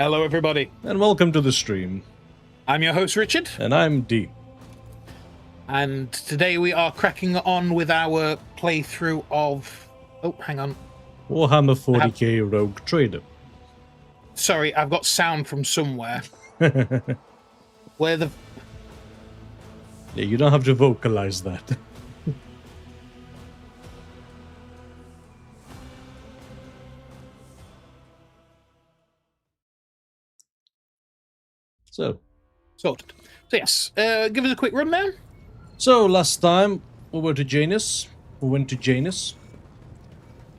Hello, everybody. And welcome to the stream. I'm your host, Richard. And I'm Deep. And today we are cracking on with our playthrough of... Oh, hang on. Warhammer 40k RogueTrader. Sorry, I've got sound from somewhere. Where the... Yeah, you don't have to vocalize that. Sorted. So yes, give us a quick rundown. So last time we went to Janus.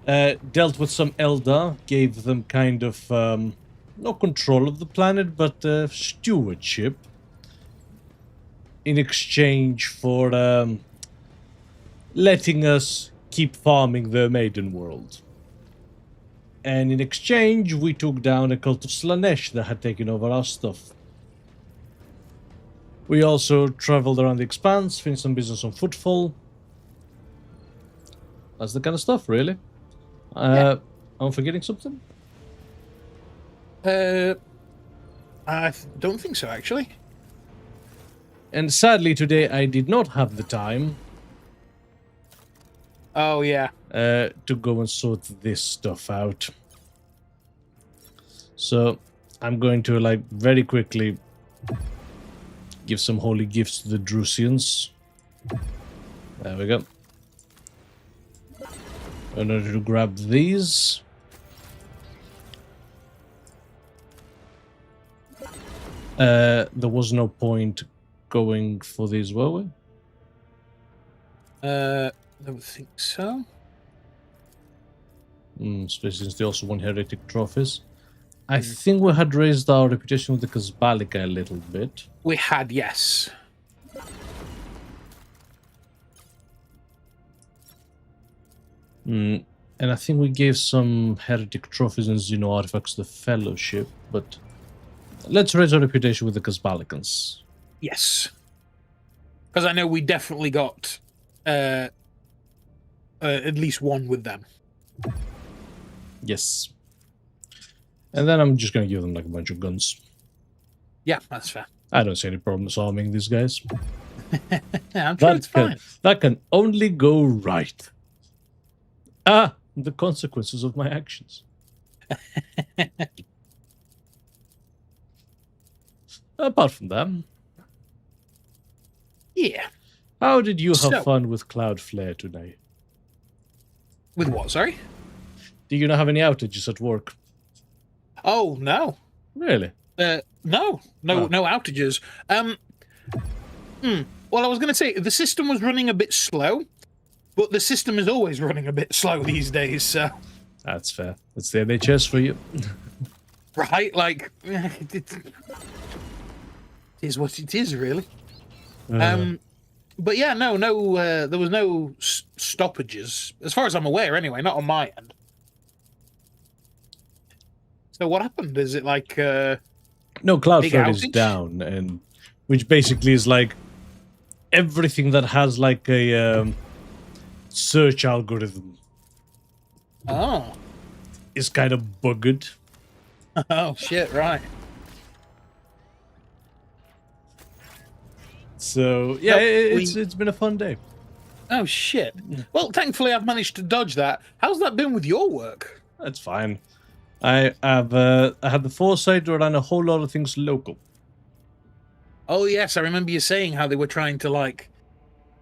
Dealt with some Eldar, gave them kind of not control of the planet, but stewardship in exchange for letting us keep farming the Maiden World. And in exchange, we took down a cult of Slanesh that had taken over our stuff. We also traveled around the Expanse, finished some business on Footfall. That's the kind of stuff, really. Yeah. I'm forgetting something? I don't think so, actually. And sadly, today I did not have the time. Oh, yeah. To go and sort this stuff out. So, I'm going to, very quickly give some holy gifts to the Drusians. There we go. In order to grab these. There was no point going for these, were we? I don't think so. Especially since they also won heretic trophies. I think we had raised our reputation with the Kazbalika a little bit. We had, yes. And I think we gave some heretic trophies and Xeno artifacts to the Fellowship, but let's raise our reputation with the Kazbalikans. Yes. Because I know we definitely got at least one with them. Yes. And then I'm just going to give them a bunch of guns. Yeah, that's fair. I don't see any problems arming these guys. I'm sure it's fine. That can only go right. The consequences of my actions. Apart from that. Yeah. How did you have fun with Cloudflare today? With what, sorry? Do you not have any outages at work? Oh, no. Really? No outages. Well, I was going to say, the system was running a bit slow, but the system is always running a bit slow these days, so... That's fair. That's the NHS for you. Right? It is what it is, really. But yeah, no, there was no stoppages, as far as I'm aware, anyway, not on my end. So what happened? Is it no, Cloudflare is down, and which basically is everything that has a search algorithm. Oh. Is kind of buggered. Oh shit! Right. So yeah, it's been a fun day. Oh shit! Well, thankfully I've managed to dodge that. How's that been with your work? That's fine. I had the foresight to run a whole lot of things local. Oh yes, I remember you saying how they were trying to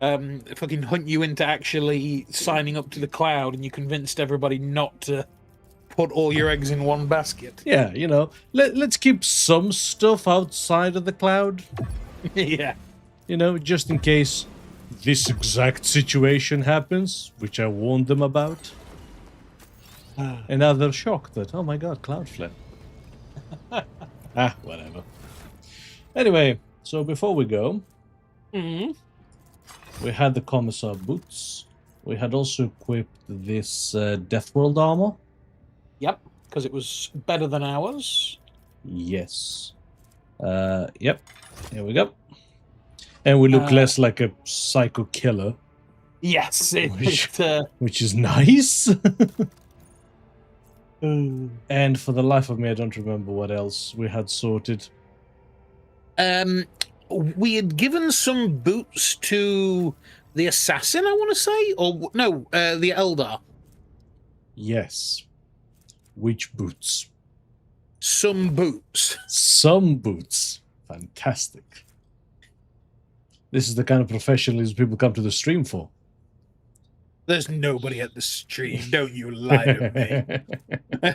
fucking hunt you into actually signing up to the cloud, and you convinced everybody not to put all your eggs in one basket. Yeah, let's keep some stuff outside of the cloud. Yeah. Just in case this exact situation happens, which I warned them about. And now they're shocked that, oh my god, Cloudflare. Whatever. Anyway, so before we go, we had the Commissar boots. We had also equipped this Death World armor. Yep, because it was better than ours. Yes. Yep. Here we go. And we look less like a psycho killer. Yes, which is nice. And for the life of me, I don't remember what else we had sorted. We had given some boots to the assassin, I want to say, or no, the Eldar. Yes. Which boots? Some boots. Some boots. Fantastic. This is the kind of professionalism people come to the stream for. There's nobody at the stream. Don't you lie to me.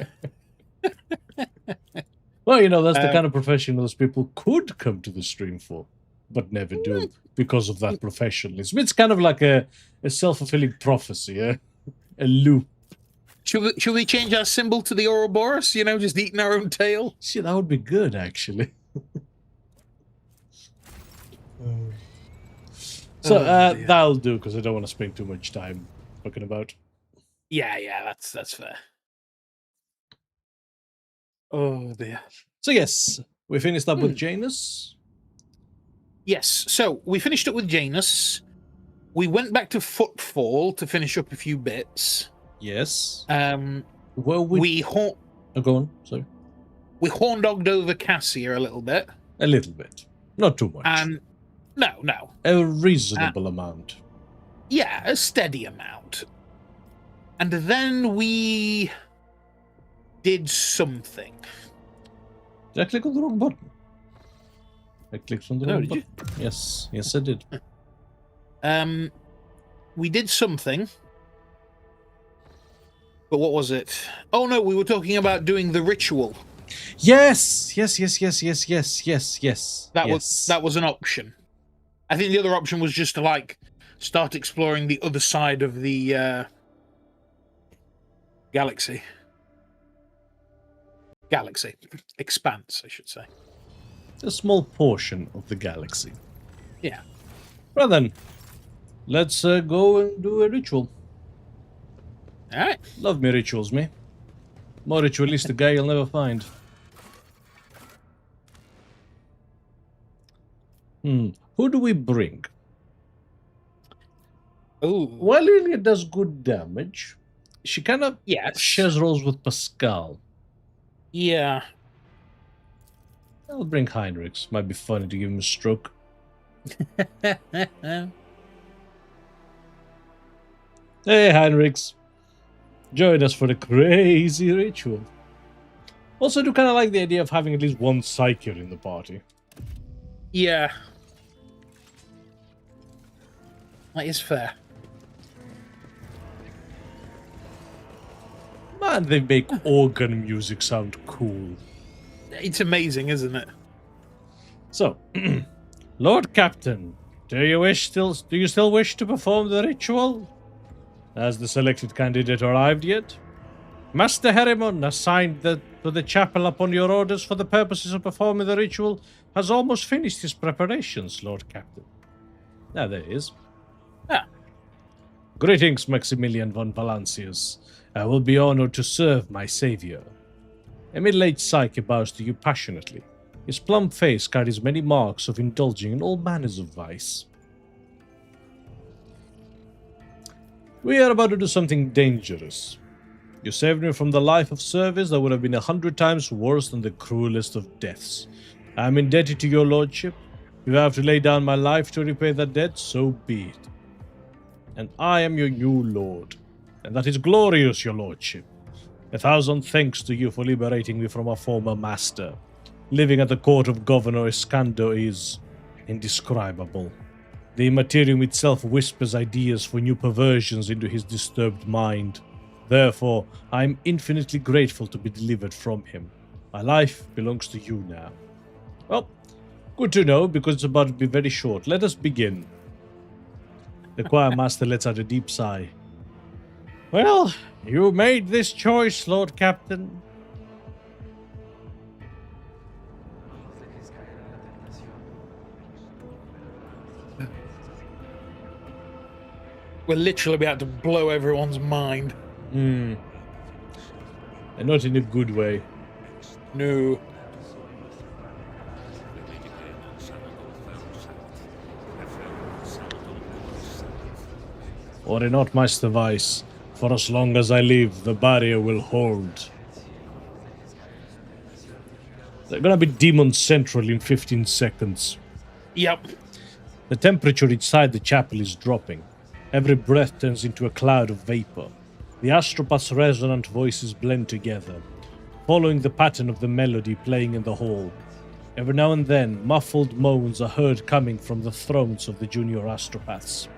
Well, you know, that's the kind of professionals people could come to the stream for, but never do because of that professionalism. It's kind of like a self-fulfilling prophecy, a loop. Should we change our symbol to the Ouroboros? You know, just eating our own tail? See, that would be good, actually. So that'll do, because I don't want to spend too much time talking about. Yeah, that's fair. Oh dear. So yes, we finished up with Janus. Yes, so we finished up with Janus. We went back to Footfall to finish up a few bits. Yes. Well, go on. Sorry. We horn-dogged over Cassia a little bit. A little bit, not too much. No. A reasonable amount. Yeah, a steady amount. And then we did something. Did I click on the wrong button? I clicked on the wrong button. You? Yes, I did. We did something. But what was it? Oh no, we were talking about doing the ritual. Yes. That was an option. I think the other option was just to like start exploring the other side of the galaxy. Expanse, I should say. A small portion of the galaxy. Yeah. Well then, let's go and do a ritual. Alright. Love me rituals, me. More ritualistic guy you'll never find. Who do we bring? Oh. While Lilia does good damage, she kind of shares roles with Pascal. Yeah. I'll bring Heinrichs. Might be funny to give him a stroke. Hey, Heinrichs. Join us for the crazy ritual. Also, I do kind of like the idea of having at least one Psyker in the party. Yeah. That is fair. Man, they make organ music sound cool. It's amazing, isn't it? So, Lord Captain, do you still wish to perform the ritual? Has the selected candidate arrived yet? Master Herrimon, assigned to the chapel upon your orders for the purposes of performing the ritual, has almost finished his preparations, Lord Captain. There he is. Ah. Greetings, Maximilian von Valancius. I will be honored to serve my savior. A middle-aged Psyche bows to you passionately. His plump face carries many marks of indulging in all manners of vice. We are about to do something dangerous. You saved me from the life of service that would have been 100 times worse than the cruelest of deaths. I am indebted to your lordship. If I have to lay down my life to repay that debt, so be it. And I am your new lord. And that is glorious, your lordship. 1,000 thanks to you for liberating me from a former master. Living at the court of Governor Escando is indescribable. The Immaterium itself whispers ideas for new perversions into his disturbed mind. Therefore, I am infinitely grateful to be delivered from him. My life belongs to you now. Well, good to know, because it's about to be very short. Let us begin. The choir master lets out a deep sigh. Well, you made this choice, Lord Captain. We're literally about to blow everyone's mind. And not in a good way. No. Or not, Master Weiss. For as long as I live, the barrier will hold. They're gonna be demons central in 15 seconds. Yep. The temperature inside the chapel is dropping. Every breath turns into a cloud of vapor. The astropath's resonant voices blend together, following the pattern of the melody playing in the hall. Every now and then, muffled moans are heard coming from the thrones of the junior astropaths.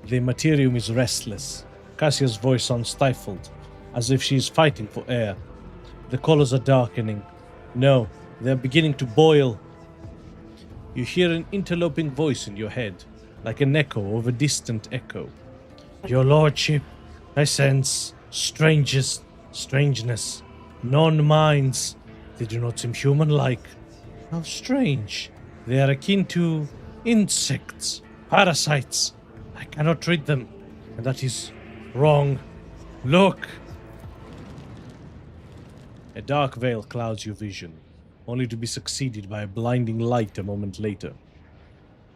The materium is restless. Cassia's voice sounds stifled, as if she is fighting for air. The colors are darkening. No, they are beginning to boil. You hear an interloping voice in your head, like an echo of a distant echo. Your lordship, I sense strangeness, non-minds. They do not seem human-like. How strange. They are akin to insects, parasites. I cannot treat them, and that is wrong. Look! A dark veil clouds your vision, only to be succeeded by a blinding light a moment later.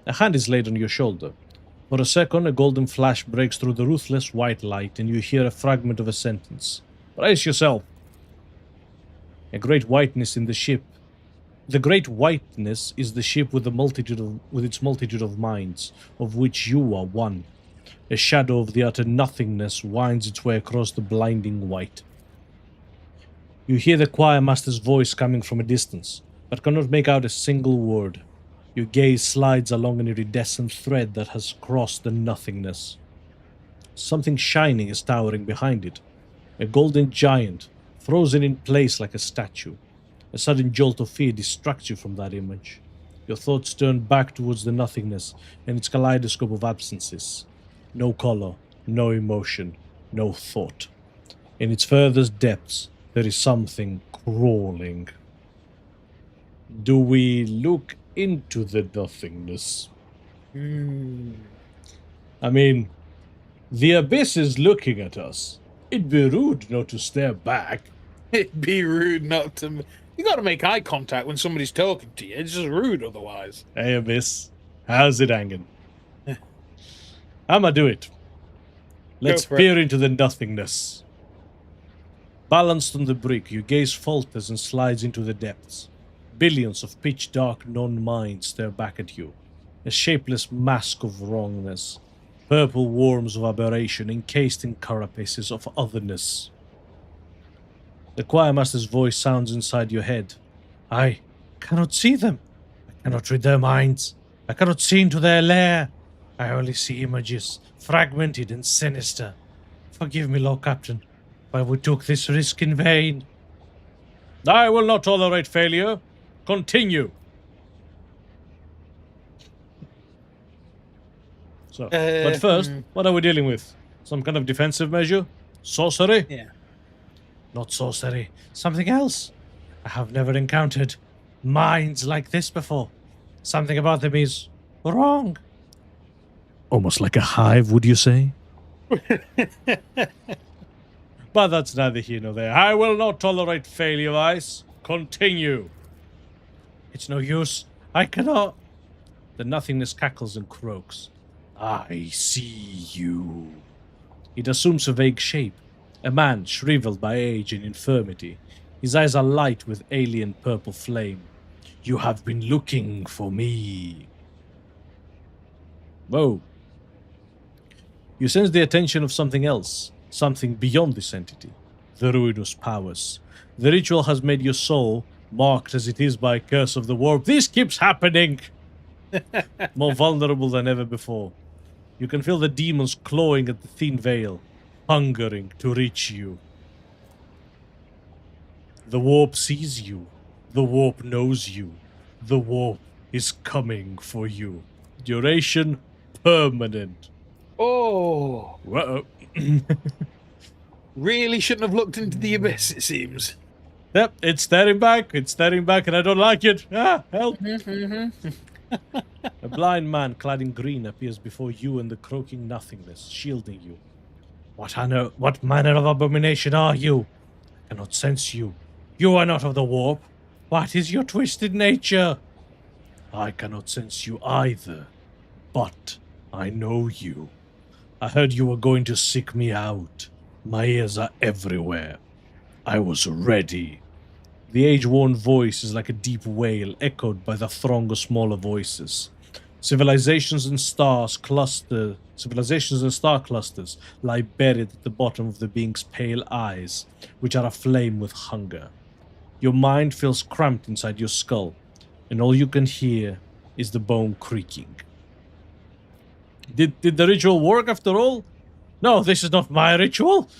A hand is laid on your shoulder. For a second, a golden flash breaks through the ruthless white light, and you hear a fragment of a sentence. Brace yourself! A great whiteness in the ship. The great whiteness is the ship with its multitude of minds, of which you are one. A shadow of the utter nothingness winds its way across the blinding white. You hear the choir master's voice coming from a distance, but cannot make out a single word. Your gaze slides along an iridescent thread that has crossed the nothingness. Something shining is towering behind it. A golden giant, frozen in place like a statue. A sudden jolt of fear distracts you from that image. Your thoughts turn back towards the nothingness and its kaleidoscope of absences. No color, no emotion, no thought. In its furthest depths, there is something crawling. Do we look into the nothingness? I mean, the abyss is looking at us. It'd be rude not to stare back. It'd be rude not to... You gotta make eye contact when somebody's talking to you. It's just rude otherwise. Hey, abyss. How's it hanging? I'ma do it. Let's peer into the nothingness. Balanced on the brick, your gaze falters and slides into the depths. Billions of pitch-dark non-minds stare back at you. A shapeless mask of wrongness. Purple worms of aberration encased in carapaces of otherness. The choirmaster's voice sounds inside your head. I cannot see them. I cannot read their minds. I cannot see into their lair. I only see images, fragmented and sinister. Forgive me, Lord Captain, but we took this risk in vain. I will not tolerate failure. Continue. So, but first, what are we dealing with? Some kind of defensive measure? Sorcery? Yeah. Not sorcery. Something else. I have never encountered minds like this before. Something about them is wrong. Almost like a hive, would you say? But that's neither here nor there. I will not tolerate failure, Ice. Continue. It's no use. I cannot. The nothingness cackles and croaks. I see you. It assumes a vague shape. A man shriveled by age and infirmity. His eyes are light with alien purple flame. You have been looking for me. Whoa. You sense the attention of something else. Something beyond this entity. The ruinous powers. The ritual has made your soul, marked as it is by a curse of the warp. This keeps happening! More vulnerable than ever before. You can feel the demons clawing at the thin veil, hungering to reach you. The warp sees you. The warp knows you. The warp is coming for you. Duration permanent. Oh. Whoa. Really shouldn't have looked into the abyss, it seems. Yep, it's staring back, and I don't like it. Ah, help! A blind man clad in green appears before you in the croaking nothingness, shielding you. What manner of abomination are you? I cannot sense you. You are not of the warp. What is your twisted nature? I cannot sense you either, but I know you. I heard you were going to seek me out. My ears are everywhere. I was ready. The age-worn voice is like a deep wail, echoed by the throng of smaller voices. Civilizations and star clusters lie buried at the bottom of the being's pale eyes, which are aflame with hunger. Your mind feels cramped inside your skull, and all you can hear is the bone creaking. Did the ritual work after all? No, this is not my ritual.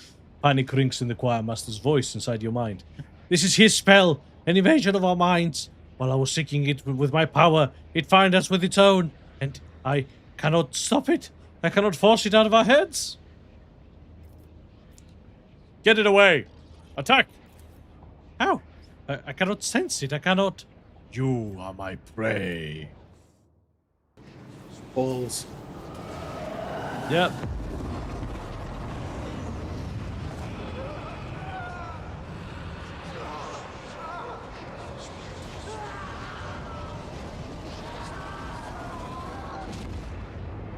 Panic rings in the choir master's voice inside your mind. This is his spell, an invasion of our minds. While I was seeking it with my power, it found us with its own, and I cannot stop it. I cannot force it out of our heads. Get it away! Attack! How? I cannot sense it. I cannot. You are my prey. Balls. Yep.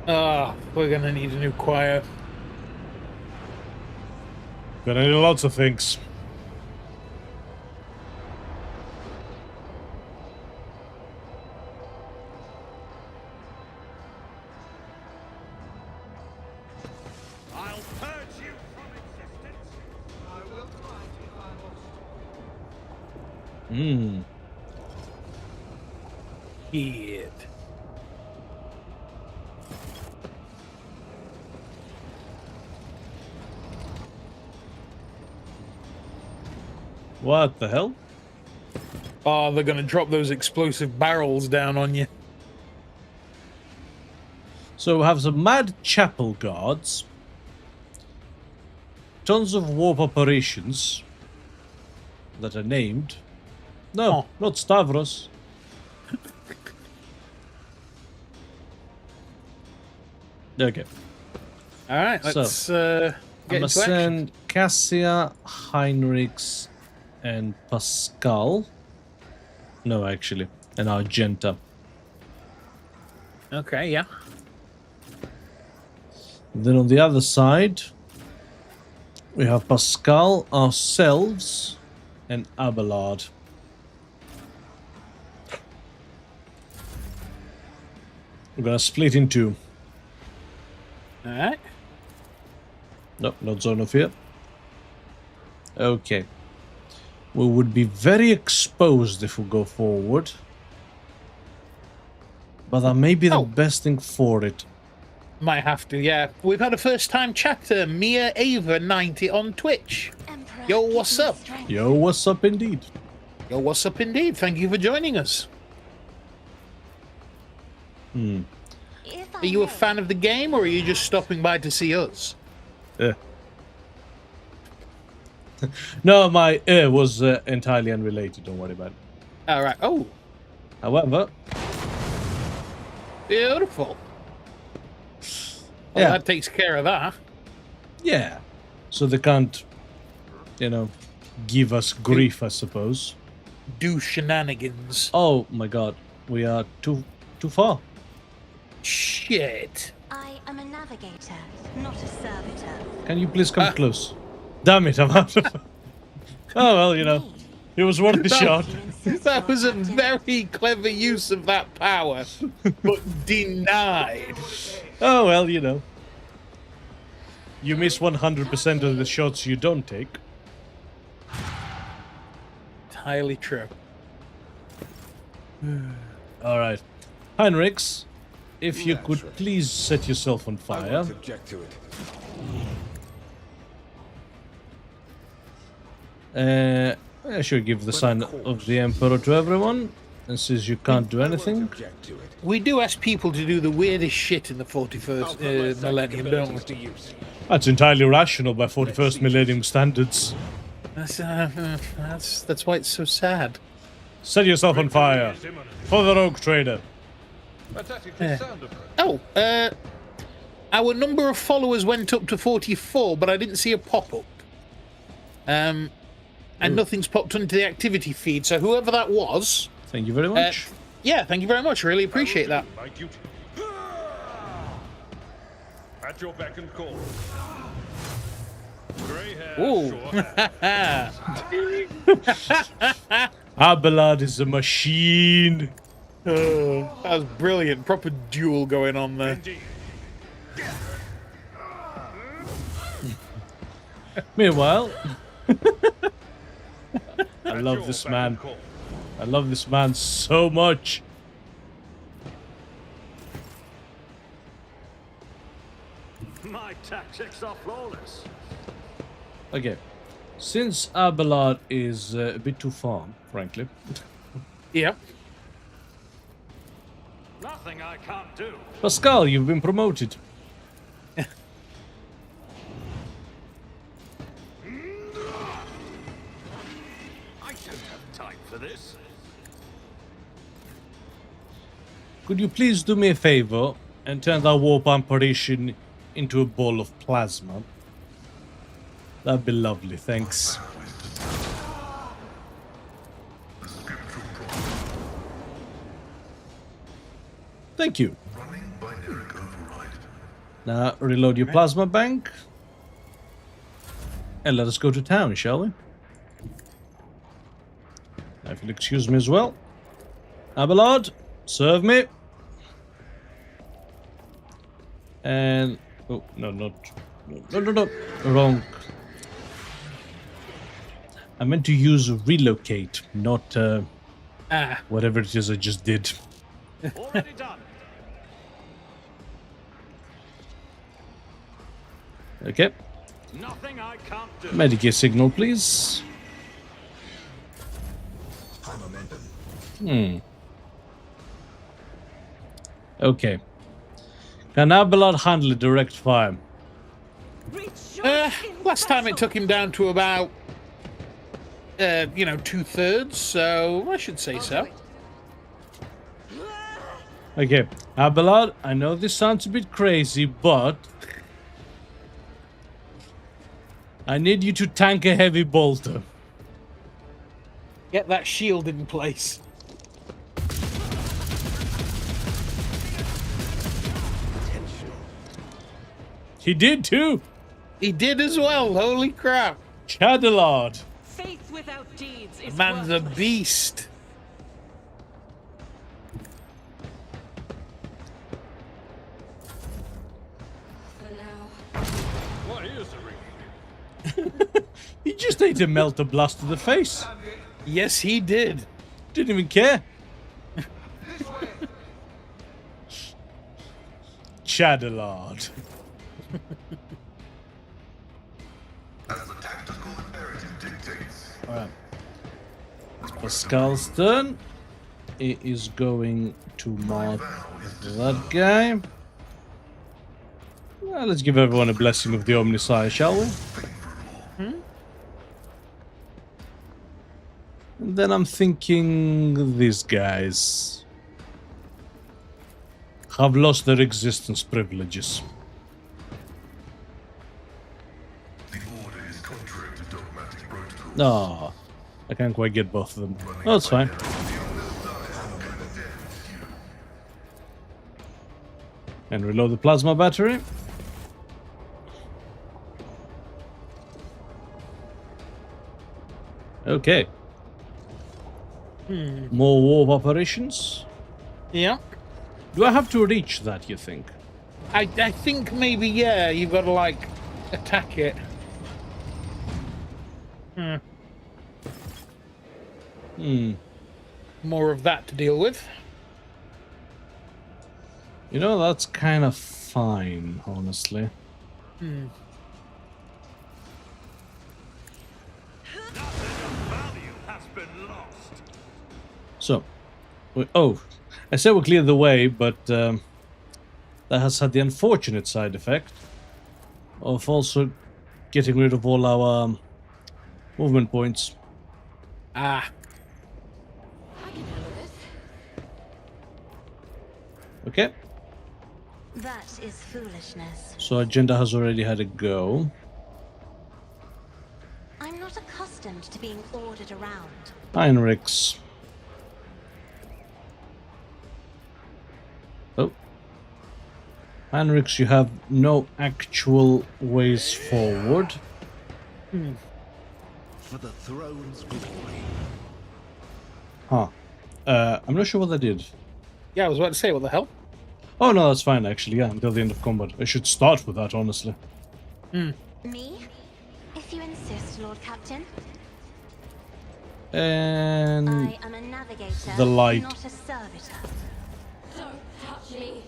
Ah, we're gonna need a new choir. Gonna need lots of things. I'll purge you from existence. I will find if I must. Shit. What the hell? Oh, they're gonna drop those explosive barrels down on you. So we have some mad chapel guards, tons of warp operations that are named. No, Oh. not Stavros. Okay. All right, let's get I'm gonna into action. send Cassia, Heinrichs, and Pascal. No, actually, and Argenta. Okay, yeah. Then on the other side, we have Pascal, ourselves, and Abelard. We're gonna split in two. All right. Nope, not Zone of Fear. Okay. We would be very exposed if we go forward. But that may be the Oh. best thing for it. Might have to, yeah. We've had a first-time chatter, Mia Ava 90 on Twitch. Emperor, Yo, give what's me up? strength. Yo, what's up indeed? Yo, what's up indeed? Thank you for joining us. If I Are you a may, fan of the game, or are you just stopping by to see us? No, my was entirely unrelated, don't worry about it. All right. Oh, However, beautiful. Well, yeah, that takes care of that. yeah. So they can't, give us grief, I suppose. Do shenanigans. Oh my god, we are too far. Shit. I am a navigator, not a servitor. Can you please come close? Damn it, I'm out of... Oh, well, it was worth the shot. You insist That on was a captain. very clever use of that power, but denied. Oh, well, You miss 100% of the shots you don't take. Entirely true. All right. Heinrichs, if you Yeah, could sure. please set yourself on I fire. won't object to it. I should give the sign of the Emperor to everyone. And since you can't do I won't anything, object to it. We do ask people to do the weirdest shit in the 41st millennium, don't we? To use. that's entirely rational by 41st millennium standards. That's why it's so sad. Set yourself on fire for the RogueTrader. That's actually sound of it. Oh, our number of followers went up to 44, but I didn't see a pop-up. And nothing's popped onto the activity feed, so whoever that was, Thank you very much. yeah, thank you very much. Really appreciate that. My duty. At your beck and call. Grey Ooh. Abelard is a machine. That was brilliant. Proper duel going on there. Indeed. Meanwhile, I love this man. I love this man so much. My tactics are flawless. Okay, since Abelard is a bit too far, frankly, Yep. Nothing I can't do. Pascal, you've been promoted. I don't have time for this. Could you please do me a favor and turn that warp apparition into a ball of plasma? That'd be lovely, thanks. Thank you. Now reload your plasma bank. And let us go to town, shall we? Now, if you'll excuse me as well. Abelard, serve me. And... oh, no, not... No. Wrong. I meant to use relocate, not whatever it is I just did. Already done. Okay. Nothing I can't do. Medicare signal, please. Okay. Can Abelard handle direct fire? Last time it took him down to about, 2/3, so I should say so. Okay, Abelard, I know this sounds a bit crazy, but I need you to tank a heavy bolter. Get that shield in place. He did too. He did as well, holy crap. Chadalard. Faith without deeds is Man's a worthless. beast. For now. What is the ring? He just ate a melter blast to the face. Yes, he did. Didn't even care. Chadalard. Alright. Pascal's turn. It is going to mark that guy. Well, let's give everyone a blessing of the Omnisire, shall we? And then I'm thinking these guys have lost their existence privileges. No, I can't quite get both of them. Oh, that's fine. And reload the plasma battery. Okay. More warp operations. Yeah. Do I have to reach that, you think? I think maybe, yeah, you've got to, attack it. More of that to deal with. You know, that's kind of fine, honestly. Nothing of value has been lost. So, oh, I said we cleared the way, but that has had the unfortunate side effect of also getting rid of all our movement points. Ah. I can handle this. Okay, That is foolishness. so Agenda has already had a go. I'm not accustomed to being ordered around. Heinrichs. Oh. Heinrichs, you have no actual ways forward. For the throne's glory. Huh. I'm not sure what I did. Yeah, I was about to say, what the hell? Oh no, that's fine actually, yeah, until the end of combat. I should start with that, honestly. Me? If you insist, Lord Captain. And... I am a navigator, the light. not a servitor. Don't touch me.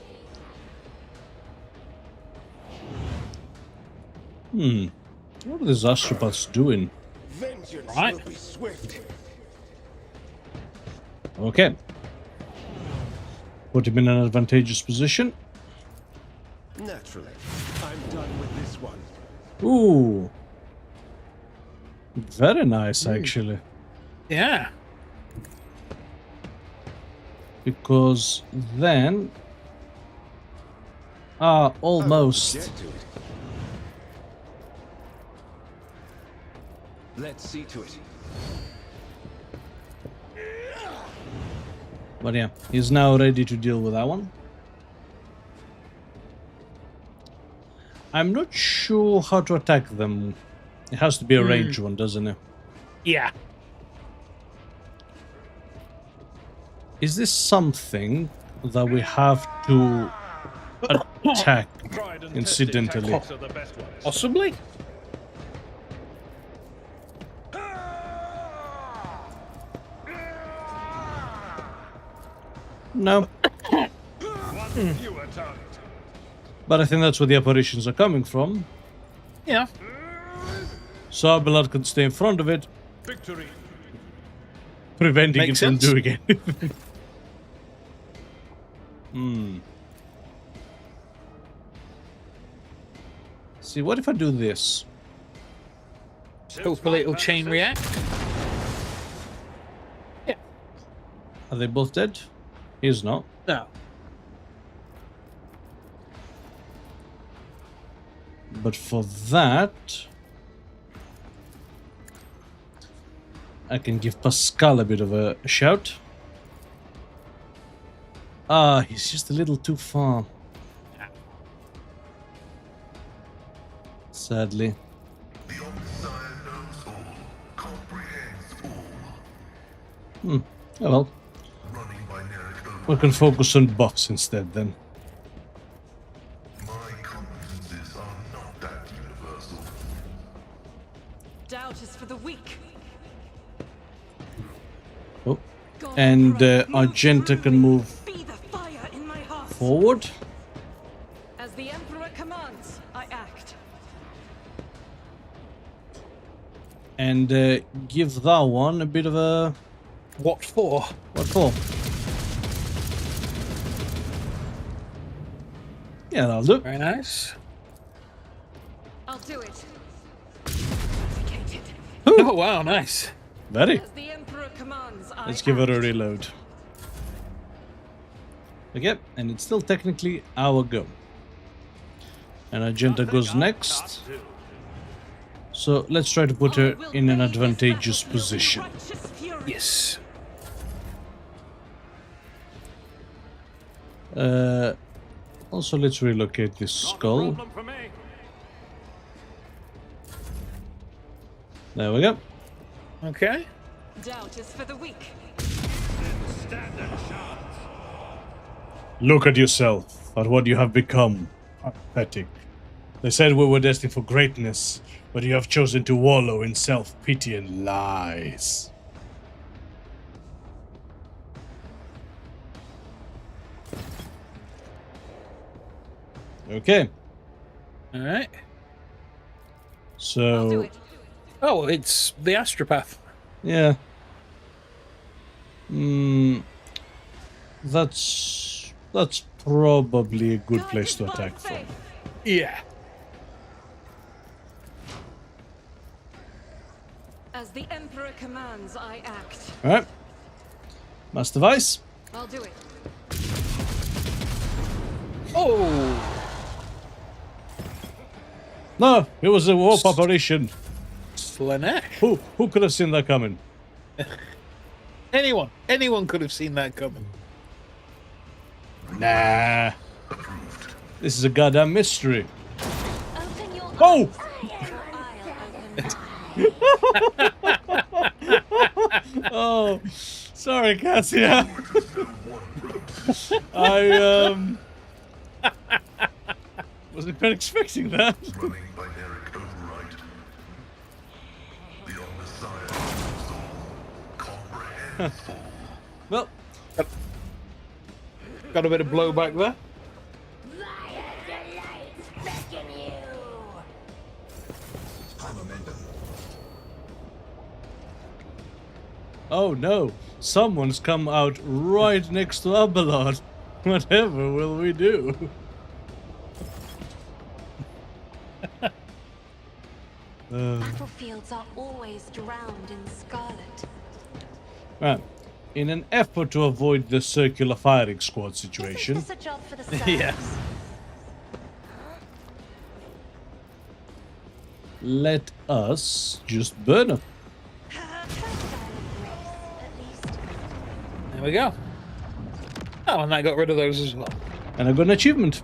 What are these astropaths doing? Vengeance Right. will be swift. Okay. Put him in an advantageous position. Naturally. I'm done with this one. Ooh. Very nice, actually. Yeah. Because then... almost. Get to it. Let's see to it. But yeah, he's now ready to deal with that one. I'm not sure how to attack them. It has to be a ranged one, doesn't it? Yeah. Is this something that we have to attack incidentally? Possibly. No, Fewer target. but I think that's where the apparitions are coming from. Yeah. So Abelard can stay in front of it, Victory. preventing Makes it from sense. doing anything. See, what if I do this? Hopefully it'll chain react. Yeah. Are they both dead? He's not. No. But for that, I can give Pascal a bit of a shout. Ah, he's just a little too far. Sadly. The Omnissiah knows all, comprehends all. Oh well, Running binaric we over. can focus on buffs instead then. My competences are not that universal. Doubt is for the weak. Oh. God And Christ, move Argenta through can me. move Be the fire in my heart. forward. As the Emperor commands, I act. And give that one a bit of a... What for? What for? Yeah, that'll do. Very nice. I'll do it. Vindicated. Oh, wow, nice. Very. As the Emperor commands, I Let's give it a act. reload. Okay, and it's still technically our go. And Argenta goes next. So let's try to put her I will in an lay this advantageous battlefield in position. righteous fury. Yes. Also, let's relocate this skull. Problem for me. There we go. Okay. Doubt is for the weak. Standard shots. Look at yourself, at what you have become. Pathetic. They said we were destined for greatness, but you have chosen to wallow in self-pity and lies. Okay, All right. I'll do so it. Oh, it's the astropath. yeah, that's probably a good place to Guided by attack from. faith. Yeah. As the Emperor commands, I act. All right, Master Vice. I'll do it. Oh. No, it was a warp operation. Slanesh. Who could have seen that coming? Anyone could have seen that coming. Nah. This is a goddamn mystery. Open your Oh! eyes. I'll open mine. Oh, sorry, Cassia. I wasn't quite expecting that. Running binaric override. The Omnissiah knows all, comprehends all. Well, Got a bit of blowback there. oh no, someone's come out right next to Abelard. Whatever will we do? Battlefields are always drowned in scarlet. Right. In an effort to avoid the circular firing squad Isn't situation, this a job for the service? Yeah. let us just burn them. There we go. Oh, and I got rid of those as well. And I got an achievement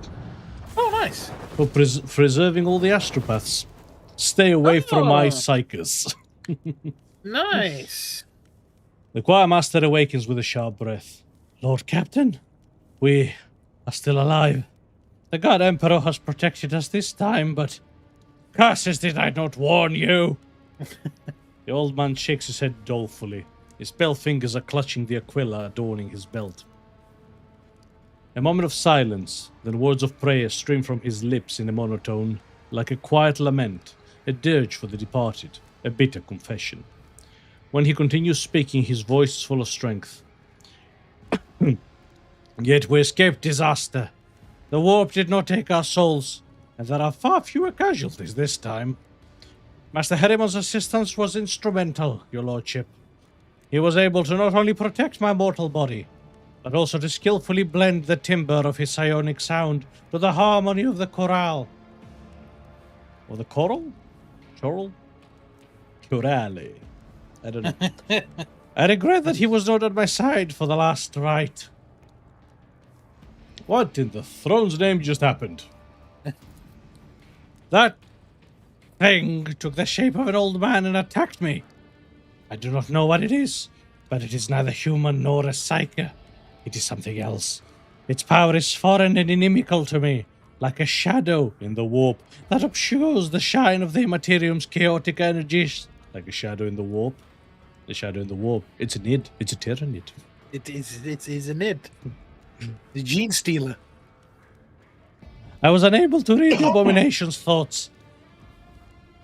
Oh, nice. for preserving all the astropaths. Stay away from my Oh. psychers. Nice. The choir master awakens with a sharp breath. Lord Captain, we are still alive. The God Emperor has protected us this time, but curses, did I not warn you? The old man shakes his head dolefully. His pale fingers are clutching the aquila adorning his belt. A moment of silence, then words of prayer stream from his lips in a monotone, like a quiet lament, a dirge for the departed, a bitter confession. When he continues speaking, his voice is full of strength. Yet we escaped disaster. The warp did not take our souls, and there are far fewer casualties this time. Master Harriman's assistance was instrumental, your lordship. He was able to not only protect my mortal body, but also to skillfully blend the timbre of his psionic sound to the harmony of the chorale. Or the choral? Choral? Chorale. I don't know. I regret that he was not at my side for the last rite. What in the throne's name just happened? That thing took the shape of an old man and attacked me. I do not know what it is, but it is neither human nor a psyche. It is something else. Its power is foreign and inimical to me, like a shadow in the warp that obscures the shine of the Immaterium's chaotic energies. Like a shadow in the warp. The shadow in the warp. It's an id. It's a tyrannid. It is an id. The Genestealer. I was unable to read the abomination's thoughts,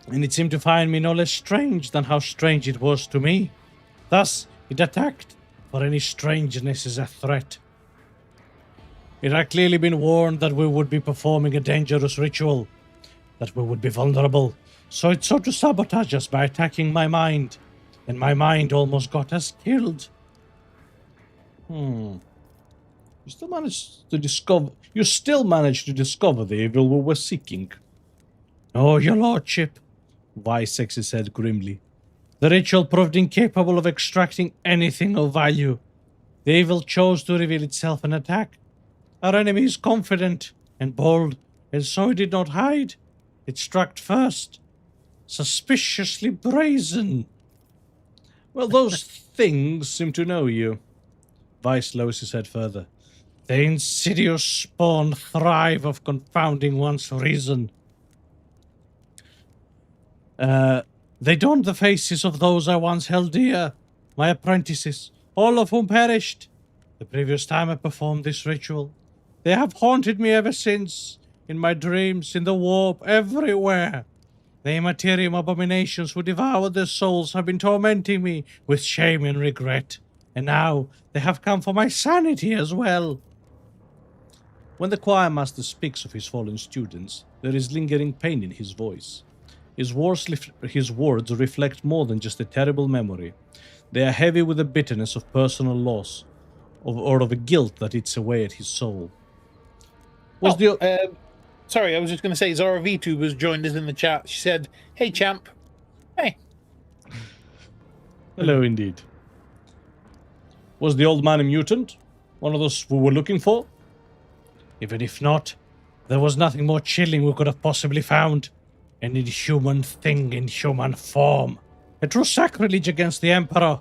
and it seemed to find me no less strange than how strange it was to me. Thus, it attacked, for any strangeness is a threat. It had clearly been warned that we would be performing a dangerous ritual, that we would be vulnerable, so it sought to sabotage us by attacking my mind, and my mind almost got us killed. You still managed to discover the evil we were seeking. Oh, your lordship, Visex said grimly. The ritual proved incapable of extracting anything of value. The evil chose to reveal itself and attack. Our enemy is confident and bold, and so it did not hide. It struck first. Suspiciously brazen. Well, those things seem to know you. Vice lowers his head further. The insidious spawn thrive of confounding one's reason. They donned the faces of those I once held dear, my apprentices, all of whom perished the previous time I performed this ritual. They have haunted me ever since, in my dreams, in the warp, everywhere. The Immaterium abominations who devoured their souls have been tormenting me with shame and regret, and now they have come for my sanity as well. When the choir master speaks of his fallen students, there is lingering pain in his voice. His words reflect more than just a terrible memory. They are heavy with the bitterness of personal loss, or of a guilt that eats away at his soul. Sorry, I was just going to say Zara VTubers joined us in the chat. She said, "Hey, champ." Hey. Hello, indeed. Was the old man a mutant? One of those we were looking for? Even if not, there was nothing more chilling we could have possibly found. An inhuman thing in human form. A true sacrilege against the Emperor.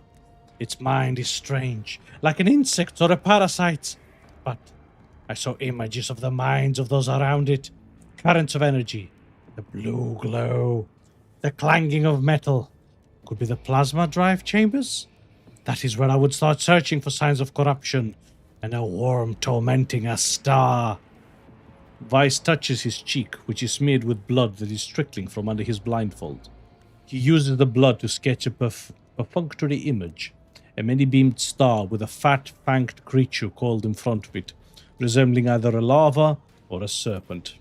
Its mind is strange, like an insect or a parasite. But I saw images of the minds of those around it. Currents of energy. The blue glow. The clanging of metal. Could be the plasma drive chambers? That is where I would start searching for signs of corruption. And a worm tormenting a star. Vice touches his cheek, which is smeared with blood that is trickling from under his blindfold. He uses the blood to sketch a perfunctory image, a many-beamed star with a fat, fanged creature coiled in front of it, resembling either a larva or a serpent.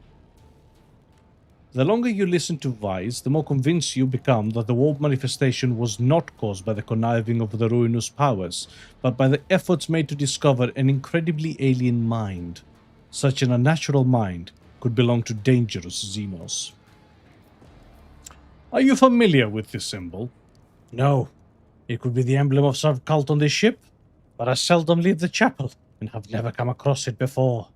The longer you listen to Vice, the more convinced you become that the warp manifestation was not caused by the conniving of the ruinous powers, but by the efforts made to discover an incredibly alien mind. Such an unnatural mind could belong to dangerous Xenos. Are you familiar with this symbol? No. It could be the emblem of some cult on this ship, but I seldom leave the chapel and have never come across it before.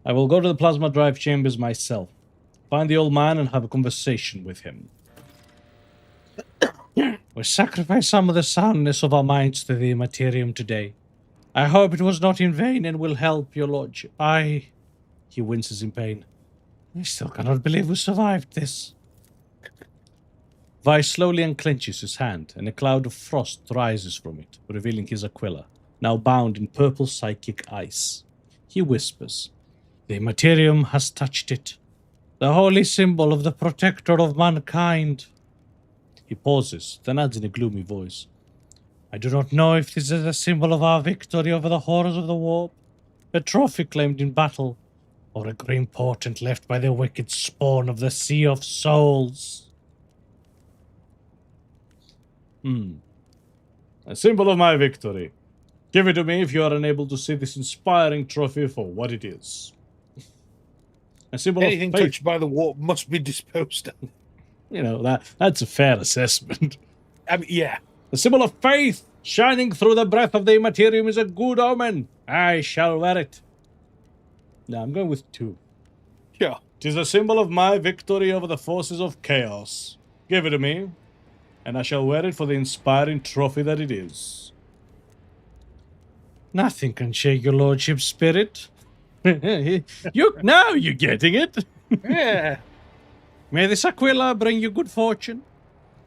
I will go to the plasma drive chambers myself, find the old man and have a conversation with him. We sacrifice some of the soundness of our minds to the materium today. I hope it was not in vain and will help your lordship. He winces in pain. I still cannot believe we survived this. Vice slowly unclenches his hand, and a cloud of frost rises from it, revealing his Aquila, now bound in purple psychic ice. He whispers, "The materium has touched it. The holy symbol of the protector of mankind." He pauses, then adds in a gloomy voice, "I do not know if this is a symbol of our victory over the horrors of the warp, a trophy claimed in battle, or a grim portent left by the wicked spawn of the Sea of Souls." A symbol of my victory. Give it to me if you are unable to see this inspiring trophy for what it is. A symbol Anything of faith. touched by the warp must be disposed of. You know, that's a fair assessment. I mean, yeah. The symbol of faith shining through the breath of the materium is a good omen. I shall wear it. No, I'm going with 2. Sure. 'Tis a symbol of my victory over the forces of chaos. Give it to me, and I shall wear it for the inspiring trophy that it is. Nothing can shake your lordship's spirit. Now you're getting it. Yeah. May this Aquila bring you good fortune.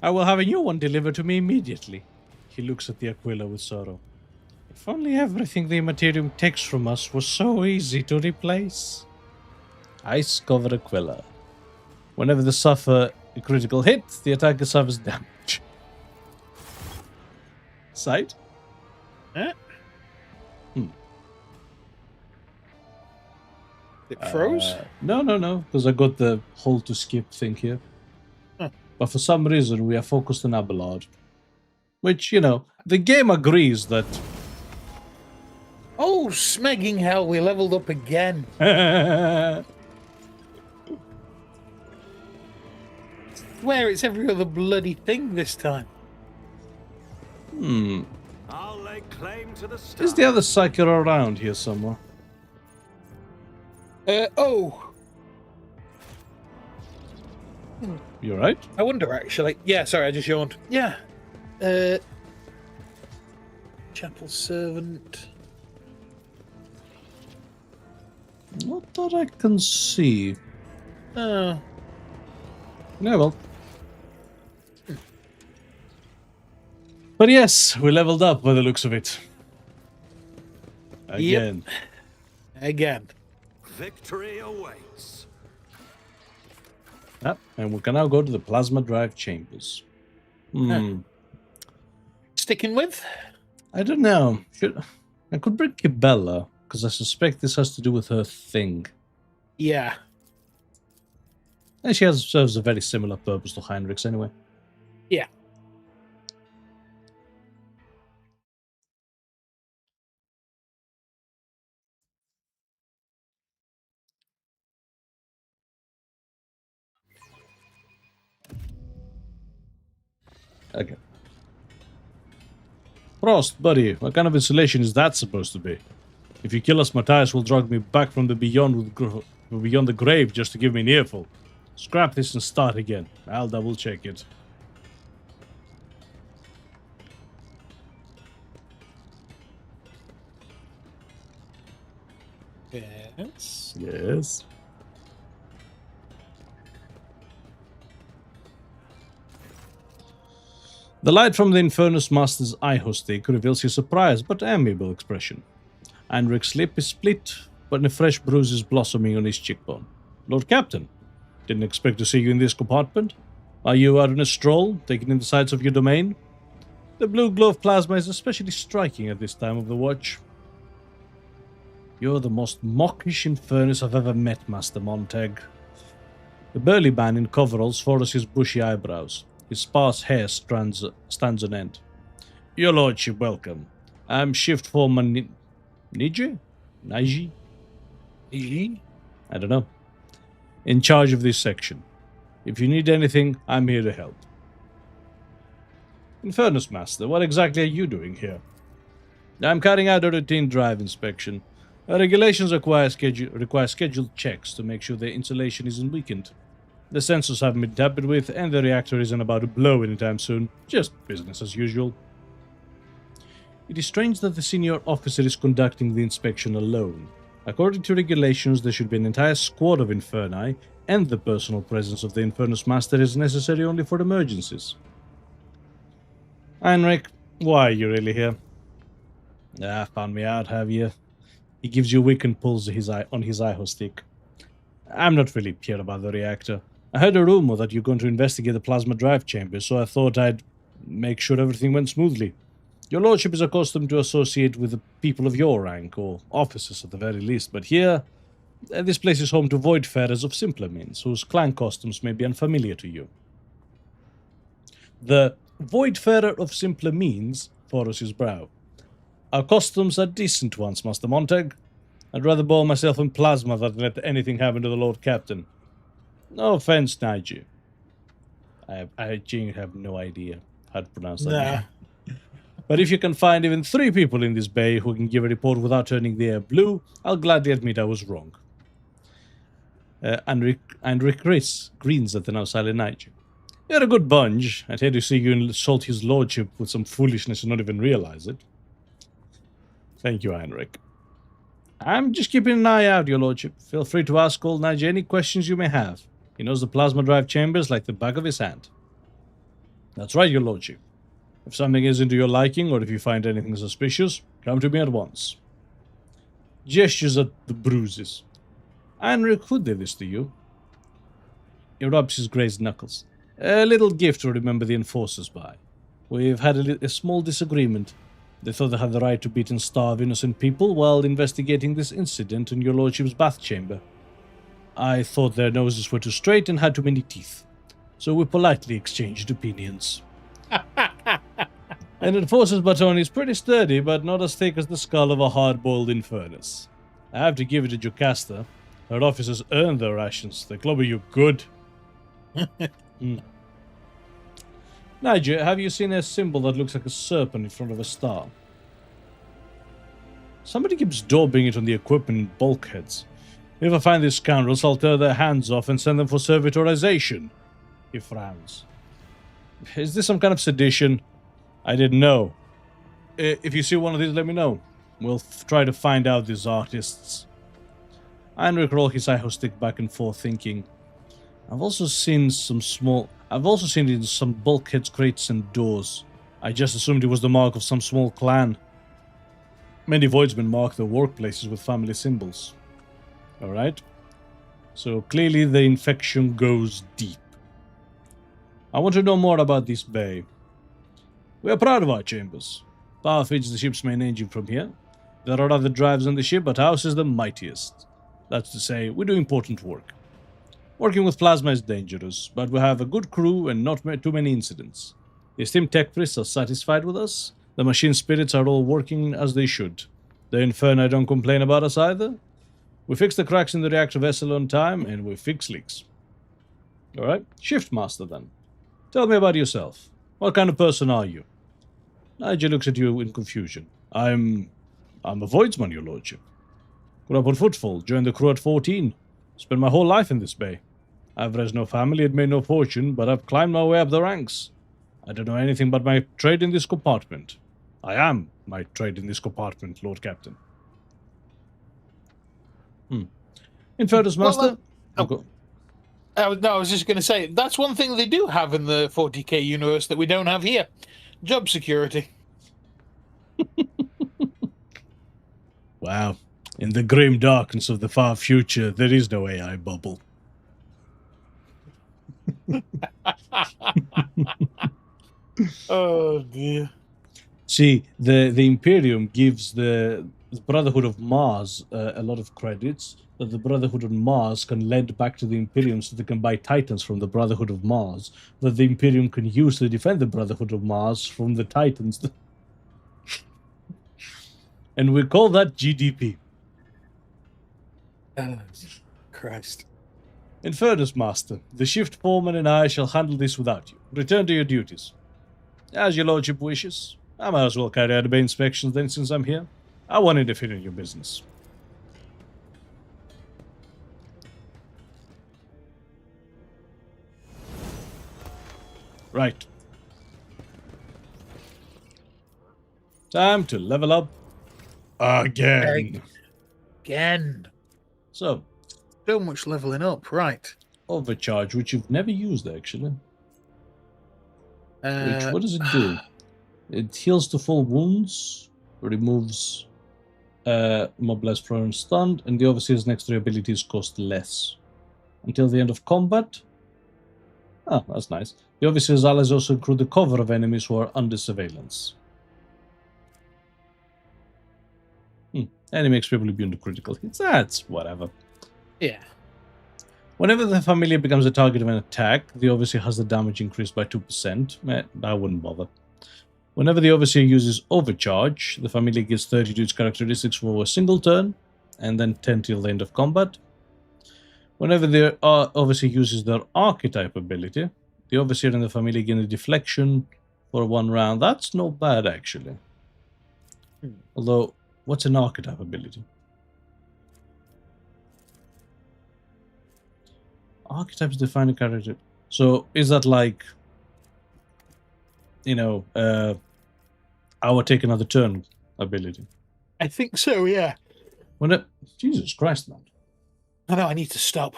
I will have a new one delivered to me immediately. He looks at the Aquila with sorrow. If only everything the Materium takes from us was so easy to replace. Ice covered Aquila. Whenever they suffer a critical hit, the attacker suffers damage. Sight? Huh? It froze? No, because I got the hold to skip thing here. Huh. But for some reason, we are focused on Abelard. Which, you know, the game agrees that... Oh, smegging hell, we leveled up again. Swear it's every other bloody thing this time. I'll lay claim to the star. Is the other Psyker around here somewhere? Oh, You right? I wonder actually. Yeah, sorry, I just yawned. Yeah. Chapel servant. Not that I can see. Oh. No, well. But yes, we leveled up by the looks of it. Again. Again. Victory awaits. Yep, and we can now go to the plasma drive chambers. Sticking with? I don't know. I could bring Kibella, because I suspect this has to do with her thing. Yeah. And she serves a very similar purpose to Heinrich's anyway. Yeah. Okay. Frost, buddy, what kind of insulation is that supposed to be? If you kill us, Matthias will drag me back from the beyond beyond the grave just to give me an earful. Scrap this and start again. I'll double check it. Yes. Yes. The light from the Infernus Master's eye stick reveals his surprised but amiable expression. Heinrich's lip is split, but a fresh bruise is blossoming on his cheekbone. Lord Captain, didn't expect to see you in this compartment. Are you out on a stroll, taking in the sights of your domain? The blue glow of plasma is especially striking at this time of the watch. You're the most mockish Infernus I've ever met, Master Montag. The burly man in coveralls furrows his bushy eyebrows. His sparse hair stands on end. Your lordship, welcome. I'm shift foreman Niji? Naiji? I don't know. In charge of this section. If you need anything, I'm here to help. Infernus Master, what exactly are you doing here? I'm carrying out a routine drive inspection. Regulations require scheduled checks to make sure the insulation isn't weakened. The sensors haven't been tampered with, and the reactor isn't about to blow anytime soon. Just business as usual. It is strange that the senior officer is conducting the inspection alone. According to regulations, there should be an entire squad of Inferni, and the personal presence of the Infernus Master is necessary only for emergencies. Heinrich, why are you really here? Found me out, have you? He gives you weakened pulls on his eye stick. I'm not really here about the reactor. I heard a rumor that you're going to investigate the plasma drive chamber, so I thought I'd make sure everything went smoothly. Your lordship is accustomed to associate with the people of your rank, or officers at the very least, but here, this place is home to voidfarers of simpler means, whose clan customs may be unfamiliar to you. The voidfarer of simpler means furrows his brow. Our customs are decent ones, Master Montag. I'd rather boil myself in plasma than let anything happen to the Lord Captain. No offense, Nigel. I genuinely have no idea how to pronounce that name. But if you can find even 3 people in this bay who can give a report without turning the air blue, I'll gladly admit I was wrong. And Rick grins at the now silent Nigel. You're a good bunch. I'd hate to see you insult his lordship with some foolishness and not even realize it. Thank you, Heinrich. I'm just keeping an eye out, your lordship. Feel free to ask old Nigel any questions you may have. He knows the plasma drive chambers like the back of his hand. That's right, your lordship. If something isn't to your liking, or if you find anything suspicious, come to me at once. Gestures at the bruises. Heinrich, who did this to you? He rubs his grazed knuckles. A little gift to remember the enforcers by. We've had a small disagreement. They thought they had the right to beat and starve innocent people while investigating this incident in your lordship's bath chamber. I thought their noses were too straight and had too many teeth, so we politely exchanged opinions. An enforcer's baton is pretty sturdy, but not as thick as the skull of a hard-boiled infernus. I have to give it to Jocasta. Her officers earned their rations. They clobber you good. Nigel, have you seen a symbol that looks like a serpent in front of a star? Somebody keeps daubing it on the equipment in bulkheads. If I find these scoundrels, I'll tear their hands off and send them for servitorization. He frowns. Is this some kind of sedition? I didn't know. If you see one of these, let me know. We'll try to find out these artists. Heinrich rolls his eye stick back and forth, thinking. I've also seen it in some bulkheads, crates, and doors. I just assumed it was the mark of some small clan. Many voidsmen mark their workplaces with family symbols. Alright? So clearly the infection goes deep. I want to know more about this bay. We are proud of our chambers. Power feeds the ship's main engine from here. There are other drives on the ship, but ours is the mightiest. That's to say, we do important work. Working with plasma is dangerous, but we have a good crew and not too many incidents. The esteemed tech priests are satisfied with us. The machine spirits are all working as they should. The Inferni don't complain about us either. We fix the cracks in the reactor vessel on time, and we fix leaks. Alright, Shift Master then. Tell me about yourself. What kind of person are you? Nigel looks at you in confusion. I'm I'm a voidsman, your lordship. Grew up on footfall, joined the crew at 14. Spent my whole life in this bay. I've raised no family and made no fortune, but I've climbed my way up the ranks. I don't know anything but my trade in this compartment. I am my trade in this compartment, Lord Captain. In fairness, Master... No, I was just going to say, that's one thing they do have in the 40k universe that we don't have here. Job security. Wow. In the grim darkness of the far future, there is no AI bubble. Oh, dear. See, the Imperium gives the Brotherhood of Mars a lot of credits that the Brotherhood of Mars can lend back to the Imperium so they can buy Titans from the Brotherhood of Mars that the Imperium can use to defend the Brotherhood of Mars from the Titans. And we call that GDP. Oh, Christ. In fairness, Master, the shift foreman and I shall handle this without you. Return to your duties. As your lordship wishes. I might as well carry out a bay inspection then since I'm here. I won't interfere in your business. Right. Time to level up again. Again. So, So much leveling up, right. overcharge, which you've never used actually. Which, what does it do? It heals to full wounds, removes mob less prone and stunned, and the Overseer's next 3 abilities cost less. Until the end of combat. Ah, that's nice. The Overseer's allies also include the cover of enemies who are under surveillance. Enemy makes people immune to critical hits. That's whatever. Yeah. Whenever the Familiar becomes a target of an attack, the Overseer has the damage increased by 2%. I wouldn't bother. Whenever the Overseer uses Overcharge, the Familiar gets 30 to its characteristics for a single turn, and then 10 till the end of combat. Whenever the Overseer uses their Archetype ability, the Overseer and the Familiar gain a deflection for 1 round. That's not bad, actually. Although, what's an Archetype ability? Archetypes define a character. So, is that like, you know, our take another turn ability? I think so, yeah. Jesus Christ, man. I know, I need to stop.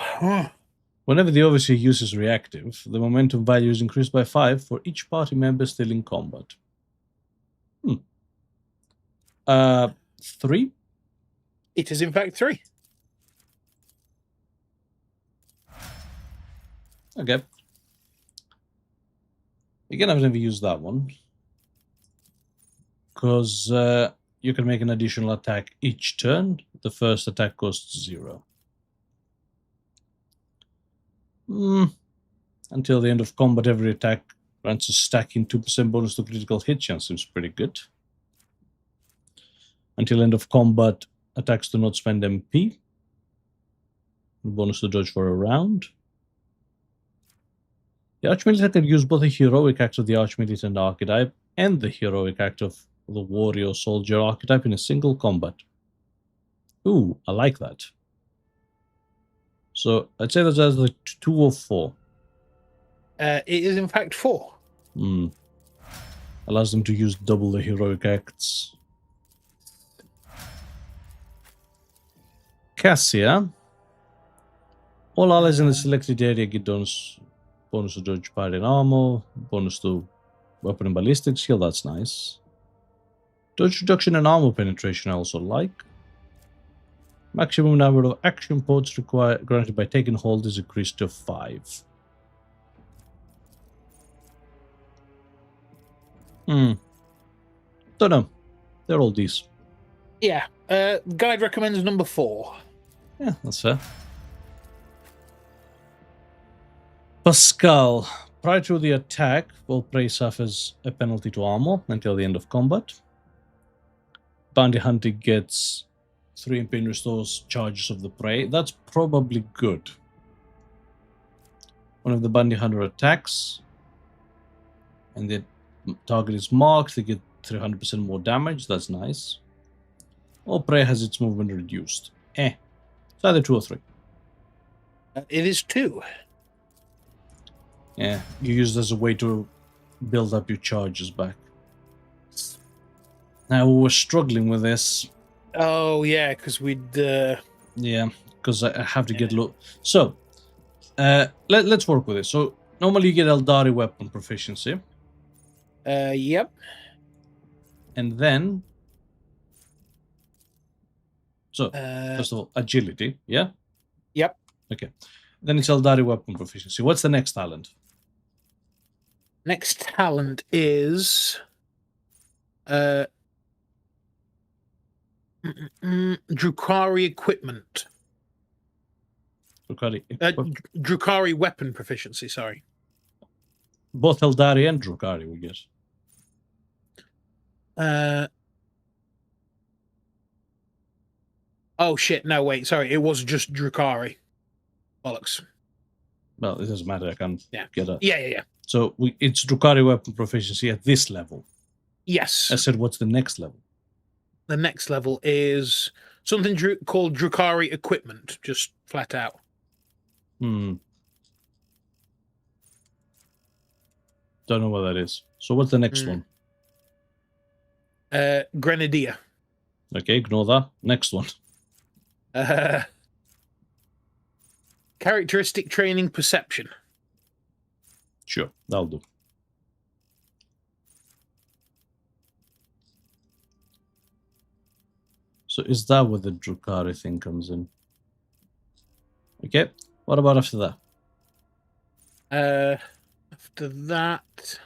Whenever the Overseer uses reactive, the momentum value is increased by 5 for each party member still in combat. 3? It is in fact 3. Okay. Again, I've never used that one. Because you can make an additional attack each turn. The first attack costs 0. Until the end of combat, every attack grants a stacking 2% bonus to critical hit chance. Seems pretty good. Until end of combat, attacks do not spend MP. Bonus to dodge for a round. The Archmilitant can use both the heroic act of the Archmilitant archetype and the heroic act of the warrior soldier archetype in a single combat. Ooh, I like that. So I'd say that's either 2 or 4. It is in fact 4. Allows them to use double the heroic acts. Cassia. All allies in the selected area get bonus to dodge, parry, and armor. Bonus to weapon and ballistic skill. That's nice. Dodge reduction and armor penetration I also like. Maximum number of action pods granted by taking hold is increased to 5. Don't know. They're all these. Yeah. Guide recommends number 4. Yeah, that's fair. Pascal. Prior to the attack, all prey suffers a penalty to armor until the end of combat. Bounty Hunter gets 3 imping restores charges of the prey. That's probably good. One of the Bounty Hunter attacks, and the target is marked, they get 300% more damage. That's nice. or prey has its movement reduced. It's either 2 or 3. It is 2. Yeah, you use it as a way to build up your charges back. Now, we were struggling with this. Oh, yeah, because we'd... Yeah, because I have to get low. So, let's work with it. So, normally you get Eldari weapon proficiency. Yep. And then... So, first of all, agility, yeah? Yep. Okay. Then it's Eldari weapon proficiency. What's the next talent? Next talent is... Drukari equipment. Drukari weapon proficiency, sorry. Both Eldari and Drukari we get. Oh shit, no wait, sorry, it was just Drukari. Bollocks. Well, it doesn't matter, I can get that. Yeah. So it's Drukari weapon proficiency at this level. Yes. I said, what's the next level? The next level is something called Drukari equipment, just flat out. Don't know what that is. So what's the next one? Grenadier. Okay, ignore that. Next one. Characteristic training perception. Sure, that'll do. So is that where the Drukari thing comes in? Okay, what about after that? After that...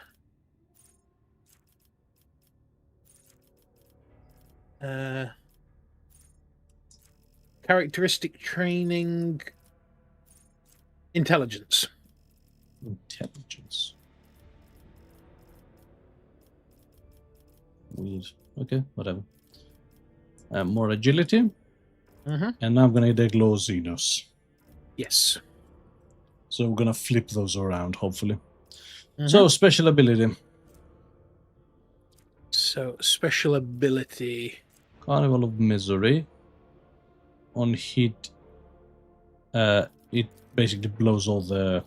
characteristic training... Intelligence. Intelligence. Weird. Okay, whatever. More agility. And now I'm going to get Glow Xenos. Yes. So we're going to flip those around, hopefully. So, special ability. So, special ability. Carnival of Misery. On hit, it basically blows all the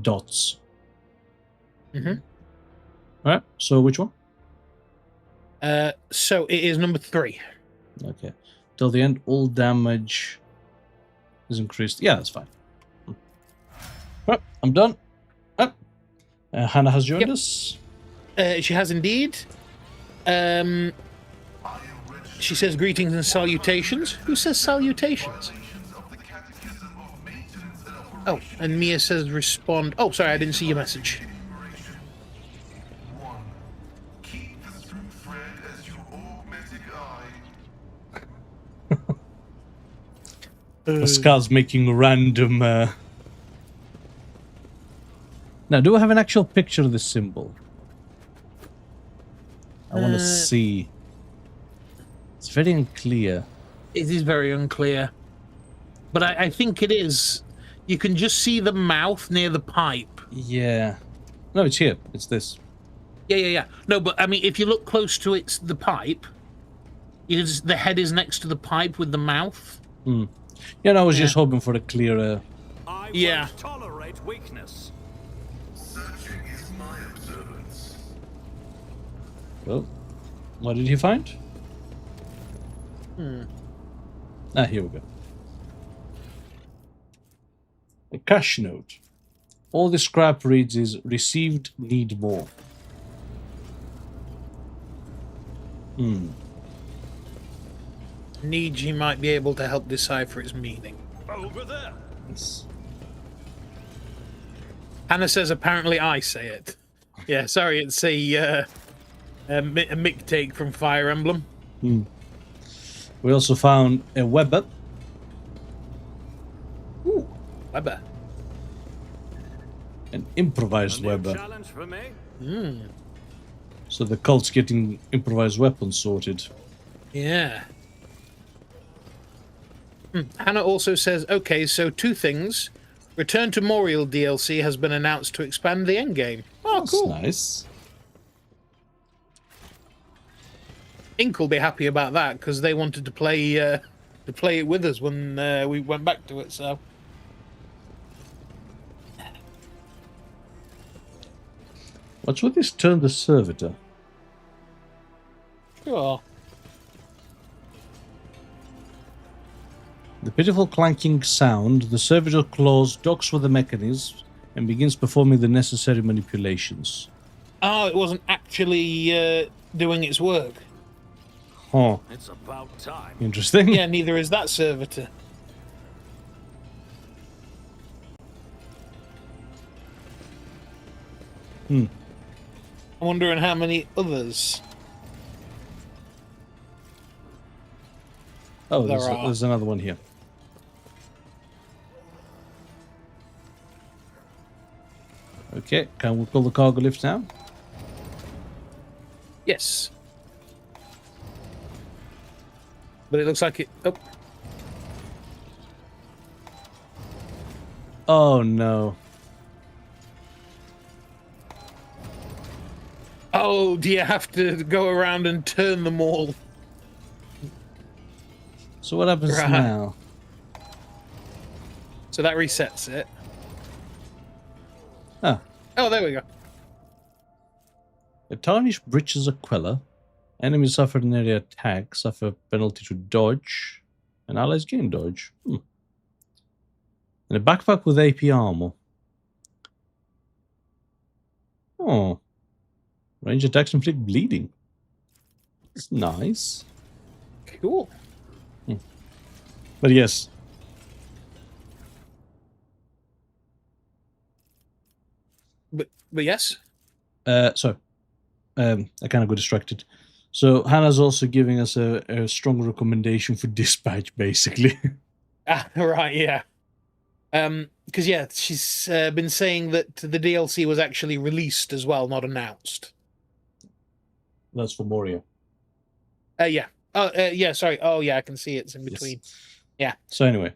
dots. Alright, so which one? So it is number 3. Okay. Till the end, all damage is increased. Yeah, that's fine. Right, I'm done. Hannah has joined us. She has indeed. She says greetings and salutations. Who says salutations? Oh, and Mia says respond. Oh, sorry, I didn't see your message. Keep the through thread as your augmented eye. Pascal's making random... Now, do I have an actual picture of this symbol? I want to see. It's very unclear. It is very unclear. But I think it is. You can just see the mouth near the pipe. Yeah. No, it's here. It's this. Yeah. No, but I mean, if you look close to the pipe, the head is next to the pipe with the mouth. Yeah, no, I was just hoping for a clearer... I Yeah. won't tolerate weakness. Searching is my observance. Well, what did he find? Here we go. A cash note. All the scrap reads is received, need more. Niji might be able to help decipher its meaning. Over there. Yes. Hannah says apparently I say it. Yeah, sorry, it's a Mick take from Fire Emblem. We also found a Weber. Ooh, Weber. An improvised A new Weber. challenge for me. So the cult's getting improvised weapons sorted. Yeah. Hannah also says, okay, so 2 things. Return to Moriel DLC has been announced to expand the endgame. Oh, That's cool. nice. Ink will be happy about that because they wanted to play it with us when we went back to it. So What's with this turn the servitor? sure. The pitiful clanking sound, the servitor claws docks with the mechanism and begins performing the necessary manipulations. Oh, it wasn't actually doing its work. Huh. It's about time. Interesting. Yeah, neither is that servitor. I'm wondering how many others. Oh, There are. there's another one here. Okay, can we pull the cargo lift now? Yes. But it looks like it... Oh, Oh no. oh, do you have to go around and turn them all? So what happens Right. now? So that resets it. Ah, Oh, there we go. a tarnished breaches a queller. Enemies suffer an area attack, suffer penalty to dodge, and allies gain dodge. And a backpack with AP armor. Oh. Range attacks inflict bleeding. It's nice. Cool. But yes. But yes. I kind of got distracted. So Hannah's also giving us a strong recommendation for dispatch, basically. Ah, right, yeah. Because yeah, she's been saying that the DLC was actually released as well, not announced. That's for Moria. Yeah. Oh, yeah. Sorry. Oh, yeah. I can see it's in between. Yeah. So anyway,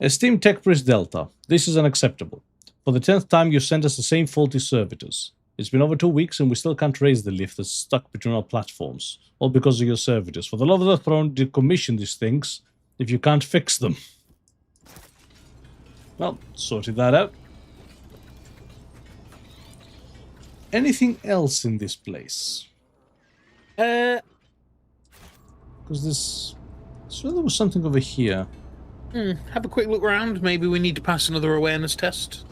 esteemed Tech Priest Delta, this is unacceptable. For the 10th time, you sent us the same faulty servitors. It's been over 2 weeks and we still can't raise the lift that's stuck between our platforms. All because of your servitors. For the love of the throne, decommission these things if you can't fix them. Well, sorted that out. Anything else in this place? Because this... So there was something over here. Have a quick look around. Maybe we need to pass another awareness test.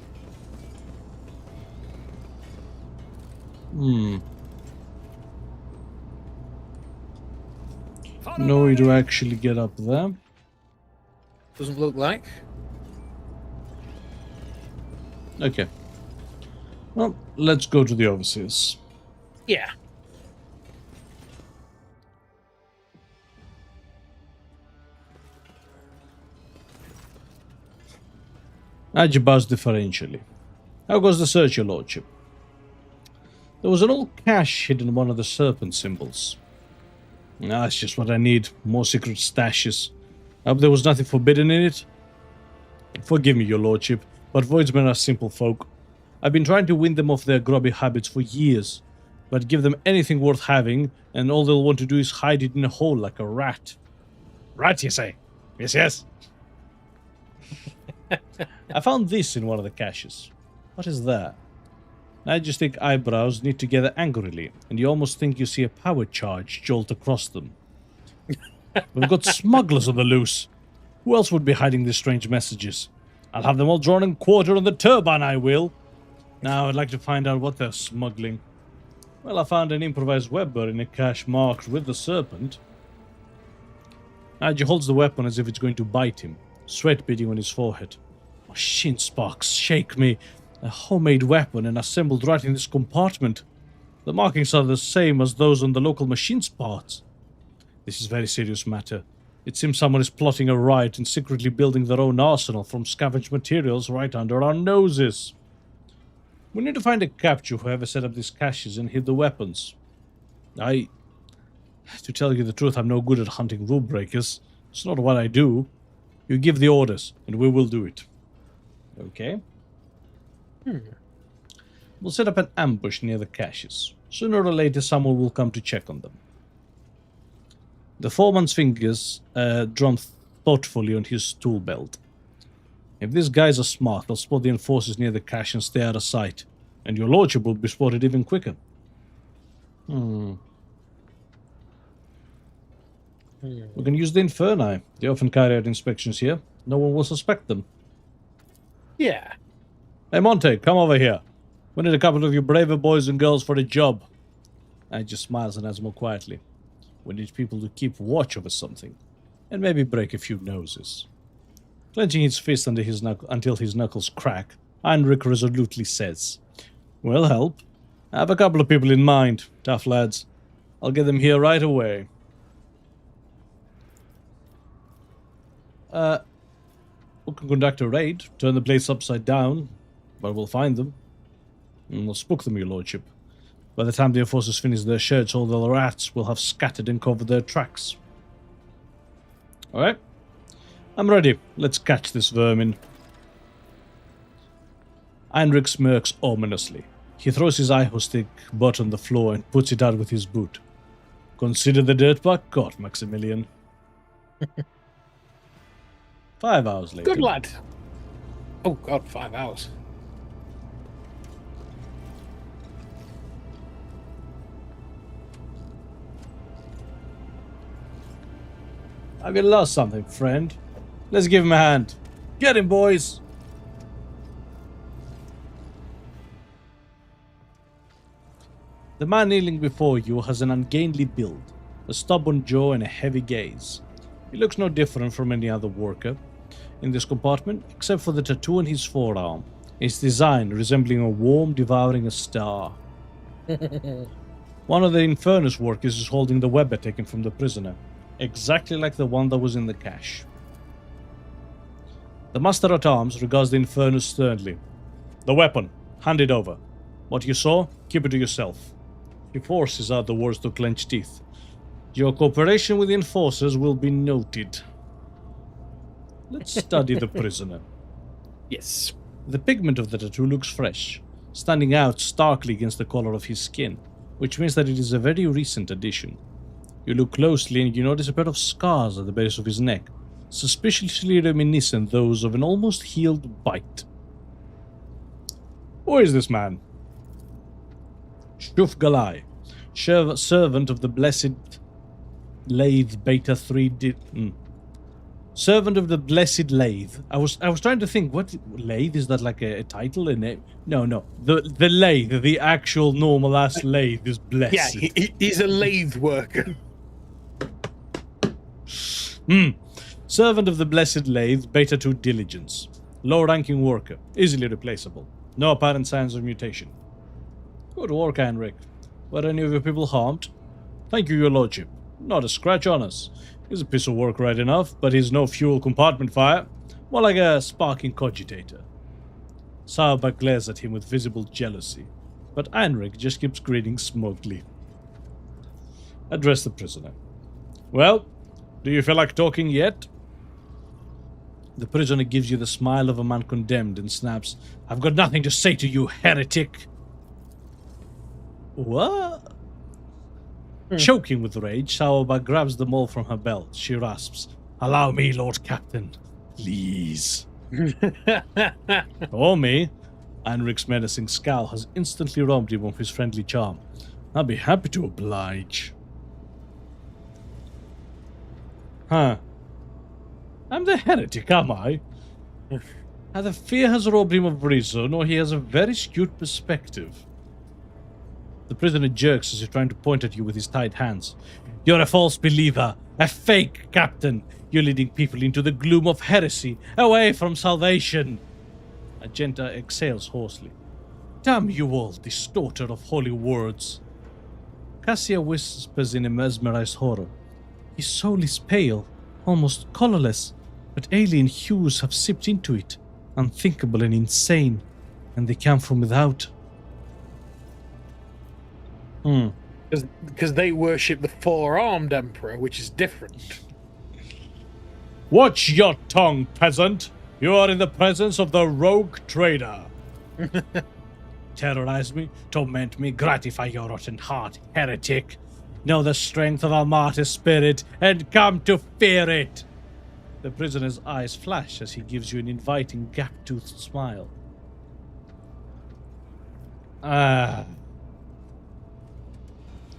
No way to actually get up there. Doesn't look like. Okay. Well, let's go to the overseers. Yeah. Ajibaz differentially. How goes the search, your lordship? There was an old cache hidden in one of the serpent symbols. That's just what I need. More secret stashes. I hope there was nothing forbidden in it. Forgive me, your lordship, but voidsmen are simple folk. I've been trying to win them off their grubby habits for years, but give them anything worth having, and all they'll want to do is hide it in a hole like a rat. Rat, you say? Yes, yes. I found this in one of the caches. What is that? Majestic eyebrows knit together angrily, and you almost think you see a power charge jolt across them. We've got smugglers on the loose. Who else would be hiding these strange messages? I'll have them all drawn and quartered on the turbine, I will. Now I'd like to find out what they're smuggling. Well, I found an improvised weapon in a cache marked with the serpent. Nigel holds the weapon as if it's going to bite him, sweat beading on his forehead. My shin sparks shake me. A homemade weapon and assembled right in this compartment. The markings are the same as those on the local machine's parts. This is a very serious matter. It seems someone is plotting a riot and secretly building their own arsenal from scavenged materials right under our noses. We need to find and capture whoever set up these caches and hid the weapons. To tell you the truth, I'm no good at hunting rule breakers. It's not what I do. You give the orders, and we will do it. Okay? We'll set up an ambush near the caches. Sooner or later, someone will come to check on them. The foreman's fingers drum thoughtfully on his tool belt. If these guys are smart, they'll spot the enforcers near the cache and stay out of sight, and your lordship will be spotted even quicker. We can use the Inferni. They often carry out inspections here. No one will suspect them. Yeah. Hey, Monte, come over here. We need a couple of you braver boys and girls for the job. I just smiles and adds more quietly. We need people to keep watch over something, and maybe break a few noses. Clenching his fist until his knuckles crack, Heinrich resolutely says, "We'll help. I have a couple of people in mind, tough lads. I'll get them here right away." We can conduct a raid, turn the place upside down, but we'll find them. And we'll spook them, your lordship. By the time the enforcers finish their shirts, all the rats will have scattered and covered their tracks. Alright. I'm ready. Let's catch this vermin. Heinrich smirks ominously. He throws his eye-stick butt on the floor and puts it out with his boot. Consider the dirtbag caught, Maximilian. 5 hours later. Good lad. Oh god, 5 hours. Have you lost something, friend? Let's give him a hand. Get him, boys! The man kneeling before you has an ungainly build, a stubborn jaw and a heavy gaze. He looks no different from any other worker in this compartment, except for the tattoo on his forearm, its design resembling a worm devouring a star. One of the Infernus workers is holding the weapon taken from the prisoner, exactly like the one that was in the cache. The Master-at-Arms regards the Infernus sternly. "The weapon, hand it over. What you saw, keep it to yourself." He forces out the words to clench teeth. "Your cooperation with the enforcers will be noted." Let's study the prisoner. Yes. The pigment of the tattoo looks fresh, standing out starkly against the color of his skin, which means that it is a very recent addition. You look closely and you notice a pair of scars at the base of his neck, suspiciously reminiscent those of an almost healed bite. Who is this man? Shuf Galai, servant of the blessed Lathe Beta 3 Servant of the Blessed Lathe. I was trying to think, what Lathe, is that like a title, a name? No. The Lathe, the actual normal ass Lathe is blessed. Yeah, he's a lathe worker. Servant of the Blessed Lathe, Beta 2 Diligence. Low-ranking worker, easily replaceable. No apparent signs of mutation. Good work, Heinrich. Were any of your people harmed? Thank you, your lordship. Not a scratch on us. He's a piece of work right enough, but he's no fuel compartment fire. More like a sparking cogitator. Sauerbach glares at him with visible jealousy, but Heinrich just keeps grinning smugly. Address the prisoner. Well, do you feel like talking yet? The prisoner gives you the smile of a man condemned and snaps, "I've got nothing to say to you, heretic." What? Choking with rage, Sauerbach grabs the maul from her belt. She rasps, "Allow me, Lord Captain. Please." Or me. Heinrich's menacing scowl has instantly robbed him of his friendly charm. "I'll be happy to oblige." Huh. I'm the heretic, am I? Either fear has robbed him of reason, or he has a very skewed perspective. The prisoner jerks as he's trying to point at you with his tight hands. "You're a false believer, a fake captain. You're leading people into the gloom of heresy, away from salvation." Agenta exhales hoarsely. "Damn you all, distorter of holy words." Cassia whispers in a mesmerized horror. "His soul is pale, almost colorless, but alien hues have seeped into it, unthinkable and insane, and they come from without." Because they worship the four-armed emperor, which is different. "Watch your tongue, peasant! You are in the presence of the RogueTrader. Terrorize me, torment me, gratify your rotten heart, heretic. Know the strength of our martyr spirit and come to fear it. The prisoner's eyes flash as he gives you an inviting gap-toothed smile.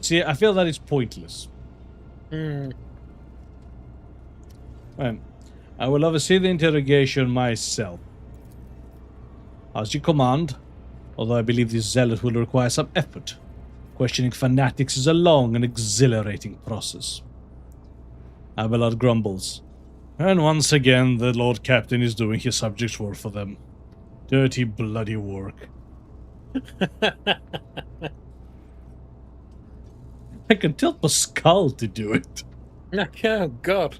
See, I feel that it's pointless. I will oversee the interrogation myself. As you command, although I believe this zealot will require some effort. Questioning fanatics is a long and exhilarating process. Abelard grumbles. And once again, the Lord Captain is doing his subjects' work for them. Dirty, bloody work. I can tell Pascal to do it. Oh, God.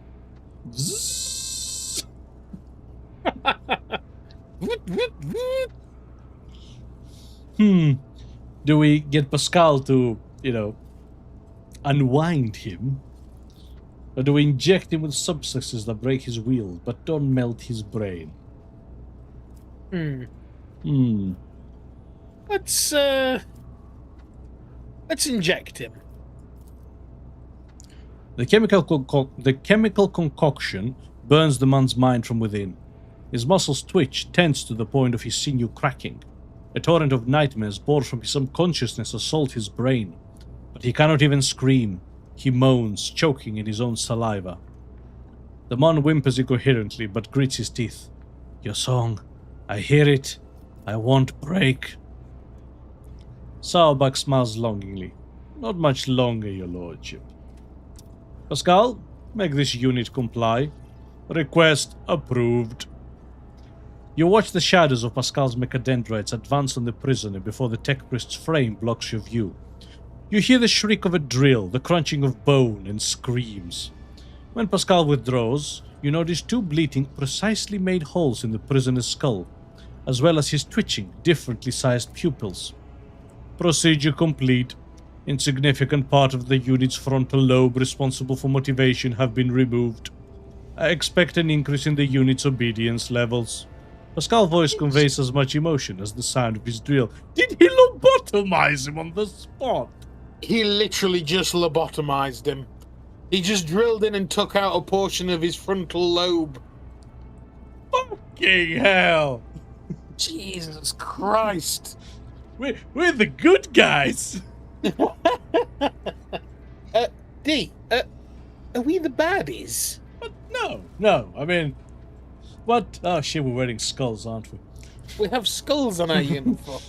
Zzz. Do we get Pascal to, unwind him? Or do we inject him with substances that break his will but don't melt his brain? Let's inject him. The chemical concoction burns the man's mind from within. His muscles twitch, tense to the point of his sinew cracking. A torrent of nightmares born from his unconsciousness assault his brain, but he cannot even scream. He moans, choking in his own saliva. The man whimpers incoherently, but grits his teeth. Your song. I hear it. I won't break. Sauerbach smiles longingly. Not much longer, your lordship. Pascal, make this unit comply. Request approved. You watch the shadows of Pascal's mechadendrites advance on the prisoner before the tech priest's frame blocks your view. You hear the shriek of a drill, the crunching of bone, and screams. When Pascal withdraws, you notice two bleeding, precisely made holes in the prisoner's skull, as well as his twitching, differently sized pupils. Procedure complete. Insignificant part of the unit's frontal lobe responsible for motivation have been removed. I expect an increase in the unit's obedience levels. Pascal's voice conveys as much emotion as the sound of his drill. Did he lobotomize him on the spot? He literally just lobotomized him. He just drilled in and took out a portion of his frontal lobe. Fucking hell! Jesus Christ. We're the good guys! D, are we the baddies? No, I mean... What? Oh shit, we're wearing skulls, aren't we? We have skulls on our uniform.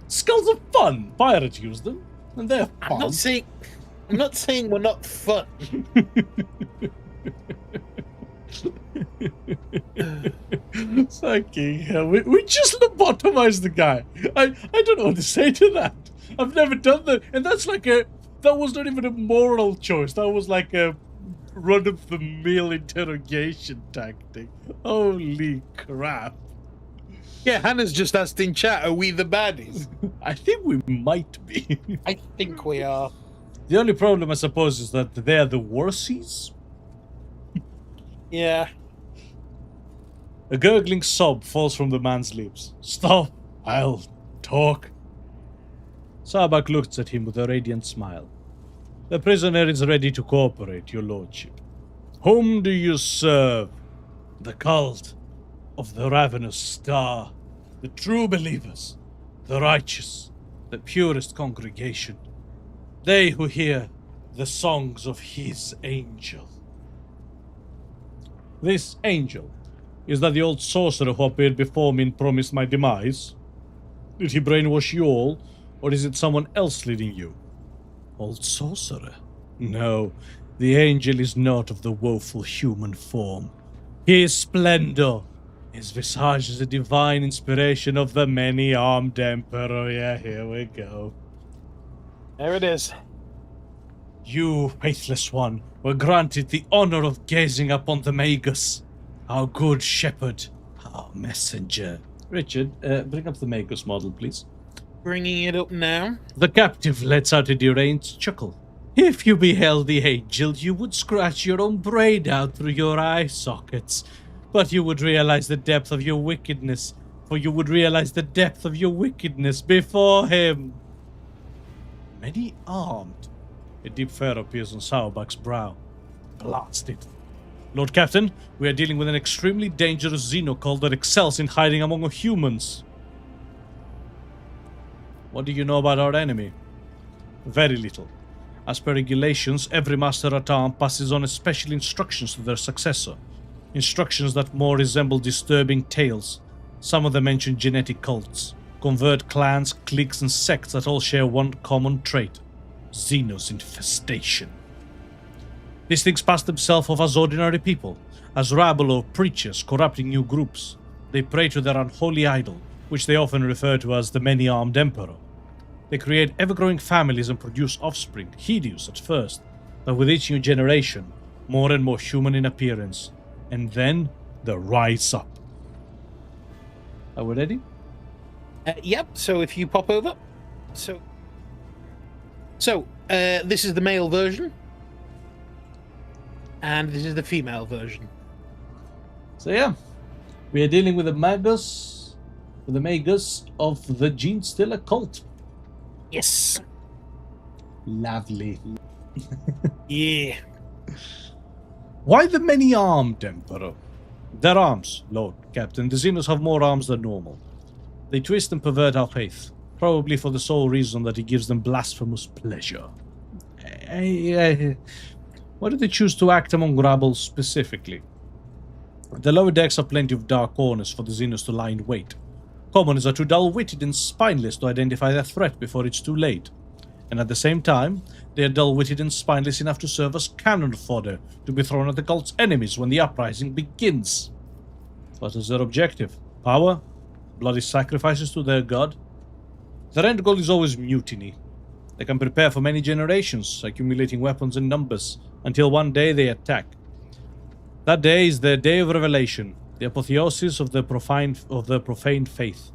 Skulls are fun. Pirates use them, and they're fun. I'm not saying we're not fun. Fucking hell, we just lobotomized the guy. I don't know what to say to that. I've never done that, and that was not even a moral choice. That was like a run-of-the-mill interrogation tactic. Holy crap. Yeah, Hannah's just asked in chat, are we the baddies? I think we might be. I think we are. The only problem, I suppose, is that they're the worsies. Yeah. A gurgling sob falls from the man's lips. Stop! I'll talk. Sauerbach looks at him with a radiant smile. The prisoner is ready to cooperate, your lordship. Whom do you serve? The cult of the ravenous star, the true believers, the righteous, the purest congregation, they who hear the songs of his angel. This angel, is that the old sorcerer who appeared before me and promised my demise? Did he brainwash you all, or is it someone else leading you? Old sorcerer? No, the angel is not of the woeful human form. His splendor, his visage is a divine inspiration of the many-armed emperor. Yeah, here we go. There it is. You, faithless one, were granted the honor of gazing upon the Magus, our good shepherd, our messenger. Richard, bring up the Magus model, please. Bringing it up now. The captive lets out a deranged chuckle. If you beheld the angel, you would scratch your own brain out through your eye sockets. But you would realize the depth of your wickedness, for you would realize the depth of your wickedness before him. Many armed. A deep frown appears on Sauerbach's brow. Blasted. Lord Captain, we are dealing with an extremely dangerous xenocult that excels in hiding among humans. What do you know about our enemy? Very little. As per regulations, every Master at Arms passes on special instructions to their successor. Instructions that more resemble disturbing tales. Some of them mention genetic cults, convert clans, cliques and sects that all share one common trait. Xenos infestation. These things pass themselves off as ordinary people, as rabble of preachers corrupting new groups. They pray to their unholy idol, which they often refer to as the many-armed emperor. They create ever-growing families and produce offspring, hideous at first, but with each new generation, more and more human in appearance. And then they rise up. Are we ready? Yep, so if you pop over. So this is the male version. And this is the female version. So yeah, we are dealing with the magus of the Genestealer cult. Yes. Lovely. Yeah. Why the many-armed Emperor? Their arms, Lord Captain. The Xenos have more arms than normal. They twist and pervert our faith, probably for the sole reason that it gives them blasphemous pleasure. Why do they choose to act among rabble specifically? The lower decks have plenty of dark corners for the Xenos to lie in wait. Commoners are too dull-witted and spineless to identify their threat before it's too late. And at the same time, they are dull-witted and spineless enough to serve as cannon fodder to be thrown at the cult's enemies when the uprising begins. What is their objective? Power? Bloody sacrifices to their god? Their end goal is always mutiny. They can prepare for many generations, accumulating weapons and numbers, until one day they attack. That day is their day of revelation, the apotheosis of the profane faith.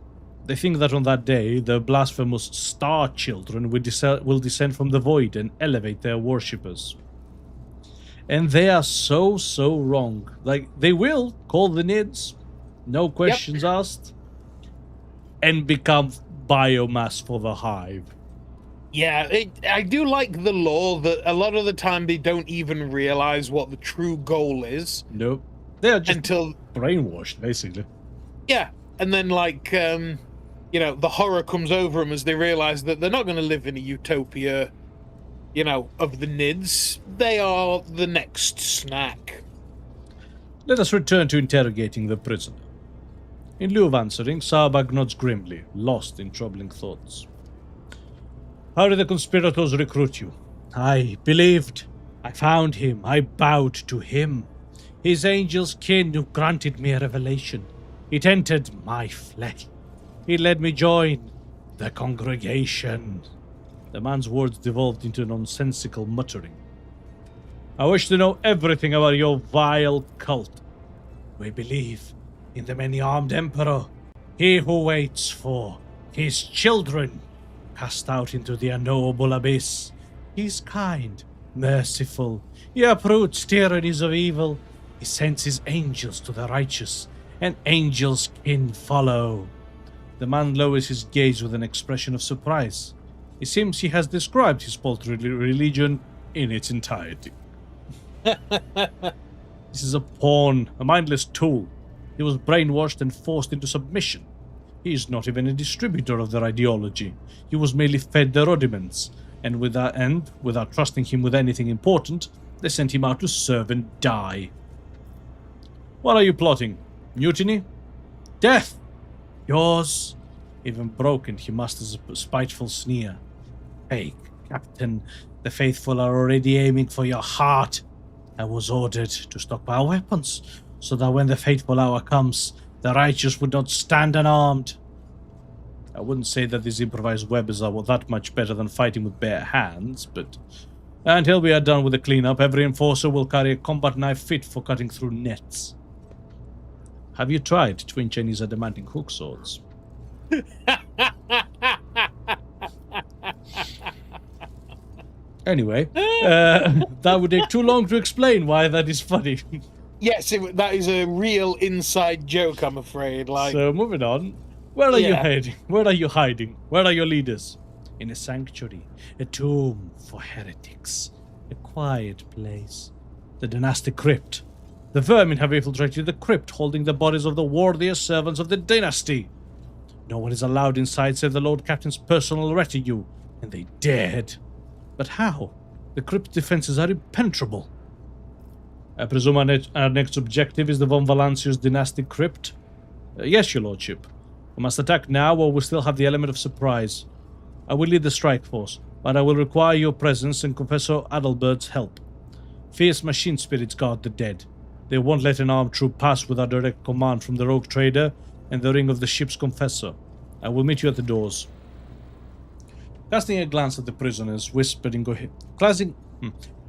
They think that on that day, the blasphemous star children will descend from the void and elevate their worshippers. And they are so wrong. Like, they will call the Nids, no questions asked, and become biomass for the hive. Yeah, I do like the lore that a lot of the time they don't even realize what the true goal is. Nope. They are just until brainwashed, basically. Yeah, and then the horror comes over them as they realize that they're not going to live in a utopia, of the Nids. They are the next snack. Let us return to interrogating the prisoner. In lieu of answering, Sauerbach nods grimly, lost in troubling thoughts. How did the conspirators recruit you? I believed. I found him. I bowed to him. His angel's kin who granted me a revelation. It entered my flesh. He let me join the congregation. The man's words devolved into nonsensical muttering. I wish to know everything about your vile cult. We believe in the many-armed emperor, he who waits for his children cast out into the unknowable abyss. He is kind, merciful. He uproots tyrannies of evil. He sends his angels to the righteous, and angels kin follow. The man lowers his gaze with an expression of surprise. It seems he has described his paltry religion in its entirety. This is a pawn, a mindless tool. He was brainwashed and forced into submission. He is not even a distributor of their ideology. He was merely fed their rudiments, and without trusting him with anything important, they sent him out to serve and die. What are you plotting? Mutiny? Death! Yours? Even broken, he musters a spiteful sneer. Fake, Captain. The faithful are already aiming for your heart. I was ordered to stockpile weapons, so that when the fateful hour comes, the righteous would not stand unarmed. I wouldn't say that these improvised weapons are that much better than fighting with bare hands, but until we are done with the cleanup, every enforcer will carry a combat knife fit for cutting through nets. Have you tried twin Chinese adamantine hook swords? Anyway, that would take too long to explain why that is funny. Yes, that is a real inside joke, I'm afraid. So, moving on. Where are you heading? Where are you hiding? Where are your leaders? in a sanctuary, a tomb for heretics, a quiet place. The dynastic crypt. The vermin have infiltrated the crypt, holding the bodies of the worthiest servants of the dynasty. No one is allowed inside save the Lord Captain's personal retinue, and they dared. But how? The crypt defenses are impenetrable. I presume our next objective is the Von Valancius dynastic crypt? Yes, your lordship. We must attack now, or we still have the element of surprise. I will lead the strike force, but I will require your presence and Confessor Adalbert's help. Fierce machine spirits guard the dead. They won't let an armed troop pass without direct command from the RogueTrader and the ring of the ship's Confessor. I will meet you at the doors. Casting a glance at the prisoners,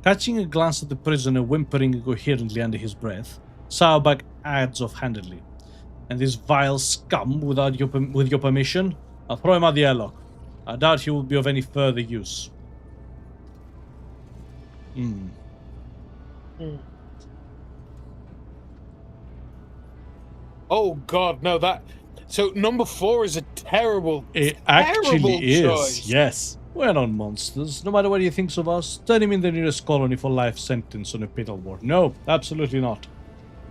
catching a glance at the prisoner whimpering incoherently under his breath, Sauerbach adds offhandedly, "And this vile scum, with your permission, I'll throw him out the airlock. I doubt he will be of any further use." Oh God, no! So number 4 is a terrible. It actually terrible is. choice. Yes, we're not monsters. No matter what he thinks of us, turn him in the nearest colony for life sentence on a penal ward. No, absolutely not.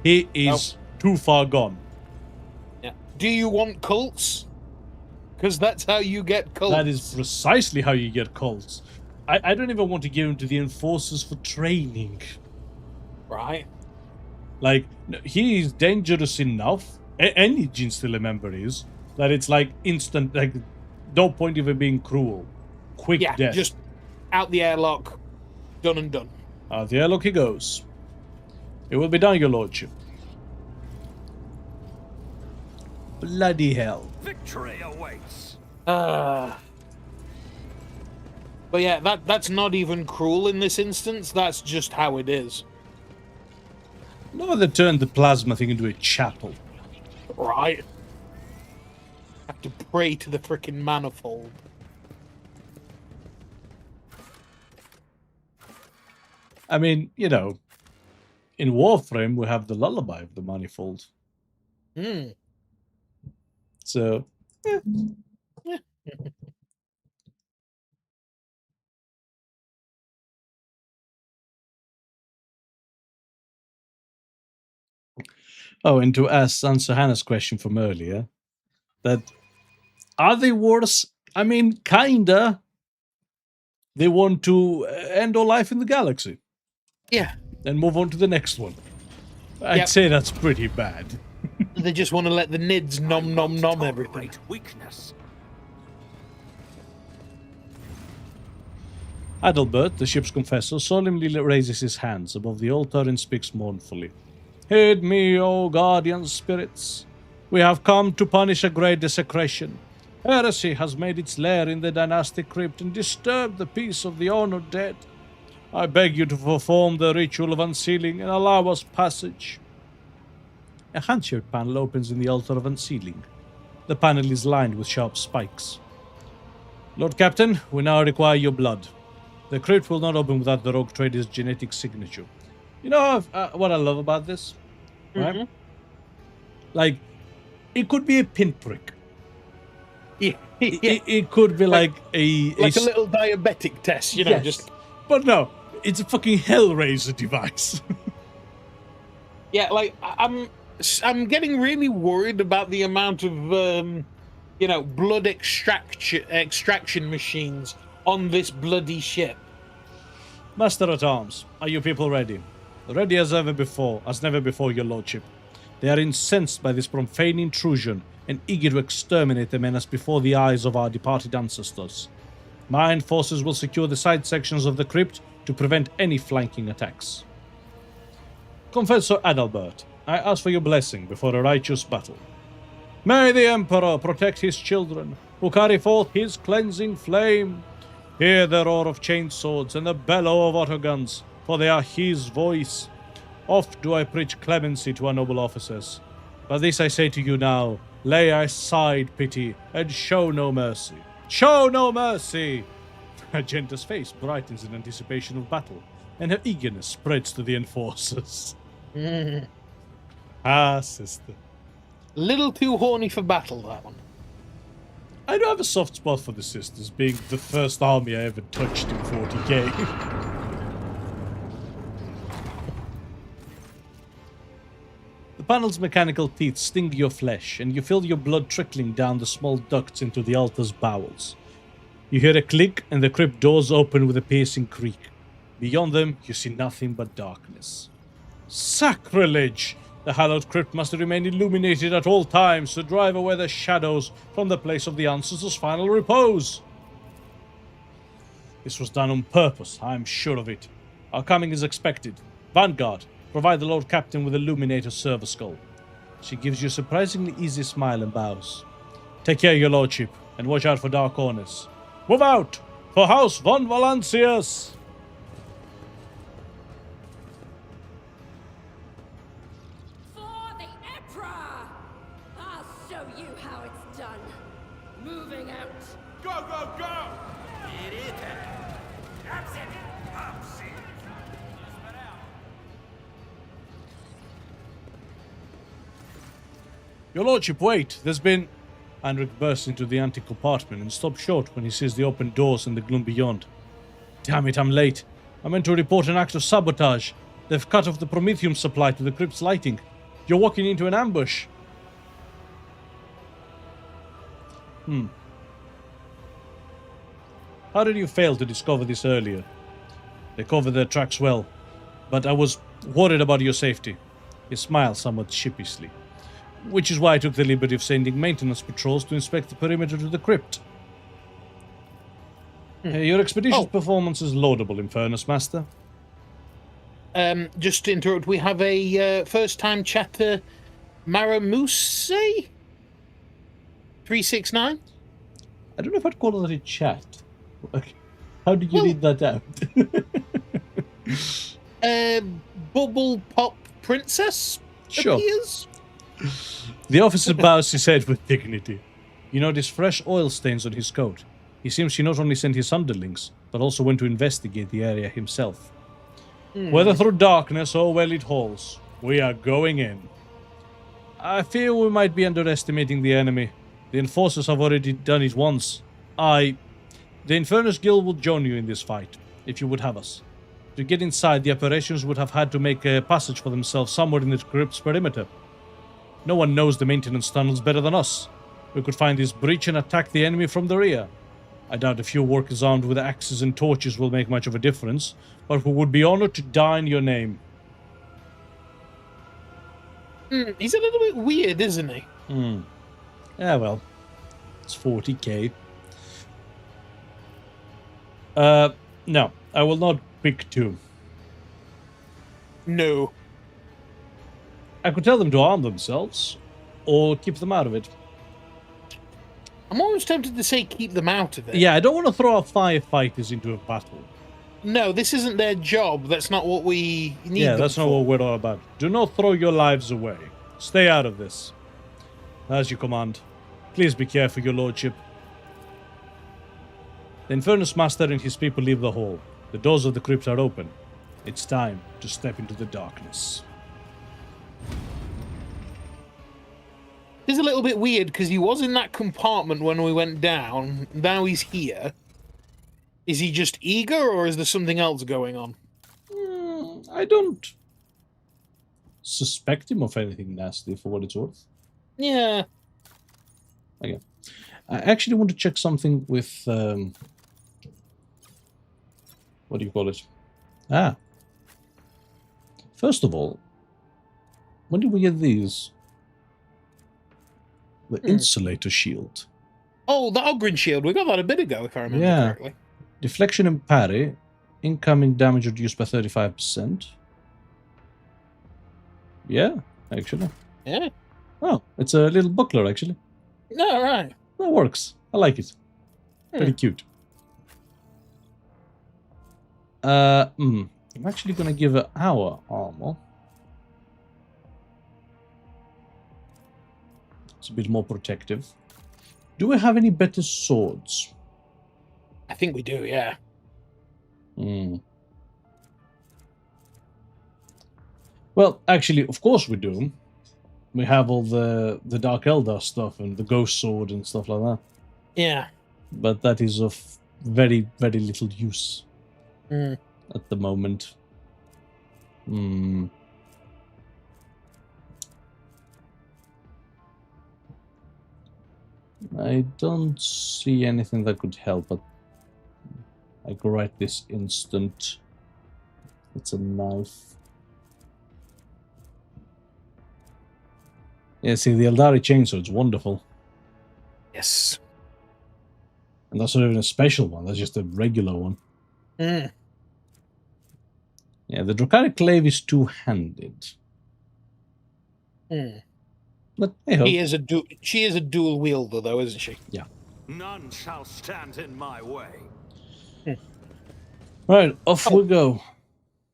He is too far gone. Yeah. Do you want cults? Because that's how you get cults. That is precisely how you get cults. I don't even want to give him to the enforcers for training. Right. Like, he is dangerous enough, any Genestealer member is, that it's like instant, like, no point of it being cruel. Quick death. Just out the airlock, done and done. Out the airlock he goes. It will be done, your lordship. Bloody hell. Victory awaits. But yeah, that's not even cruel in this instance. That's just how it is. No, they turned the plasma thing into a chapel. Right. Have to pray to the frickin' manifold. I mean, you know, in Warframe we have the lullaby of the manifold. So, Oh, and to answer Hannah's question from earlier, that are they worse? I mean, kinda. They want to end all life in the galaxy. Yeah. And move on to the next one. I'd say that's pretty bad. They just want to let the nids nom everything. Weakness. Adalbert, the ship's confessor, solemnly raises his hands above the altar and speaks mournfully. Heed me, O guardian spirits. We have come to punish a great desecration. Heresy has made its lair in the dynastic crypt and disturbed the peace of the honored dead. I beg you to perform the ritual of unsealing and allow us passage. A hand-shaped panel opens in the altar of unsealing. The panel is lined with sharp spikes. Lord Captain, we now require your blood. The crypt will not open without the RogueTrader's genetic signature. You know what I love about this? Right? Like, it could be a pinprick. Yeah. It could be like a little diabetic test, you know, yes. just... But no, it's a fucking Hellraiser device. Yeah, like, I'm getting really worried about the amount of, blood extraction machines on this bloody ship. Master-at-Arms, are you people ready? Ready as never before, your lordship. They are incensed by this profane intrusion and eager to exterminate the menace before the eyes of our departed ancestors. Mine forces will secure the side sections of the crypt to prevent any flanking attacks. Confessor Adalbert, I ask for your blessing before a righteous battle. May the Emperor protect his children, who carry forth his cleansing flame. Hear the roar of chainswords and the bellow of autoguns, for they are his voice. Oft do I preach clemency to our noble officers, but this I say to you now, lay aside pity, and show no mercy. Show no mercy! Argenta's face brightens in anticipation of battle, and her eagerness spreads to the enforcers. Ah, sister. Little too horny for battle, that one. I do have a soft spot for the sisters, being the first army I ever touched in 40k. The panel's mechanical teeth sting your flesh, and you feel your blood trickling down the small ducts into the altar's bowels. You hear a click, and the crypt doors open with a piercing creak. Beyond them, you see nothing but darkness. Sacrilege! The hallowed crypt must remain illuminated at all times to drive away the shadows from the place of the ancestors' final repose. This was done on purpose, I am sure of it. Our coming is expected. Vanguard, provide the Lord Captain with Illuminator Server Skull. She gives you a surprisingly easy smile and bows. Take care, your lordship, and watch out for dark corners. Move out! For House von Valancius! For the Emperor! I'll show you how it's done. Moving out. Go, go, go! It is that. That's it. I'm seeing. Your lordship, wait! There's been... Heinrich bursts into the anti-compartment and stops short when he sees the open doors and the gloom beyond. Damn it, I'm late. I meant to report an act of sabotage. They've cut off the Prometheum supply to the crypt's lighting. You're walking into an ambush. How did you fail to discover this earlier? They cover their tracks well, but I was worried about your safety. He smiles somewhat sheepishly. Which is why I took the liberty of sending maintenance patrols to inspect the perimeter to the crypt. Your expedition's performance is laudable, Infernus Master. Just to interrupt, we have a first-time chatter, Maramuse 369. I don't know if I'd call it a chat. How did you read that out? Bubble Pop Princess appears. The officer bows his head with dignity. You notice fresh oil stains on his coat. He seems he not only sent his underlings, but also went to investigate the area himself. Whether through darkness or well-lit halls, we are going in. I fear we might be underestimating the enemy. The enforcers have already done it once. The Infernus Guild will join you in this fight, if you would have us. To get inside, the apparitions would have had to make a passage for themselves somewhere in the crypt's perimeter. No one knows the maintenance tunnels better than us. We could find this breach and attack the enemy from the rear. I doubt a few workers armed with axes and torches will make much of a difference, but we would be honored to die in your name. He's a little bit weird, isn't he? Yeah, well, it's 40k. No, I will not pick two. No. I could tell them to arm themselves, or keep them out of it. I'm almost tempted to say keep them out of it. Yeah, I don't want to throw our firefighters into a battle. No, this isn't their job. That's not what we need. Yeah, that's not what we're all about. Do not throw your lives away. Stay out of this. As you command. Please be careful, your lordship. The Infernus Master and his people leave the hall. The doors of the crypt are open. It's time to step into the darkness. It's a little bit weird because he was in that compartment when we went down. Now he's here. Is he just eager, or is there something else going on? I don't suspect him of anything nasty, for what it's worth. Yeah. Okay. I actually want to check something with... what do you call it? First of all, when did we get these? The insulator shield. Oh, the Ogren shield. We got that a bit ago, if I remember correctly. Deflection and parry. Incoming damage reduced by 35%. Yeah, actually. Yeah. Oh, it's a little buckler, actually. No, right. That works. I like it. Pretty cute. I'm actually going to give it our armor. It's a bit more protective. Do we have any better swords? I think we do, yeah. Well, actually, of course we do. We have all the Dark Eldar stuff and the Ghost Sword and stuff like that. Yeah. but that is of very, very little use Mm. at the moment. I don't see anything that could help, but I go right this instant. It's a knife. Yeah, see, the Eldari chainsaw, it's wonderful. Yes. And that's not even a special one, that's just a regular one. Mm. Yeah, the Draconic Glaive is two-handed. Mm. But hey ho. She is a dual wielder, though, isn't she? Yeah. None shall stand in my way. Right, off we go.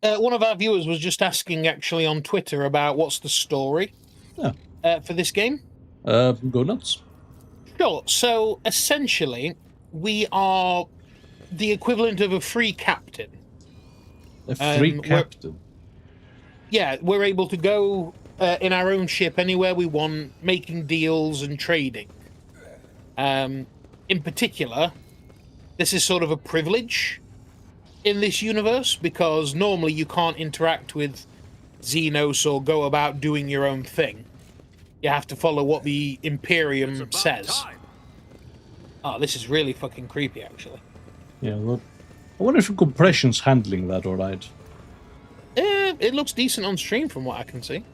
One of our viewers was just asking, actually, on Twitter about what's the story for this game. Go nuts. Sure. So, essentially, we are the equivalent of a free captain. A free captain? We're able to go in our own ship anywhere we want, making deals and trading. In particular, this is sort of a privilege in this universe, because normally you can't interact with Xenos or go about doing your own thing. You have to follow what the Imperium says. Time. Oh, this is really fucking creepy, actually. Yeah, look. I wonder if the compression's handling that alright. It looks decent on stream from what I can see.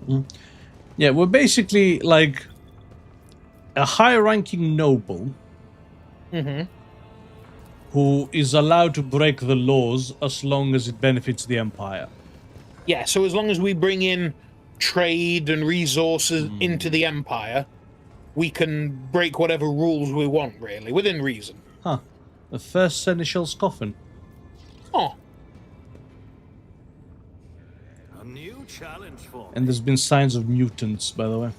Yeah, we're basically like a high-ranking noble who is allowed to break the laws as long as it benefits the Empire. Yeah, so as long as we bring in trade and resources into the Empire, we can break whatever rules we want, really, within reason. Huh. The first Seneschal's coffin. Oh. A new challenge for me. And there's been signs of mutants, by the way.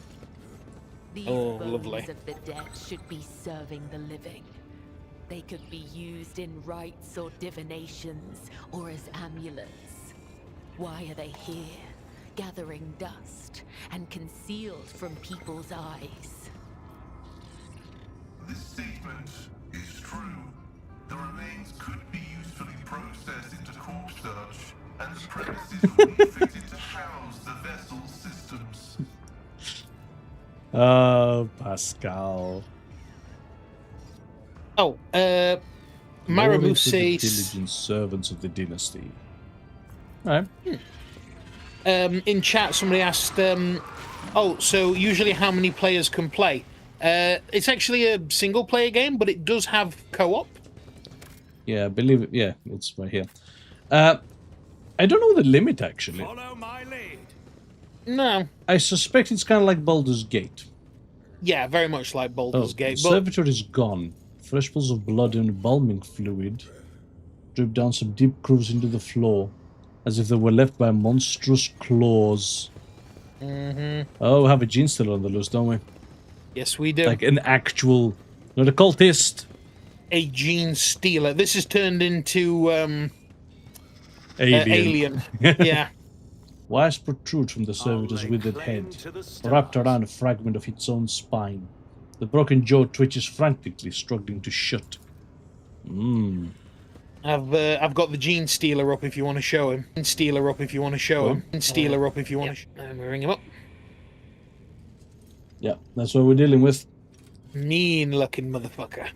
These Oh, bones lovely. of the dead should be serving the living. They could be used in rites or divinations, or as amulets. Why are they here, gathering dust and concealed from people's eyes? This statement is true. The remains could be usefully processed into corpse search, and the premises will be fitted to house the vessel's systems. Oh, Pascal. Oh, Loyal Marabu to the says... diligent servants of the dynasty. Alright. In chat, somebody asked, so usually how many players can play? It's actually a single-player game, but it does have co-op. Yeah, I believe it. Yeah, it's right here. I don't know the limit, actually. Follow my lead. No. I suspect it's kind of like Baldur's Gate. Yeah, very much like Baldur's The Gate. But servitor is gone. Fresh pools of blood and embalming fluid drip down some deep grooves into the floor, as if they were left by monstrous claws. Oh, we have a Genestealer on the loose, don't we? yes, we do. Like an actual, not a cultist. A Genestealer. This is turned into Alien. Alien. Yeah. Wires protrude from the servitor's lay withered claim head, to the wrapped stars. around a fragment of its own spine. The broken jaw twitches frantically, struggling to shut. I've got the Genestealer up if you want to show him. Genestealer up if you want to show him. Genestealer up if you want to. And we ring him up. Yeah, that's what we're dealing with. Mean-looking motherfucker.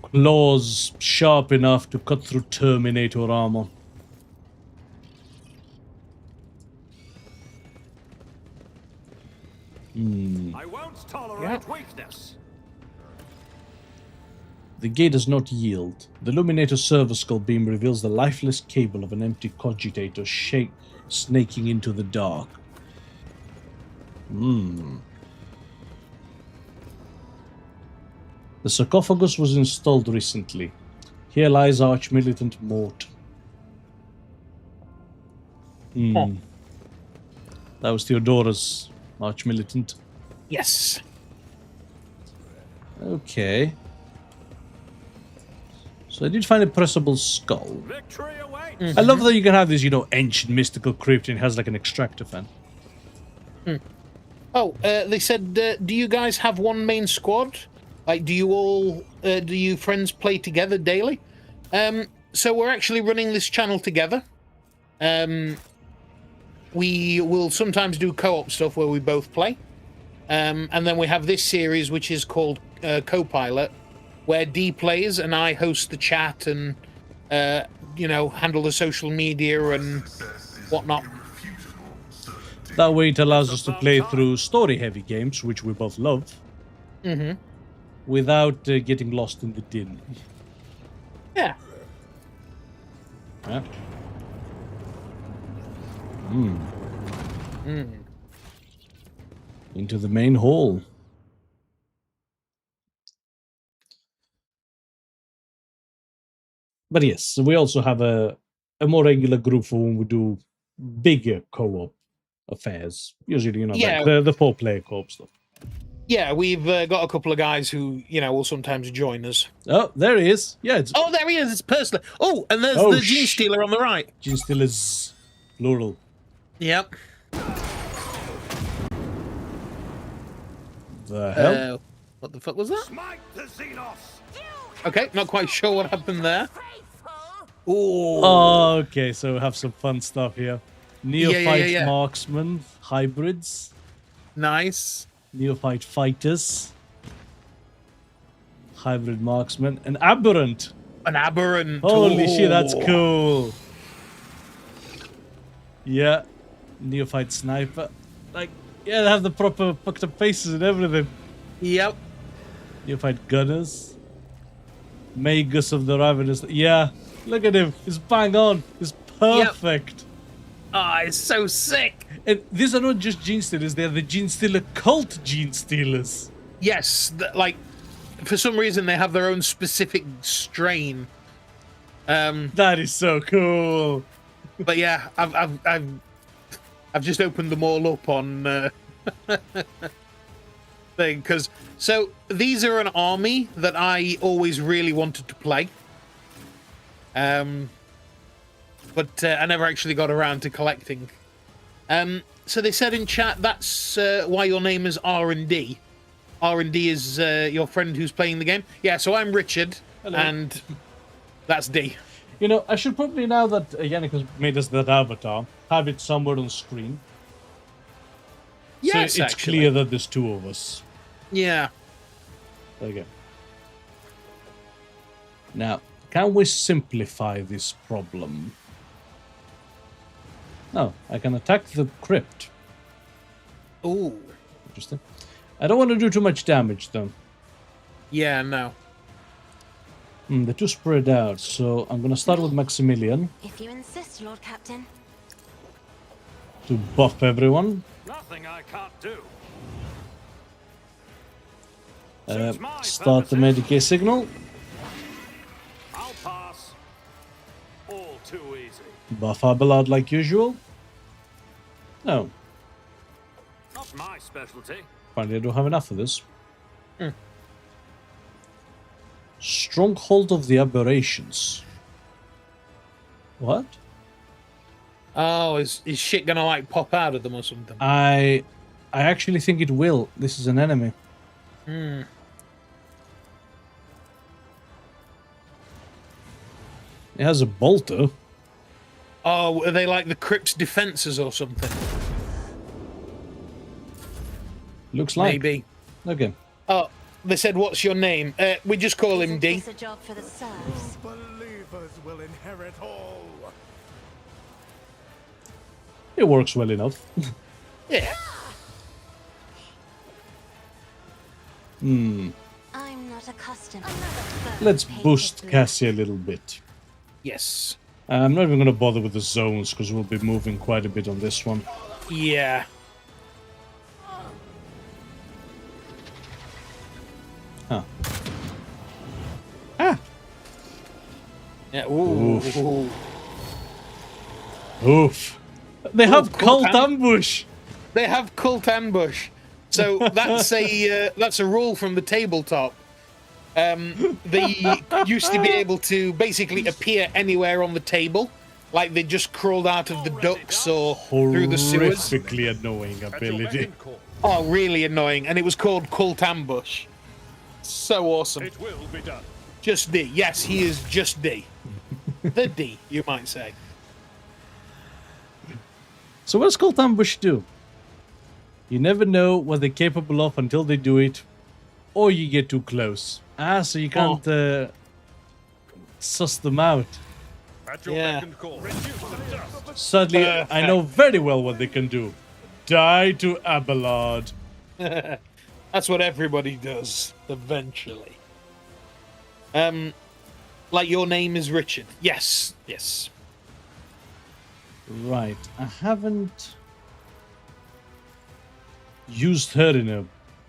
Claws sharp enough to cut through Terminator armor. I won't tolerate weakness. The gate does not yield. The Luminator server skull beam reveals the lifeless cable of an empty cogitator snaking into the dark. The sarcophagus was installed recently. Here lies Arch-Militant Mort. That was Theodora's Arch-Militant. Yes. Okay. So I did find a pressable skull. Victory awaits. I love that you can have this, ancient mystical crypt and it has like an extractor fan. Oh, they said, do you guys have one main squad? Like, do you friends play together daily? So we're actually running this channel together. We will sometimes do co-op stuff where we both play. And then we have this series, which is called Co-Pilot, where D plays and I host the chat and, handle the social media and whatnot. That way it allows us to play through story-heavy games, which we both love, without getting lost in the din. Yeah. Yeah. Into the main hall. But yes, we also have a more regular group for when we do bigger co-op affairs. Usually, Yeah. like the 4-player co-op stuff. Yeah, we've got a couple of guys who, will sometimes join us. Oh, there he is. Yeah. Oh, there he is. It's Personal. Oh, and there's the Genestealer on the right. Genestealers, plural. Yep. The hell? What the fuck was that? Smite the Xenos! Okay, not quite sure what happened there. Ooh. Oh, okay, so we have some fun stuff here. Neophyte yeah. marksmen, hybrids, Nice. neophyte fighters, hybrid marksmen, an aberrant. An aberrant. Holy shit, that's Ooh. cool. Yeah, neophyte sniper. Like, yeah, they have the proper fucked up faces and everything. Yep. Neophyte gunners. Magus of the Ravenous. Yeah, look at him. He's bang on. He's perfect. Ah, it's so sick. And these are not just Genestealers, they're the Genestealer cult Genestealers. Yes, for some reason they have their own specific strain. That is so cool. But yeah, I've just opened them all up on thing so these are an army that I always really wanted to play. But I never actually got around to collecting. So they said in chat that's why your name is R&D. R&D is your friend who's playing the game. Yeah, so I'm Richard. Hello. And that's D. I should probably, now that Yannick has made us that avatar, have it somewhere on screen. Yes, so it's actually. clear that there's two of us. Yeah. Okay. Now, can we simplify this problem? No, I can attack the crypt. Ooh. Interesting. I don't want to do too much damage, though. Yeah, no. They're too spread out, so I'm going to start with Maximilian If you insist, Lord Captain. to buff everyone. Nothing I can't do. Start the Medicaid signal. I'll pass. All too easy. Buff Abelard like usual. No, Not my specialty. apparently I don't have enough of this. Stronghold of the Aberrations. What? Oh, is shit gonna pop out of them or something? I actually think it will. This is an enemy. It has a bolter. Oh, are they like the crypt's defenses or something? Looks like. Maybe. Okay. Oh, they said, "What's your name?" We just call him Isn't D. this a job for the serfs? Believers will inherit all. It works well enough. Yeah. I'm not accustomed. Let's boost Cassie a little bit. Yes. I'm not even going to bother with the zones because we'll be moving quite a bit on this one. Yeah. Huh. Ah! Yeah. Ooh. Oof. Ooh. Oof. They have cult cult ambush! They have cult ambush. So that's a rule from the tabletop. They used to be able to basically appear anywhere on the table, like they just crawled out of the ducts or through the sewers. Horrifically annoying At your ability. beck and call. Oh, really annoying. And it was called cult ambush. So awesome. It will be done. Just D. Yes, he is just D. The D, you might say. So what's Cult Ambush do? You never know what they're capable of until they do it, or you get too close. So you can't suss them out. At your Yeah. beck and call. Reduce the dust. Suddenly, I know very well what they can do. Die to Abelard. That's what everybody does, eventually. Like your name is Richard. Yes, yes. Right, I haven't used her in a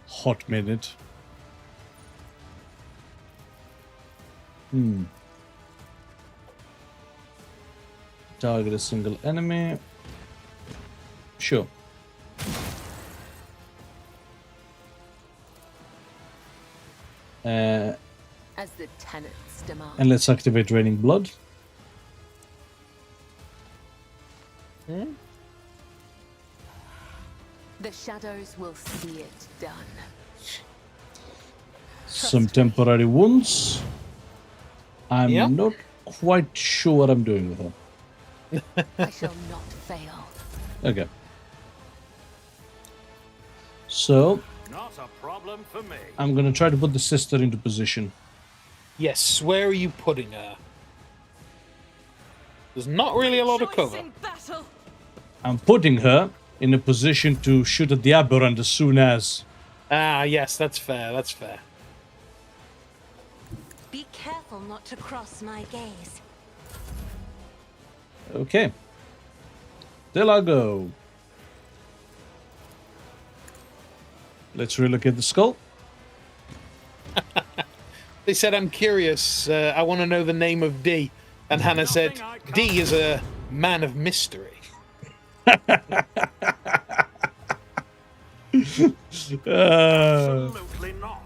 hot minute. Target a single enemy. Sure. As the tenants demand. And let's activate Raining Blood. The shadows will see it done. Some temporary wounds. I'm Yep. not quite sure what I'm doing with her. I shall not fail. Okay. So, Not a problem for me. I'm gonna try to put the sister into position. Yes, where are you putting her? There's not really a lot of Choice cover. in battle. I'm putting her in a position to shoot at the aberrant as soon as. Ah, yes, that's fair, that's fair. Be careful not to cross my gaze. Okay. Still I go. Let's relocate the skull. They said, I'm curious, I want to know the name of D. And Hannah said, D is a man of mystery. Absolutely not.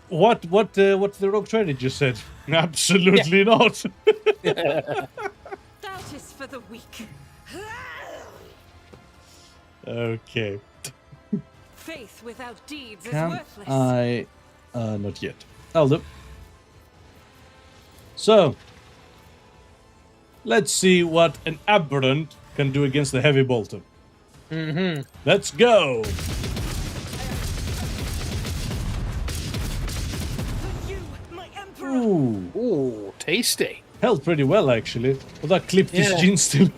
What the RogueTrader just said? Absolutely not. That is for the weak. Okay. Faith without deeds is Can worthless. I? Not yet. I'll do. So, let's see what an aberrant can do against the heavy bolter. Let's go. For you, my emperor. Ooh, Ooh, tasty. held pretty well actually. Well, that clipped his Yeah. gene still.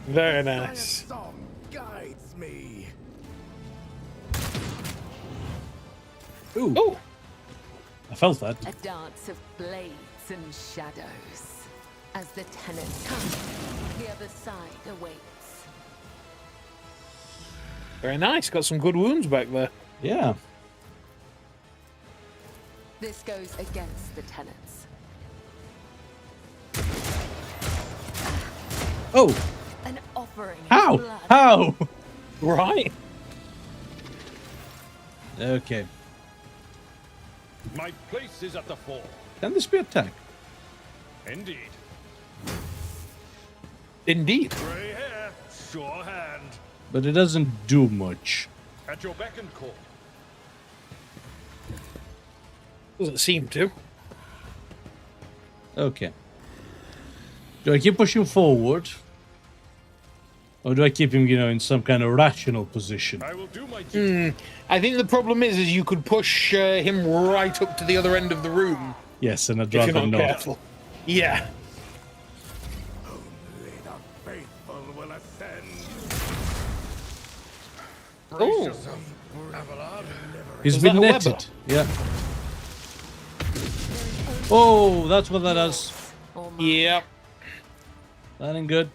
Very nice. Song guides me. Ooh, Oh, I felt that. A dance of blades and shadows. As the tenants come, the other side awaits. very nice. Got some good wounds back there. Yeah. This goes against the tenants. Oh, An offering of how? blood. How? Right. Okay. My place is at the fore. Can this be attack? Indeed. Indeed. Grey hair, sure hand. But it doesn't do much. At your beck and call. Doesn't seem to. Okay. Do I keep pushing forward? Or do I keep him, in some kind of rational position? I will do my duty. I think the problem is you could push him right up to the other end of the room Yes, and I'd if you're rather not not. careful. Yeah. Only the faithful will ascend. Oh, He's Is been that a netted. Weber? Yeah. Oh, that's what that does. Or my yeah. That ain't good.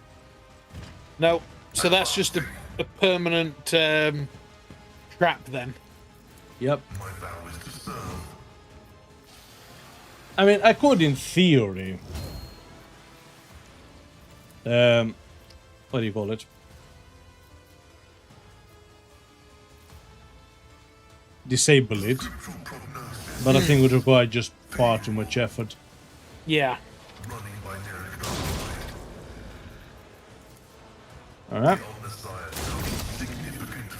No. So that's just a permanent trap then. Yep. My vow is to serve. I mean, I could, in theory. What do you call it? Disable it. Scriptural prognosis. But I think it would require just far too much effort. Yeah. Running by near carbide. Alright. The Omnissiah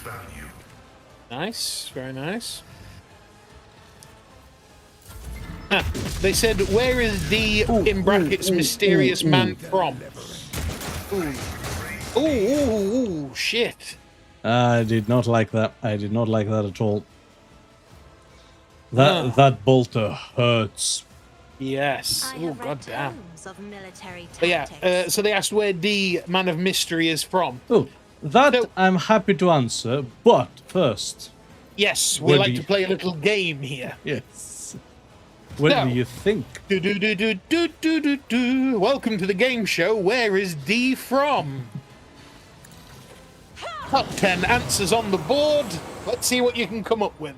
value. Nice, very nice. Ah, they said, where is the, in brackets, mysterious man from? Ooh, shit. I did not like that. I did not like that at all. That bolter hurts. Yes. I Oh, have read goddamn. tomes of military But yeah, tactics. so they asked where the man of mystery is from. Oh, that So- I'm happy to answer, but first, Yes, we Where like do to you- play a little game here. yes. What So- do you think? Do. Welcome to the game show. Where is D from? Top 10 answers on the board. Let's see what you can come up with.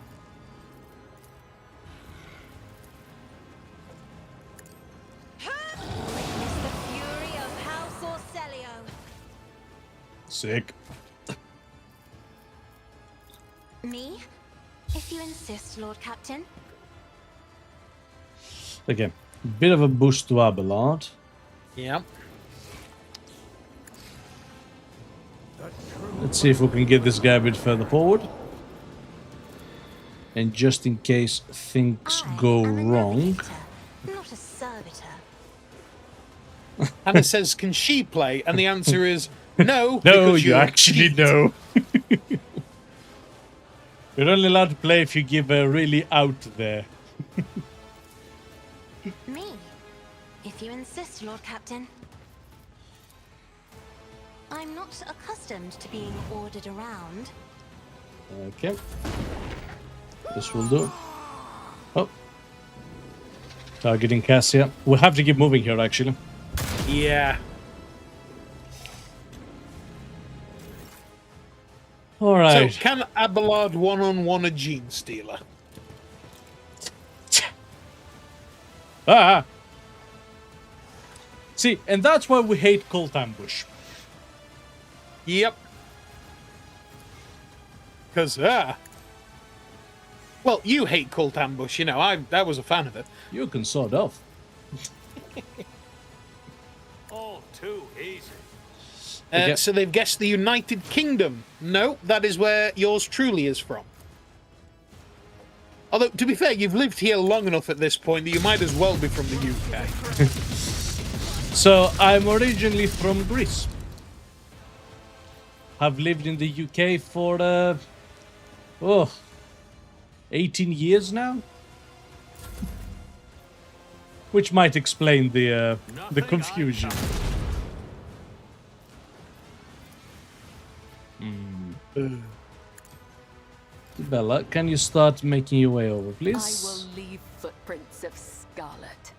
Witness the fury of House Orcelio. Sick. Me? If you insist, Lord Captain. Okay, bit of a boost to Abelard. Yeah. Let's see if we can get this guy a bit further forward. And just in case things I go am a wrong, navigator, not a servitor. Hannah says, can she play? And the answer is no. no, because you you're actually cheat. know. You're only allowed to play if you give a really out there. Me? If you insist, Lord Captain. I'm not accustomed to being ordered around. Okay. This will do. Oh. Targeting Cassia. We'll have to keep moving here, actually. Yeah. Alright. So, can Abelard one-on-one a Genestealer? Ah! See, and that's why we hate Cult Ambush. Yep. Because, well, you hate Cult Ambush, you know, I was a fan of it. You can sort of. All too easy. Okay. So they've guessed the United Kingdom. No, that is where yours truly is from. Although, to be fair, you've lived here long enough at this point that you might as well be from the UK. So, I'm originally from Greece. Have lived in the UK for, 18 years now? Which might explain the confusion. Bella, can you start making your way over, I please? will leave footprints of scarlet.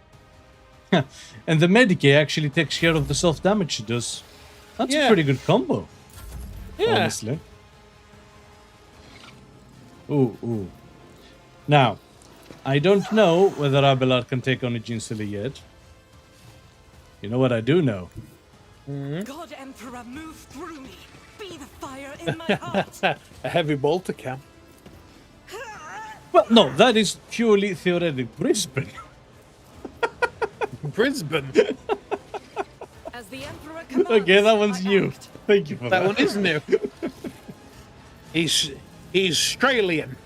And the Medicae actually takes care of the self-damage she does. That's a Yeah. pretty good combo, Yeah. honestly. Ooh. Now, I don't know whether Abelard can take on a Genestealer yet. You know what I do know? God Emperor, move through me. Be the fire in my heart. A heavy bolter cam. Well, no, that is purely theoretic. Brisbane. Brisbane. As the Emperor commands, Okay, that one's I new. act. Thank you for that. That one is new. He's Australian.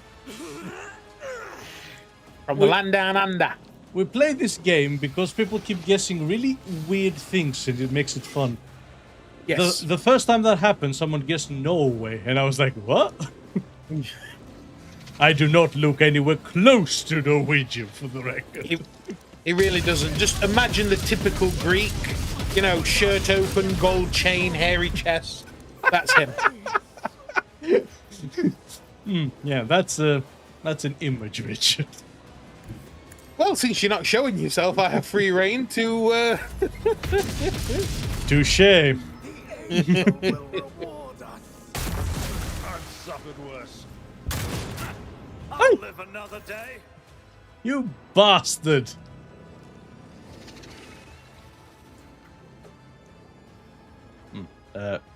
From the land down under. We play this game because people keep guessing really weird things and it makes it fun. Yes. The first time that happened, someone guessed Norway, and I was like, what? I do not look anywhere close to Norwegian, for the record. He really doesn't. Just imagine the typical Greek, you know, shirt open, gold chain, hairy chest. That's him. Yeah, that's an image, Richard. Well, since you're not showing yourself, I have free reign to. Touche. Will reward us. I've suffered worse. I'll live another day. You bastard.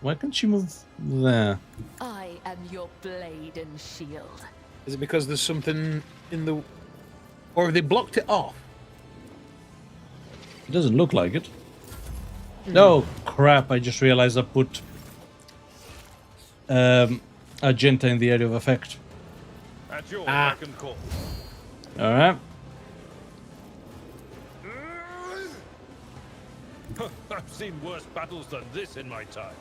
Why can't you move there? I am your blade and shield. Is it because there's something in the. Or have they blocked it off? It doesn't look like it. No, crap, I just realized I put Argenta in the area of effect. At your Ah. beck and call. Alright. I've seen worse battles than this in my time.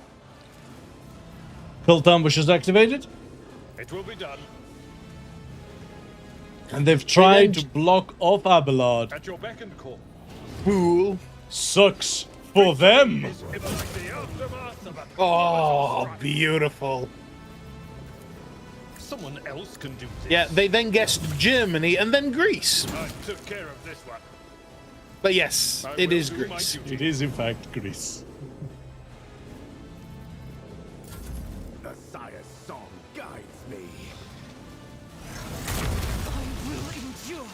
Cult ambush is activated. It will be done. And they've tried to block off Abelard. At your beck and call. Cool. Sucks for them. It's like the aftermath of a Oh, beautiful. Someone else can do this. Yeah, they then guessed Germany and then Greece. I took care of this one. But yes, I it will is do my Greece. duty. It is in fact Greece. The sire's song guides me. I will endure.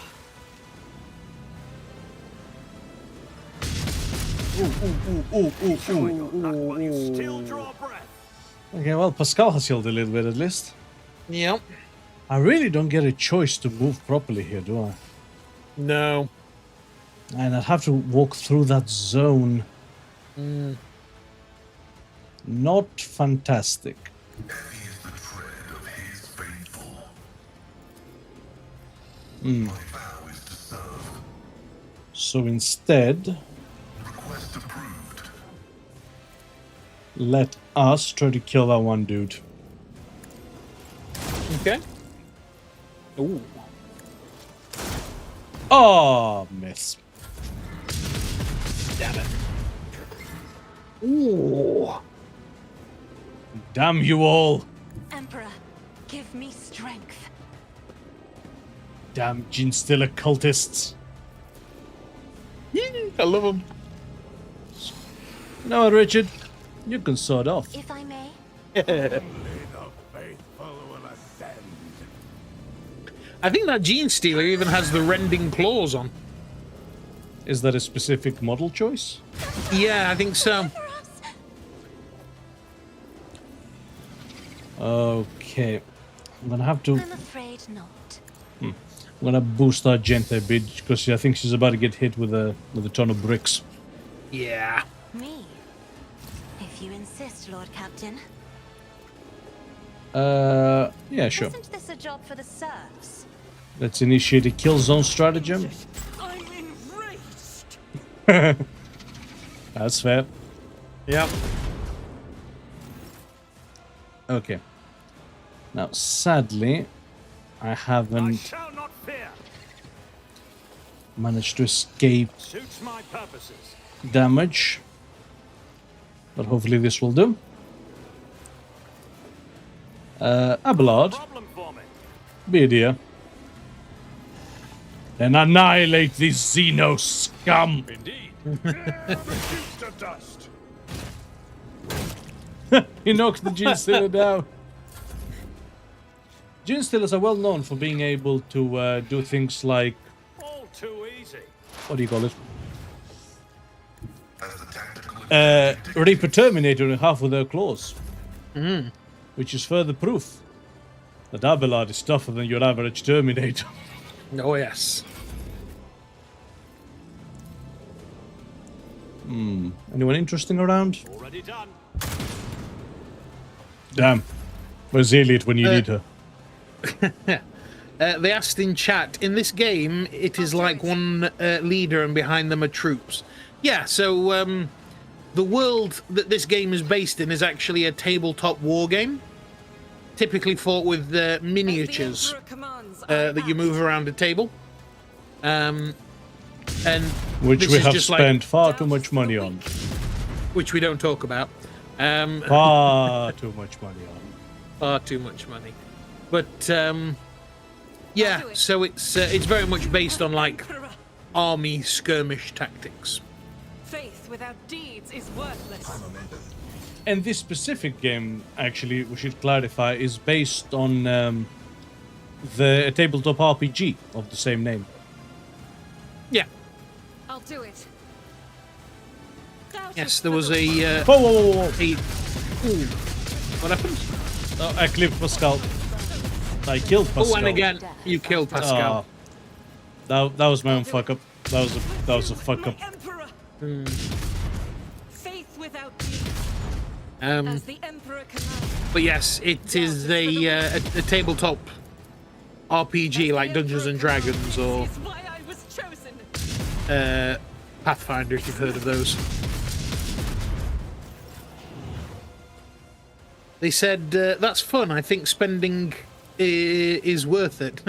While you still draw breath. Okay, well, Pascal has healed a little bit at least. Yep. I really don't get a choice to move properly here, do I? No. And I'd have to walk through that zone. Not fantastic. Heavy is the tread of his faithful. Hmm. My vow is to serve. So instead, Request approved. let us try to kill that one dude. Okay. Ooh. Oh, miss. Damn it. Ooh. Damn you all. Emperor, give me strength. Damn Genestealer cultists. I love them. You know what, Richard? You can sort off. If I may. Only the faithful will ascend. I think that Genestealer even has the rending claws on. Is that a specific model choice? Yeah, I think so. Okay. I'm gonna have to... I'm afraid not. I'm gonna boost our Argenta a bit because I think she's about to get hit with a ton of bricks. Yeah. Me? If you insist, Lord Captain. Yeah, sure. Isn't this a job for the serfs? Let's initiate a kill zone stratagem. I'm enraged. That's fair. Yep. Okay. Now, sadly, I I haven't shall not fear. managed to escape Suits my purposes. damage. But hopefully this will do. Abelard, Problem for me. be a dear. And annihilate this Xeno scum! Indeed. Reduced to dust. He knocks the Genestealer down. Genestealers are well known for being able to do things like... All too easy. What do you call it? As the tactical Reaper Terminator in half of their claws. Which is further proof that Abelard is tougher than your average Terminator. Oh, yes. Anyone interesting around? Already done. Damn. Where's Elliot when you need her? They asked in chat, in this game, it is like one leader and behind them are troops. Yeah, so the world that this game is based in is actually a tabletop war game. Typically fought with miniatures that you move around a table. And Which this we is have just spent far too much money on. which we don't talk about. Far too much money on. Far too much money. But yeah, so it's very much based on like Emperor, army skirmish tactics. faith without deeds is worthless. And this specific game, actually, we should clarify, is based on the tabletop RPG of the same name. Yeah. I'll do it. Yes, there was a. Whoa, whoa, whoa, whoa. Ooh. What happened? Oh, I clipped Pascal. I killed Pascal. Oh, and again, you killed Pascal. That was my own fuck up. That was a fuck up. Emperor. Faith without deeds. Um, As the Emperor commands. But yes, it is a tabletop RPG like Dungeons and Dragons or This is why I was chosen. Pathfinder, if you've heard of those. They said, that's fun. I think spending is worth it.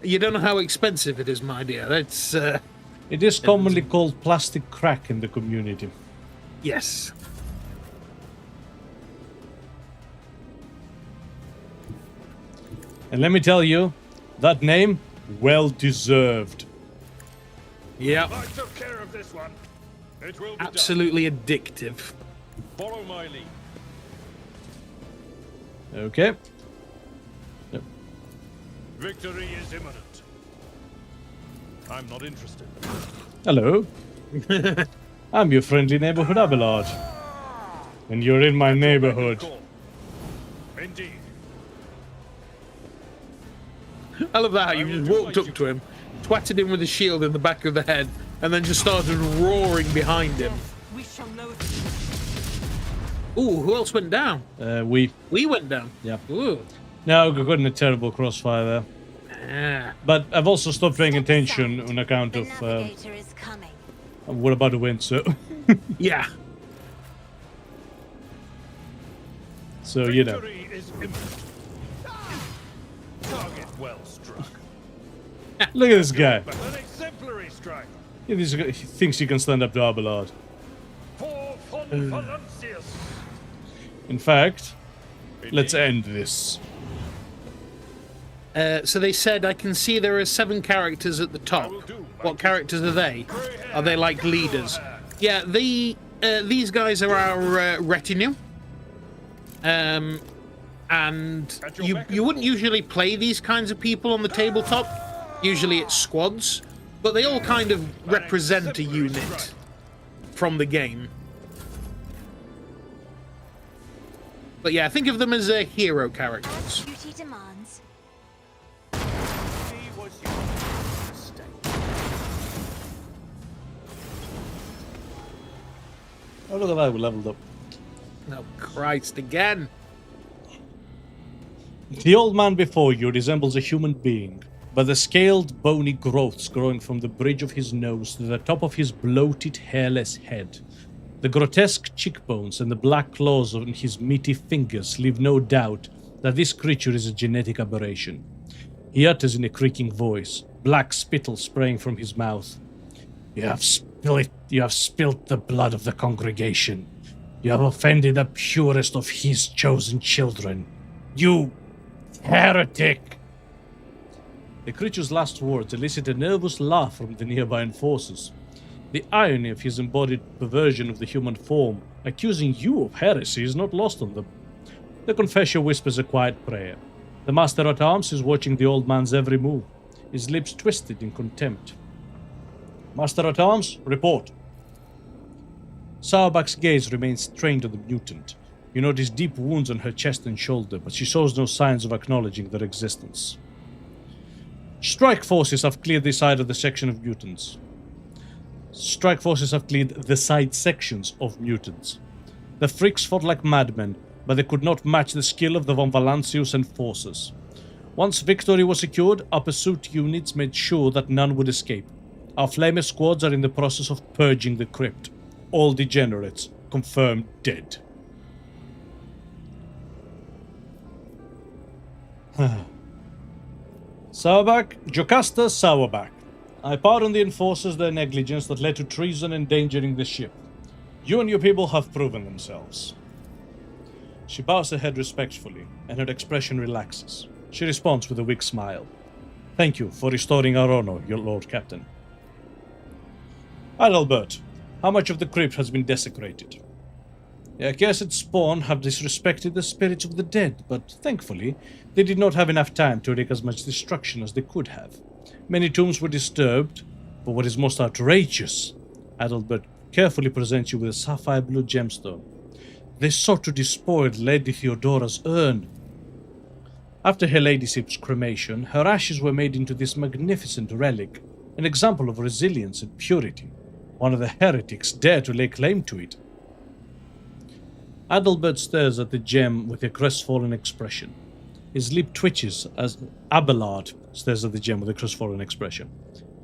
You don't know how expensive it is, my dear. It's, It is commonly called plastic crack in the community. yes. And let me tell you, that name, well deserved. Yeah. I took care of this one. It will be Absolutely addictive. done. Follow my lead. Okay. Yep. Victory is imminent. I'm not interested. Hello. I'm your friendly neighborhood Abelard. And you're in my neighborhood. Call. Indeed. I love that how you just walked up to him, twatted him with a shield in the back of the head, and then just started roaring behind him. We shall know this. Ooh, who else went down? We. We went down. Yeah. Ooh. No, we got in a terrible crossfire there. Ah. But I've also stopped paying attention on account The of navigator is coming. we're about to win, so Yeah. so you know. Victory is imminent. Target well struck. Look at this guy. An exemplary strike. He thinks he can stand up to Abelard. For Valancius. In fact, let's end this. So they said, I can see there are 7 characters at the top. What characters are they? Are they like leaders? Yeah, these guys are our retinue. And you wouldn't usually play these kinds of people on the tabletop. Usually it's squads. But they all kind of represent a unit from the game. But yeah, think of them as hero characters. Duty demands. He was your mistake. Oh, look at that, we leveled up. Oh, Christ, again. The old man before you resembles a human being, but the scaled, bony growths growing from the bridge of his nose to the top of his bloated, hairless head. The grotesque cheekbones and the black claws on his meaty fingers leave no doubt that this creature is a genetic aberration. He utters in a creaking voice, black spittle spraying from his mouth. You have spilt the blood of the congregation. You have offended the purest of his chosen children. You heretic! The creature's last words elicit a nervous laugh from the nearby enforcers. The irony of his embodied perversion of the human form, accusing you of heresy, is not lost on them. The confessor whispers a quiet prayer. The Master-at-Arms is watching the old man's every move, his lips twisted in contempt. Master-at-Arms, report. Sauerbach's gaze remains trained on the mutant. You notice deep wounds on her chest and shoulder, but she shows no signs of acknowledging their existence. Strike forces have cleared the side of the section of mutants. Strike forces have cleared the side sections of mutants. The freaks fought like madmen, but they could not match the skill of the Von Valancius enforcers. Once victory was secured, our pursuit units made sure that none would escape. Our flamer squads are in the process of purging the crypt. All degenerates confirmed dead. Sauerbach, Jocasta Sauerbach. I pardon the enforcers their negligence that led to treason endangering the ship. You and your people have proven themselves. She bows her head respectfully, and her expression relaxes. She responds with a weak smile. Thank you for restoring our honor, your Lord Captain. Adalbert, how much of the crypt has been desecrated? The accursed spawn have disrespected the spirits of the dead, but thankfully, they did not have enough time to wreak as much destruction as they could have. Many tombs were disturbed, but what is most outrageous, Adalbert carefully presents you with a sapphire blue gemstone. They sought to despoil Lady Theodora's urn. After her ladyship's cremation, her ashes were made into this magnificent relic, an example of resilience and purity. One of the heretics dared to lay claim to it. Adalbert stares at the gem with a crestfallen expression. His lip twitches as Abelard stares at the gem with a crestfallen expression.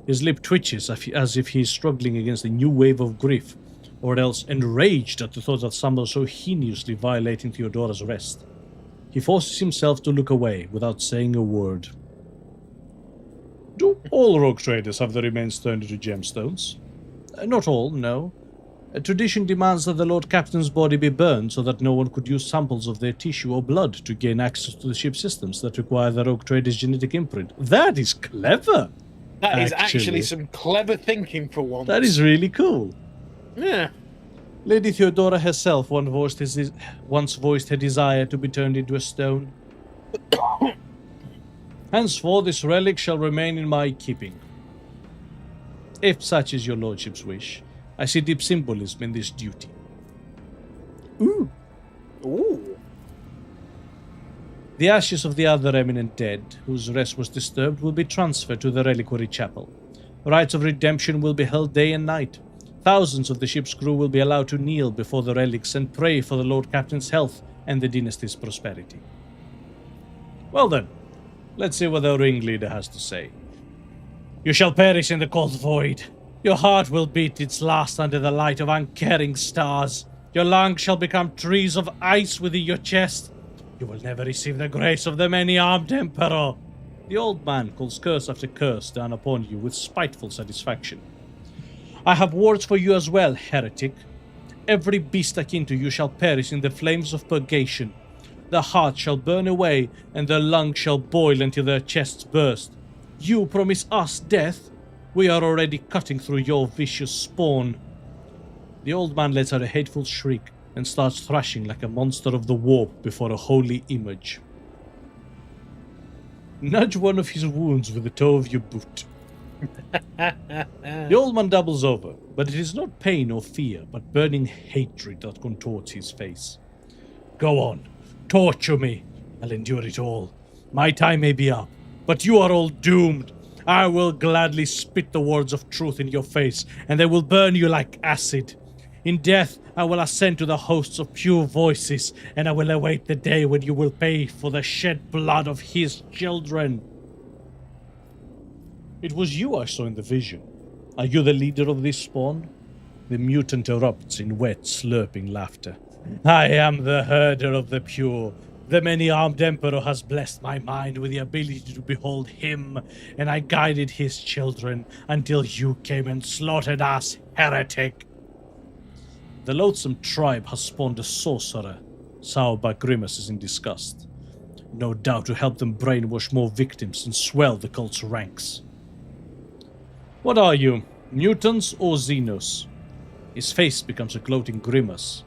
His lip twitches as if he is struggling against a new wave of grief, or else enraged at the thought of someone so heinously violating Theodora's rest. He forces himself to look away without saying a word. Do all rogue traders have their remains turned into gemstones? Not all, no. Tradition demands that the Lord Captain's body be burned so that no one could use samples of their tissue or blood to gain access to the ship systems that require the rogue trader's genetic imprint. That is clever! That is actually some clever thinking for once. That is really cool. Yeah. Lady Theodora herself once voiced her desire to be turned into a stone. Henceforth, this relic shall remain in my keeping. If such is your lordship's wish, I see deep symbolism in this duty. Ooh. Ooh. The ashes of the other eminent dead, whose rest was disturbed, will be transferred to the reliquary chapel. Rites of redemption will be held day and night. Thousands of the ship's crew will be allowed to kneel before the relics and pray for the Lord Captain's health and the dynasty's prosperity. Well then, let's see what the ringleader has to say. You shall perish in the cold void. Your heart will beat its last under the light of uncaring stars. Your lungs shall become trees of ice within your chest. You will never receive the grace of the many-armed Emperor. The old man calls curse after curse down upon you with spiteful satisfaction. I have words for you as well, heretic. Every beast akin to you shall perish in the flames of purgation. Their hearts shall burn away, and their lungs shall boil until their chests burst. You promise us death? We are already cutting through your vicious spawn. The old man lets out a hateful shriek and starts thrashing like a monster of the warp before a holy image. Nudge one of his wounds with the toe of your boot. The old man doubles over, but it is not pain or fear, but burning hatred that contorts his face. Go on, torture me. I'll endure it all. My time may be up, but you are all doomed. I will gladly spit the words of truth in your face, and they will burn you like acid. In death, I will ascend to the hosts of pure voices, and I will await the day when you will pay for the shed blood of his children. It was you I saw in the vision. Are you the leader of this spawn? The mutant erupts in wet, slurping laughter. I am the herder of the pure. The many-armed Emperor has blessed my mind with the ability to behold him, and I guided his children until you came and slaughtered us, heretic. The loathsome tribe has spawned a sorcerer. Sourback grimaces in disgust. No doubt to help them brainwash more victims and swell the cult's ranks. What are you, mutants or Xenos? His face becomes a gloating grimace.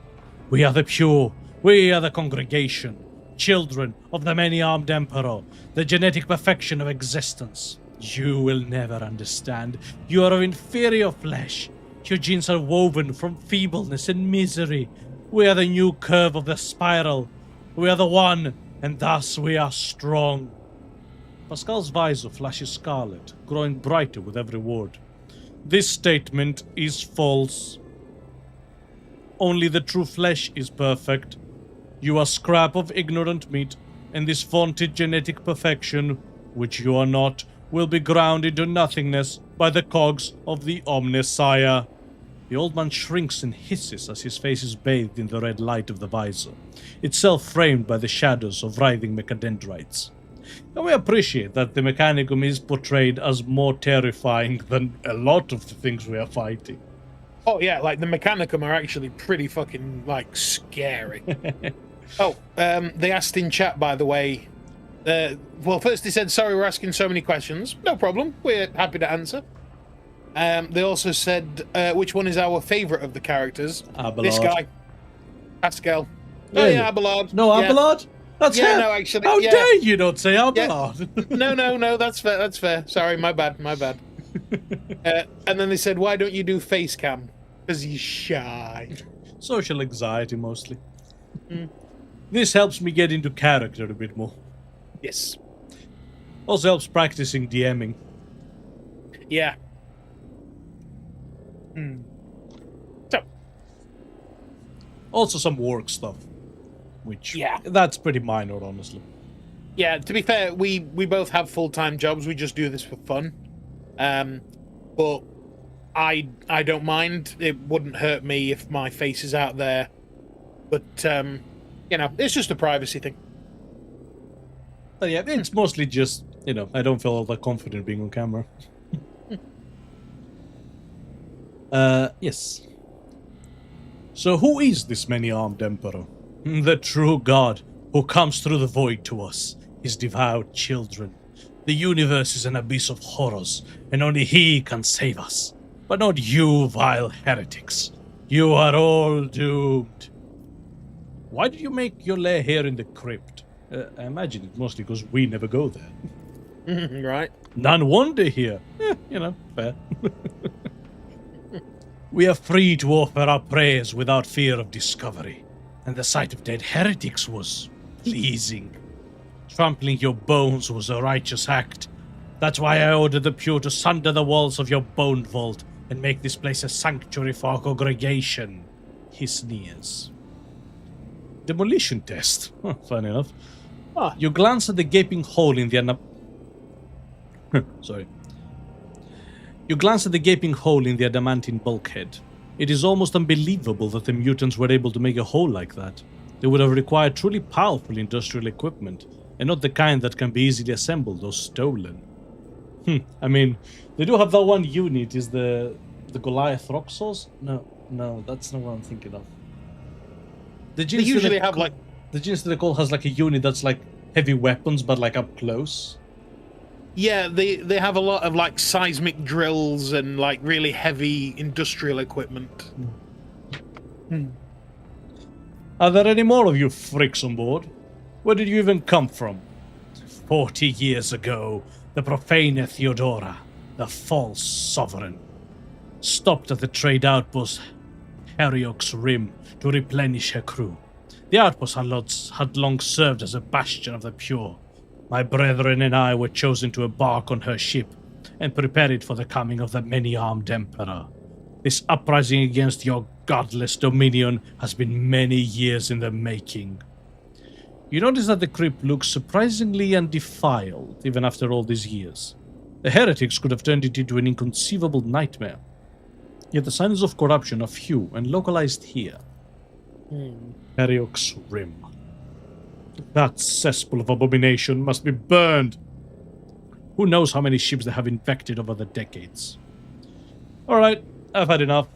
We are the pure. We are the congregation. Children of the many-armed Emperor, the genetic perfection of existence. You will never understand. You are of inferior flesh. Your genes are woven from feebleness and misery. We are the new curve of the spiral. We are the one, and thus we are strong. Pascal's visor flashes scarlet, growing brighter with every word. This statement is false. Only the true flesh is perfect. You are scrap of ignorant meat, and this vaunted genetic perfection, which you are not, will be ground into nothingness by the cogs of the Omnissiah. The old man shrinks and hisses as his face is bathed in the red light of the visor, itself framed by the shadows of writhing mechadendrites. And we appreciate that the Mechanicum is portrayed as more terrifying than a lot of the things we are fighting. Oh yeah, like the Mechanicum are actually pretty fucking, like, scary. Oh, they asked in chat, by the way. Well, first they said, sorry we're asking so many questions. No problem, we're happy to answer. They also said, which one is our favourite of the characters? Abelard. This guy. Pascal. Really? Oh yeah, Abelard. No, Yeah. Abelard? That's Yeah, him. no, actually, How yeah. dare you not say Abelard? No, that's fair, that's fair. Sorry, my bad. And then they said, why don't you do face cam? Because he's shy. Social anxiety, mostly. This helps me get into character a bit more. Yes. Also helps practicing DMing. Yeah. So, Also some work stuff. which Yeah. that's pretty minor, honestly. Yeah, to be fair, we both have full-time jobs. We just do this for fun. But I don't mind. It wouldn't hurt me if my face is out there. But you know, it's just a privacy thing. But yeah, it's mostly just, I don't feel all that confident being on camera. Yes. So who is this many-armed emperor? The true god who comes through the void to us, his devout children. The universe is an abyss of horrors, and only he can save us. But not you, vile heretics. You are all doomed. Why did you make your lair here in the crypt? I imagine it's mostly because we never go there. Right. None wonder here. Fair. We are free to offer our prayers without fear of discovery, and the sight of dead heretics was pleasing. Trampling your bones was a righteous act. That's why I ordered the pure to sunder the walls of your bone vault and make this place a sanctuary for our congregation. He sneers. Demolition test. Fun enough. You glance at the gaping hole in the Sorry. You glance at the gaping hole in the adamantine bulkhead. It is almost unbelievable that the mutants were able to make a hole like that. They would have required truly powerful industrial equipment, and not the kind that can be easily assembled or stolen. I mean, they do have that one unit, is the Goliath Roxos? No, that's not what I'm thinking of. They usually have like... The Genestealer Call has like a unit that's like heavy weapons, but like up close. Yeah, they have a lot of like seismic drills and like really heavy industrial equipment. Are there any more of you freaks on board? Where did you even come from? 40 years ago, the profane Theodora, the false sovereign, stopped at the trade outpost Heriox Rim to replenish her crew. The outpost had long served as a bastion of the pure. My brethren and I were chosen to embark on her ship and prepare it for the coming of the many-armed emperor. This uprising against your godless dominion has been many years in the making. You notice that the crypt looks surprisingly undefiled, even after all these years. The heretics could have turned it into an inconceivable nightmare. Yet the signs of corruption are few and localized here. Heriox Rim. That cesspool of abomination must be burned. Who knows how many ships they have infected over the decades. Alright, I've had enough.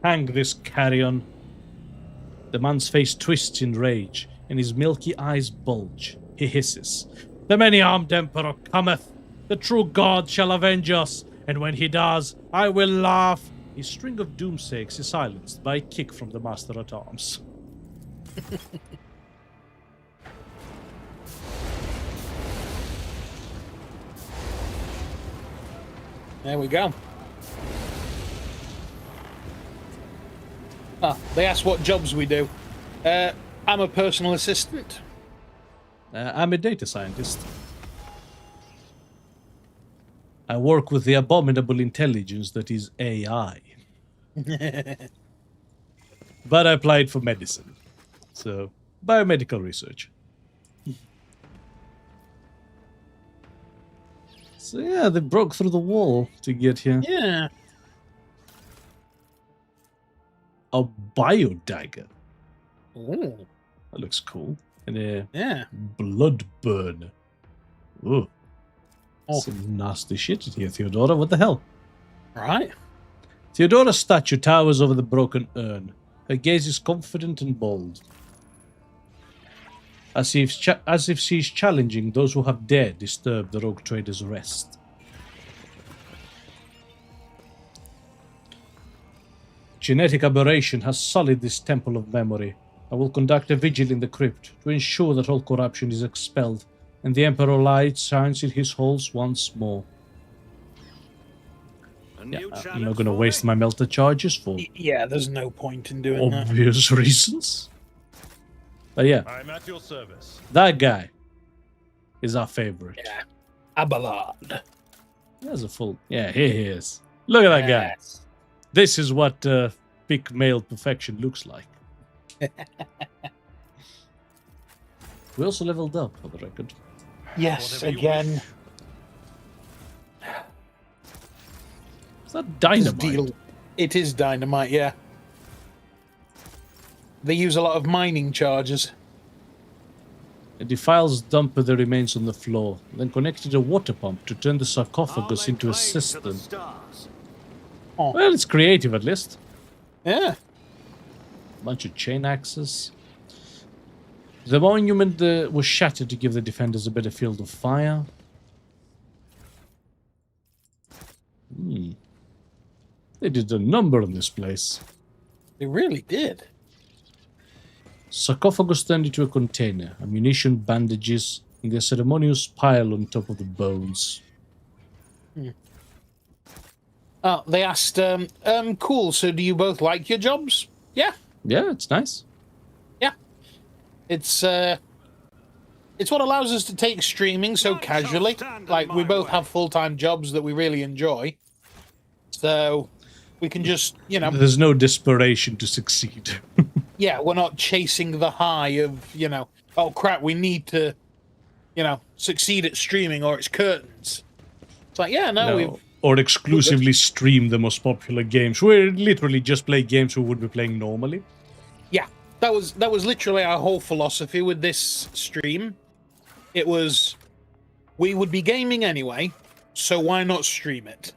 Hang this carrion. The man's face twists in rage, and his milky eyes bulge. He hisses. The many-armed emperor cometh. The true god shall avenge us, and when he does, I will laugh. His string of doomsayers is silenced by a kick from the Master-at-Arms. There we go. They asked what jobs we do. I'm a personal assistant. I'm a data scientist. I work with the abominable intelligence that is AI. But I applied for medicine. So, biomedical research. So yeah, they broke through the wall to get here. Yeah. A biodagger. Ooh. That looks cool. And a Yeah. blood burn. Ooh. Oh. Some nasty shit here, Theodora. What the hell? Right. Theodora's statue towers over the broken urn. Her gaze is confident and bold. As if she's challenging those who have dared disturb the RogueTrader's rest. Genetic aberration has sullied this temple of memory. I will conduct a vigil in the crypt to ensure that all corruption is expelled and the Emperor light shines in his halls once more. Yeah, I'm not going to waste my melter charges for Yeah, there's no point in doing that. obvious reasons. But yeah, I'm at your service. that guy is our favorite. Yeah. Abelard. He has a full... Yeah, here he is. Look at that guy. Yes. This is what big male perfection looks like. We also leveled up, for the record. Yes, Whatever you again. wish. Is that It is dynamite? deal- It is dynamite, yeah. They use a lot of mining charges. The defiles dump the remains on the floor, then connected a water pump to turn the sarcophagus I'll lay into a claim to the cistern. stars. Well, it's creative at least. Yeah. Bunch of chain axes. The monument was shattered to give the defenders a better field of fire. They did a number on this place. They really did. Sarcophagus turned into a container, ammunition, bandages, and a ceremonious pile on top of the bones. Oh, they asked, cool, so do you both like your jobs? Yeah. Yeah, it's nice. Yeah. It's what allows us to take streaming so None shall casually. stand in Like, we my both way. have full-time jobs that we really enjoy. So, we can just, you know, There's no desperation to succeed. yeah, we're not chasing the high of, you know, oh crap, we need to, you know, succeed at streaming or it's curtains. It's like, yeah, no, we've... Or exclusively stream the most popular games. We literally just play games we would be playing normally. Yeah, that was literally our whole philosophy with this stream. It was, we would be gaming anyway, so why not stream it?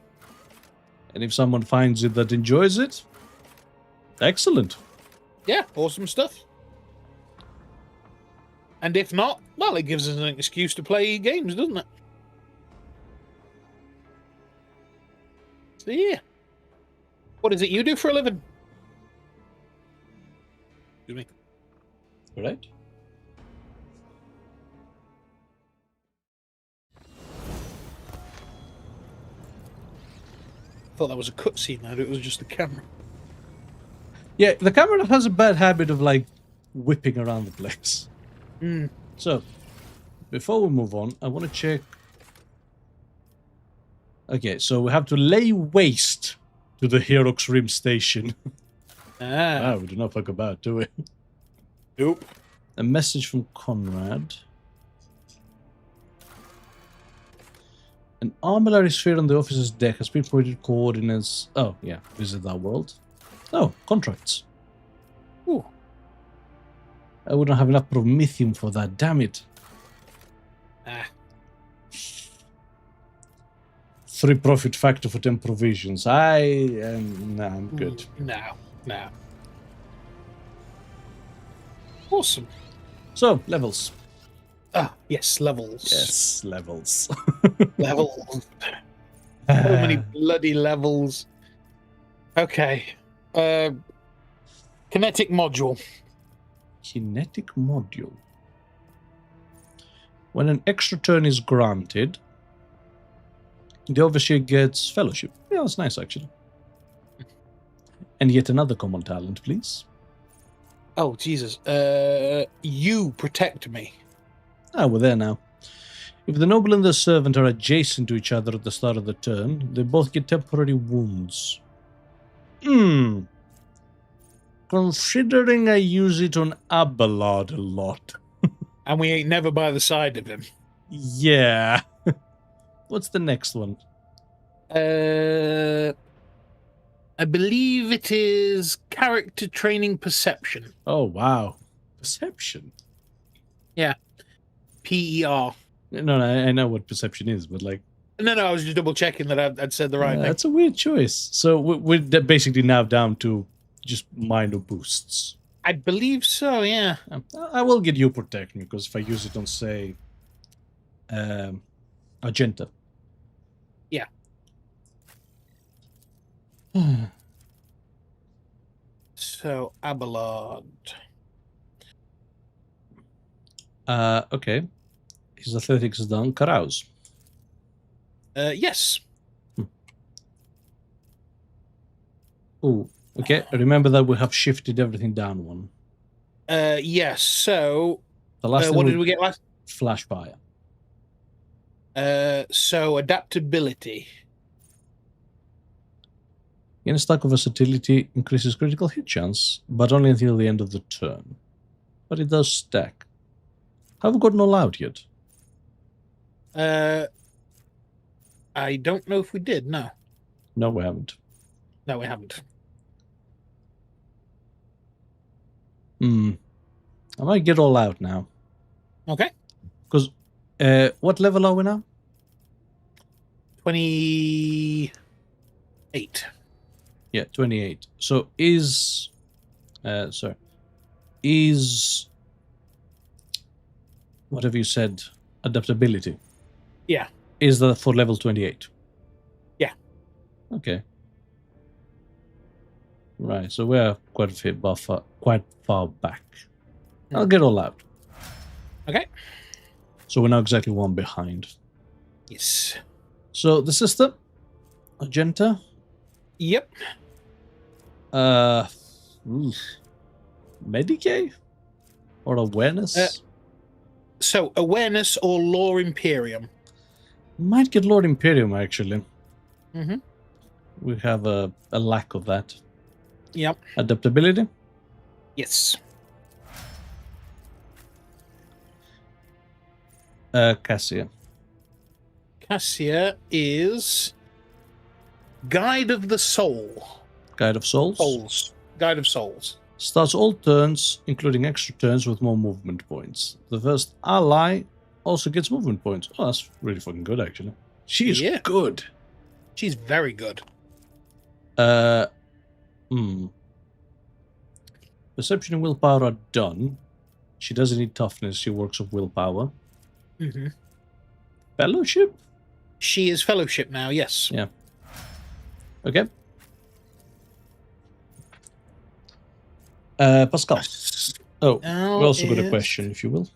And if someone finds it that enjoys it, excellent. Yeah, awesome stuff. And if not, well, it gives us an excuse to play games, doesn't it? So yeah. What is it you do for a living? Excuse me. Right? I thought that was a cutscene, it was just the camera. Yeah, the camera has a bad habit of, like, whipping around the place. So, before we move on, I want to check... Okay, so we have to lay waste to the Herox Rim station. Ah, We do not fuck about, do we? nope. A message from Conrad. An armillary sphere on the officer's deck has been pointed coordinates. Oh, yeah, visit that world. Oh, contracts. Ooh. I wouldn't have enough promethium for that, damn it. Ah. 3 profit factor for 10 provisions. Nah, I'm good. No. Awesome. So, levels. Ah, yes, levels. Yes, levels. Levels. So many bloody levels. Okay. Kinetic module. Kinetic module. When an extra turn is granted, the overseer gets fellowship. Yeah, that's nice, actually. And yet another common talent, please. Oh, Jesus. You protect me. Ah, we're there now. If the noble and the servant are adjacent to each other at the start of the turn, they both get temporary wounds. Considering I use it on Abelard a lot. And we ain't never by the side of him. Yeah. What's the next one? I believe it is character training perception. Oh, wow. Perception? Yeah. PER. No, I know what perception is, but like... No, I was just double checking that I'd said the right thing. That's a weird choice. So we're basically now down to just minor boosts. I believe so, yeah. I will get you protect me, because if I use it on, say, Argenta. Yeah. So, Abelard. Okay. His athletics is done. Carouse. Yes. Oh, okay. Remember that we have shifted everything down one. Yes, so... The last what did we get last? Flash fire. So, adaptability. In a stack of versatility increases critical hit chance, but only until the end of the turn. But it does stack. Have we gotten all out yet? I don't know if we did. No, No, we haven't. no, we haven't. I might get all out now. Okay. Because, what level are we now? 28. Yeah, 28. So is whatever you said, adaptability? Yeah. Is that for level 28? Yeah. Okay. Right, so we're quite far back. I'll get all out. Okay. So we're now exactly one behind. Yes. So the sister, Agenta, Yep. Medicae? Or awareness? So awareness or lore Imperium. Might get Lord Imperium, actually. Mm-hmm. We have a lack of that. Yep. Adaptability? Yes. Cassia. Cassia is Guide of the Soul. Guide of Souls? Souls. Guide of Souls. Starts all turns, including extra turns with more movement points. The first ally also gets movement points. Oh, that's really fucking good, actually. She's good. She's very good. Perception and willpower are done. She doesn't need toughness. She works with willpower. Mm-hmm. Fellowship? She is Fellowship now, yes. Yeah. Okay. Pascal. Oh, Now we also got a question, if you will.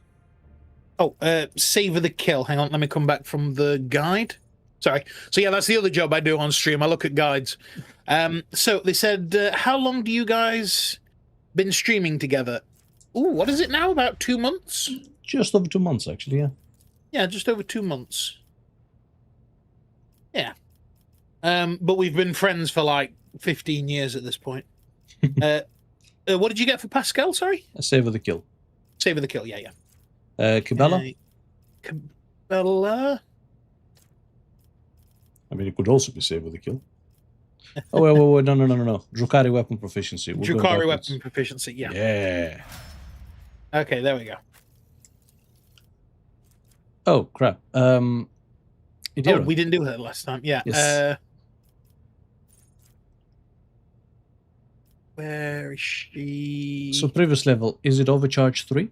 Oh, savor the kill. Hang on, let me come back from the guide. Sorry. So yeah, that's the other job I do on stream. I look at guides. So they said, how long do you guys been streaming together? Ooh, what is it now? About 2 months? Just over 2 months, actually, yeah. Yeah, just over 2 months. Yeah. But we've been friends for like 15 years at this point. What did you get for Pascal, sorry? Savor the kill. Savor the kill, yeah, yeah. Kibella? Kibella? I mean, it could also be savor the kill. Oh, wait, no. Drukhari weapon proficiency. Drukhari weapon proficiency, yeah. Yeah. Okay, there we go. Oh, crap. Oh, Idira. we didn't do that last time, yeah. Yes. Where is she? So previous level, is it overcharge 3?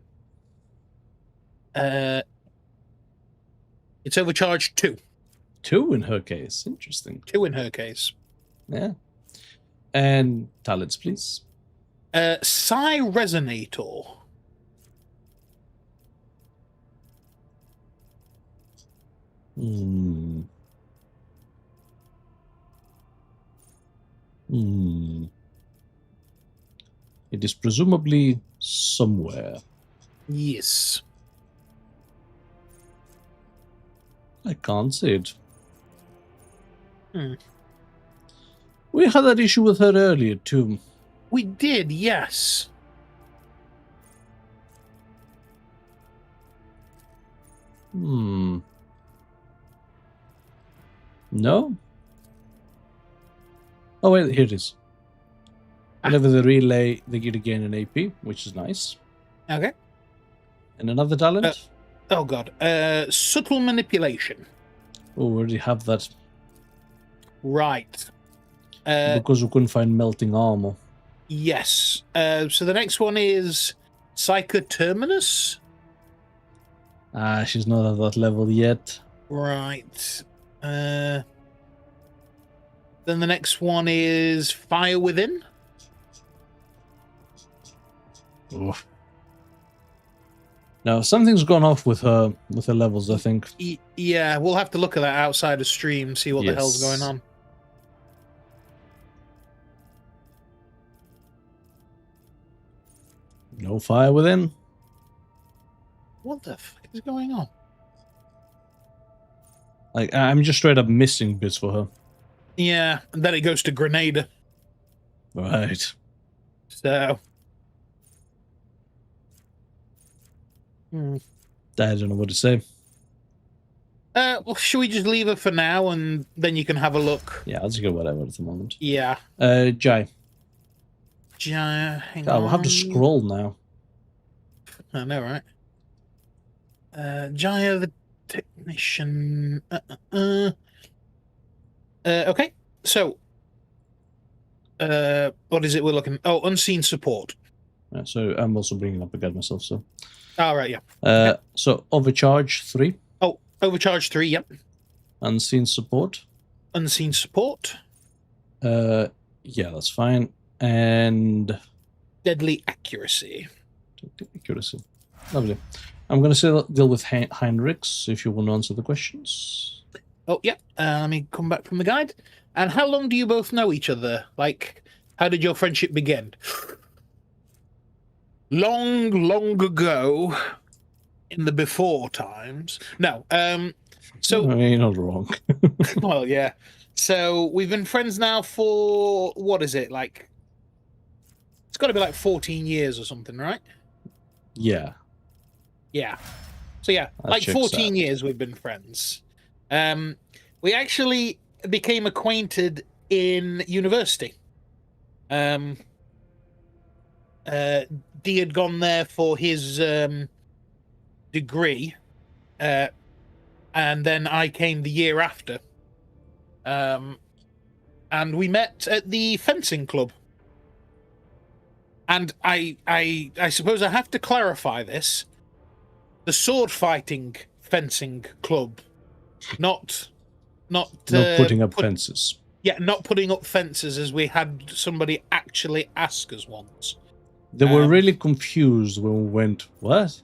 It's overcharged 2. 2 in her case. Interesting. 2 in her case. Yeah. And talents, please. Psi Resonator. It is presumably somewhere. Yes. I can't see it. Hmm. We had that issue with her earlier, too. We did, yes. No? Oh, wait, here it is. Whenever the relay, they get again an AP, which is nice. Okay. And another talent? Oh, God. Subtle Manipulation. Oh, we already have that. Right. Because we couldn't find melting armor. Yes. So the next one is Psychoterminus. She's not at that level yet. Right. Then the next one is Fire Within. Oof. Now, something's gone off with her levels, I think. Yeah, we'll have to look at that outside of stream, see what the hell's going on. No Fire Within. What the fuck is going on? Like, I'm just straight up missing bits for her. Yeah, and then it goes to Grenada. Right. So. I don't know what to say. Well, should we just leave it for now, and then you can have a look? Yeah, I'll just go whatever at the moment. Yeah. Jai. Hang Oh, on. we'll have to scroll now. I know, right? Jaya the technician. Okay, so what is it we're looking? Oh, unseen support. Yeah, so I'm also bringing up a guide myself. So. All right, yeah. Okay. So overcharge 3. Oh, overcharge 3. Yep. Unseen support. Unseen support. Yeah, that's fine. And Deadly accuracy. Accuracy. Lovely. I'm going to deal with Heinrichs if you want to answer the questions. Oh, yeah. Let me come back from the guide. And how long do you both know each other? Like, how did your friendship begin? Long ago, in the before times. No. So. I mean, you're not wrong. Well, yeah. So we've been friends now for what is it like? It's got to be like 14 years or something, right? Yeah. Yeah. So yeah, That like checks 14 out. years we've been friends. We actually became acquainted in university. D had gone there for his degree, and then I came the year after. And we met at the fencing club. And I suppose I have to clarify this. The sword fighting fencing club, not putting up fences. Yeah, not putting up fences, as we had somebody actually ask us once. They were really confused when we went, what?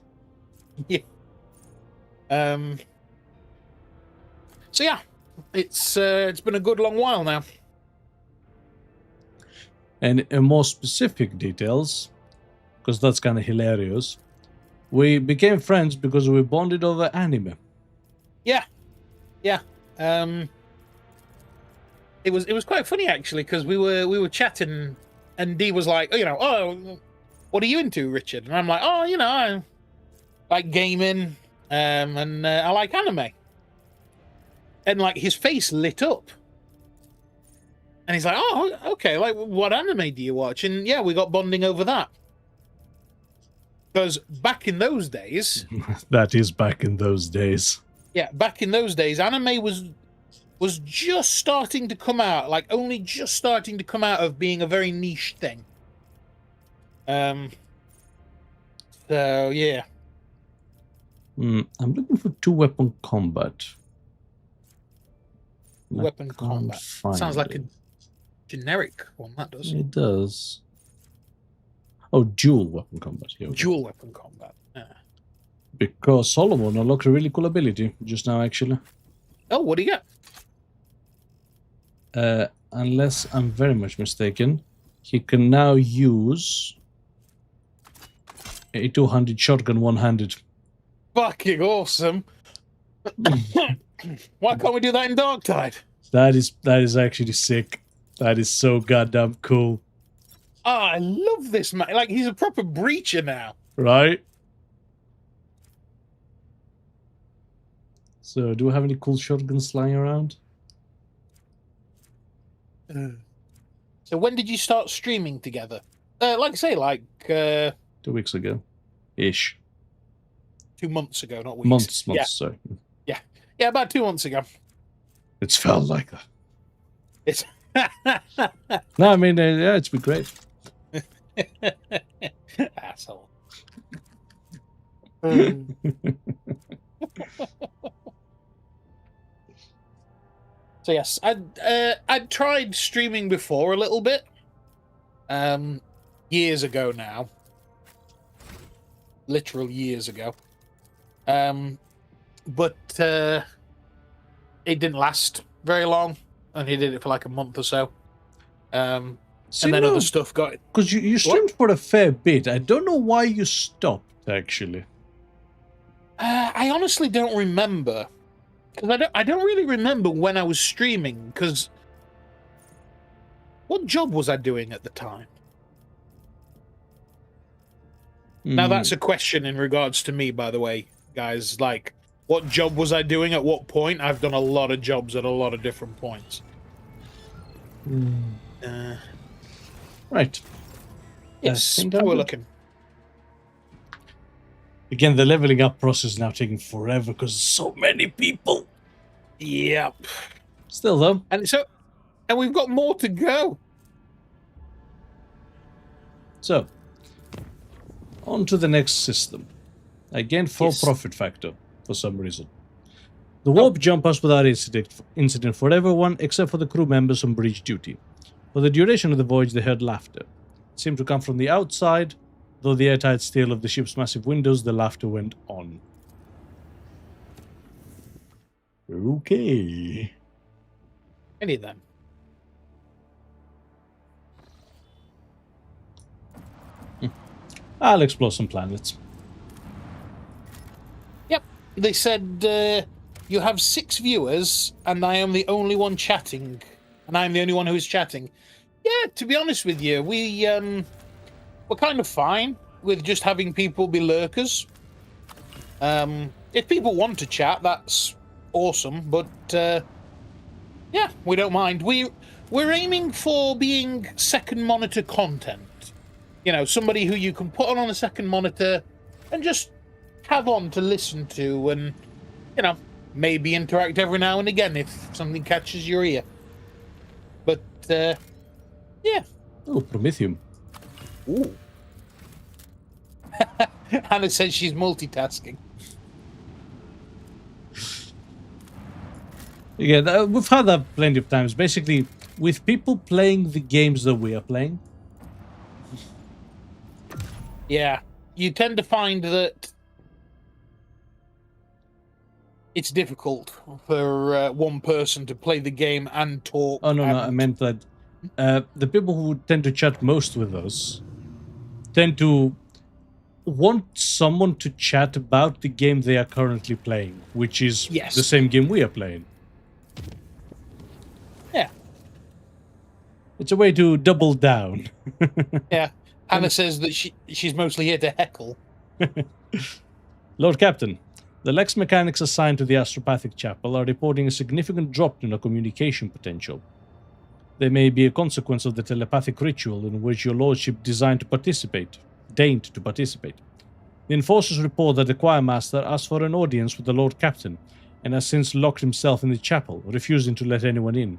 Yeah. So yeah, it's been a good long while now. And in more specific details, because that's kind of hilarious, we became friends because we bonded over anime. Yeah. It was quite funny actually, because we were chatting, and Dee was like, oh, what are you into, Richard? And I'm like, oh, I like gaming, and I like anime. And like his face lit up. And he's like, oh, okay, like, what anime do you watch? And yeah, we got bonding over that. Because back in those days... That is back in those days. Yeah, back in those days, anime was just starting to come out, like, only just starting to come out of being a very niche thing. So, yeah. I'm looking for 2-weapon combat. Weapon combat. Sounds like a generic one, that does. It does. Oh, dual weapon combat. Here we go. Dual weapon combat. Yeah. Because Solomon unlocked a really cool ability just now, actually. Oh, what do you get? Unless I'm very much mistaken, he can now use a 200 shotgun one-handed. Fucking awesome. Why can't we do that in Darktide? That is actually sick. That is so goddamn cool. Oh, I love this man. Like, he's a proper breacher now. Right? So, do we have any cool shotguns lying around? So when did you start streaming together? Like I say, 2 weeks ago. Ish. 2 months ago, not weeks. Months, sorry. Yeah, about 2 months ago. It's felt like that. It's... No, I mean, yeah, it's been great. Asshole. So yes, I'd tried streaming before a little bit, years ago now, literal years ago, but it didn't last very long, and he did it for like a month or so, and then other stuff got. Because you streamed for a fair bit. I don't know why you stopped, actually. I honestly don't remember. Because I don't really remember when I was streaming, because what job was I doing at the time? Now that's a question in regards to me, by the way. guys. Like, what job was I doing at what point? I've done a lot of jobs at a lot of different points. Right. Yes, think how I'm we're good. looking. Again, the leveling up process is now taking forever because so many people. Yep. Still, though, And we've got more to go. so on to the next system. Again, full Yes. profit factor for some reason. The warp jump us without incident for everyone except for the crew members on bridge duty. For the duration of the voyage, they heard laughter. It seemed to come from the outside, though the airtight steel of the ship's massive windows, the laughter went on. Okay. Any of them. I'll explore some planets. Yep. They said you have 6 viewers, and I am the only one chatting. And I'm the only one who is chatting. Yeah, to be honest with you, we're kind of fine with just having people be lurkers. If people want to chat, that's awesome. But yeah, we don't mind. We're aiming for being second monitor content. You know, somebody who you can put on a second monitor and just have on to listen to, and you know, maybe interact every now and again if something catches your ear. But yeah. Oh, Prometheum. Ooh. Hannah says she's multitasking. Yeah, we've had that plenty of times. Basically, with people playing the games that we are playing. Yeah, you tend to find that it's difficult for one person to play the game and talk. Oh, no, I meant that the people who tend to chat most with us tend to want someone to chat about the game they are currently playing, which is the same game we are playing. Yeah. It's a way to double down. Yeah. Hannah says that she's mostly here to heckle. Lord Captain, the Lex mechanics assigned to the Astropathic Chapel are reporting a significant drop in our communication potential. There may be a consequence of the telepathic ritual in which your lordship deigned to participate. The enforcers report that the choirmaster asked for an audience with the Lord Captain and has since locked himself in the chapel, refusing to let anyone in.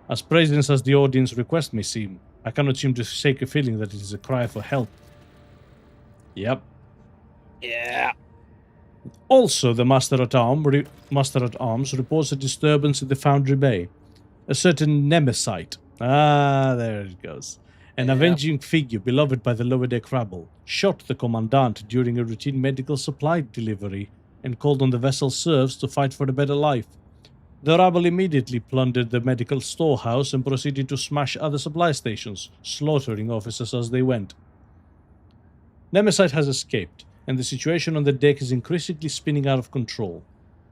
As brazen as the audience request may seem, I cannot seem to shake a feeling that it is a cry for help. Yep. Yeah. Also, the Master at Arms reports a disturbance in the Foundry Bay. A certain Nemesite. Ah, there it goes. An avenging figure beloved by the lower deck rabble shot the commandant during a routine medical supply delivery and called on the vessel's serfs to fight for a better life. The rabble immediately plundered the medical storehouse and proceeded to smash other supply stations, slaughtering officers as they went. Nemesite has escaped, and the situation on the deck is increasingly spinning out of control.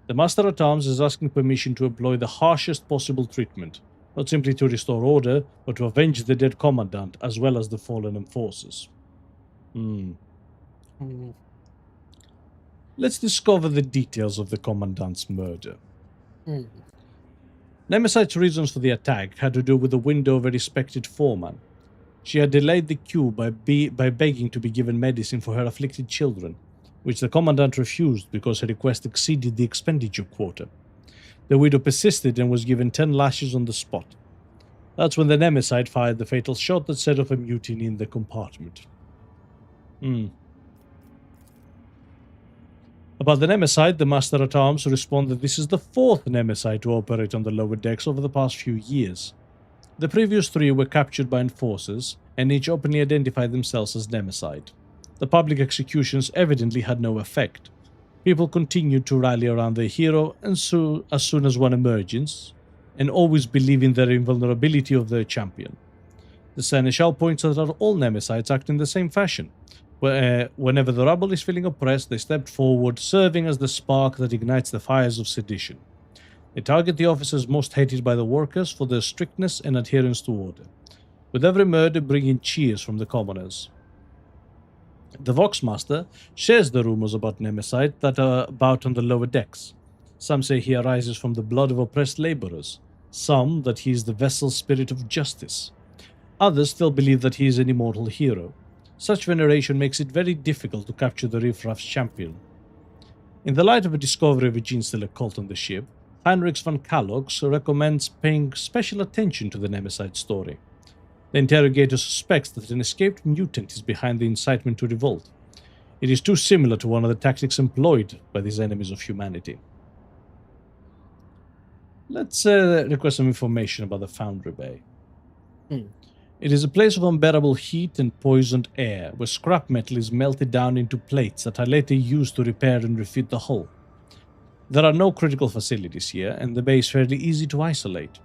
The Master-at-Arms is asking permission to employ the harshest possible treatment, not simply to restore order, but to avenge the dead commandant as well as the fallen enforcers. Let's discover the details of the commandant's murder. Nemesite's reasons for the attack had to do with the window of a respected foreman. She had delayed the queue by begging to be given medicine for her afflicted children, which the commandant refused because her request exceeded the expenditure quota. The widow persisted and was given 10 lashes on the spot. That's when the Nemesite fired the fatal shot that set off a mutiny in the compartment. About the Nemesite, the Master-at-Arms respond that this is the 4th Nemesite to operate on the lower decks over the past few years. The previous 3 were captured by enforcers, and each openly identified themselves as Nemesite. The public executions evidently had no effect. People continued to rally around their hero as soon as one emerges, and always believing their invulnerability of their champion. The Seneschal points out that all Nemesites act in the same fashion. Whenever the rabble is feeling oppressed, they step forward, serving as the spark that ignites the fires of sedition. They target the officers most hated by the workers for their strictness and adherence to order, with every murder bringing cheers from the commoners. The Voxmaster shares the rumors about Nemesite that are about on the lower decks. Some say he arises from the blood of oppressed laborers. Some that he is the vessel spirit of justice. Others still believe that he is an immortal hero. Such veneration makes it very difficult to capture the Riffraff's champion. In the light of a discovery of a Genestealer cult on the ship, Heinrich von Kalox recommends paying special attention to the Nemesite story. The interrogator suspects that an escaped mutant is behind the incitement to revolt. It is too similar to one of the tactics employed by these enemies of humanity. Let's request some information about the Foundry Bay. It is a place of unbearable heat and poisoned air, where scrap metal is melted down into plates that are later used to repair and refit the hull. There are no critical facilities here, and the bay is fairly easy to isolate.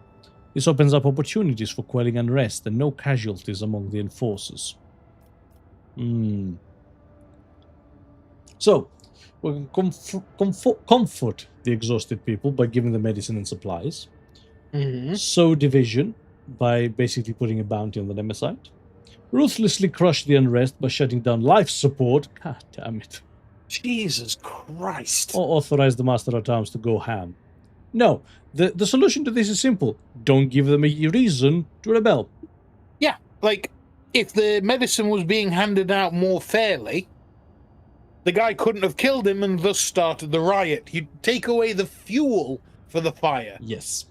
This opens up opportunities for quelling unrest and no casualties among the enforcers. So, we can comfort the exhausted people by giving them medicine and supplies. Sow division by basically putting a bounty on the Nemesite. Ruthlessly crush the unrest by shutting down life support. God damn it. Jesus Christ. Or authorize the Master-at-Arms to go ham. No, the solution to this is simple. Don't give them a reason to rebel. Yeah, like, if the medicine was being handed out more fairly, the guy couldn't have killed him and thus started the riot. You'd take away the fuel for the fire. Yes.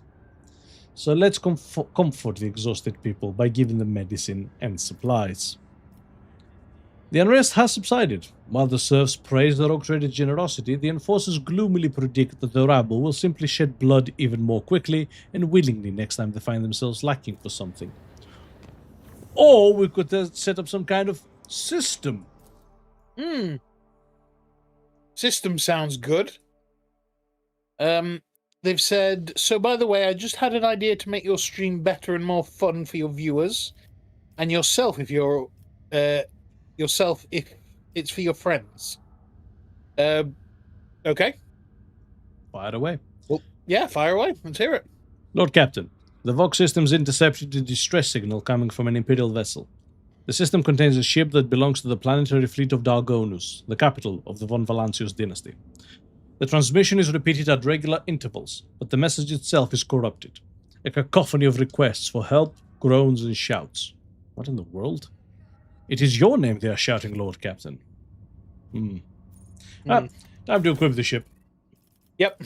So let's comfort the exhausted people by giving them medicine and supplies. The unrest has subsided. While the serfs praise the RogueTrader's generosity, the enforcers gloomily predict that the rabble will simply shed blood even more quickly and willingly next time they find themselves lacking for something. Or we could set up some kind of system. System sounds good. They've said, so by the way, I just had an idea to make your stream better and more fun for your viewers, and yourself if you're if it's for your friends. Okay. Fire away. Well, yeah, fire away. Let's hear it. Lord Captain, the Vox systems intercepted a distress signal coming from an Imperial vessel. The system contains a ship that belongs to the planetary fleet of Dargonus, the capital of the von Valancius dynasty. The transmission is repeated at regular intervals, but the message itself is corrupted. A cacophony of requests for help, groans, and shouts. What in the world? It is your name they are shouting, Lord Captain. Time to equip the ship. Yep.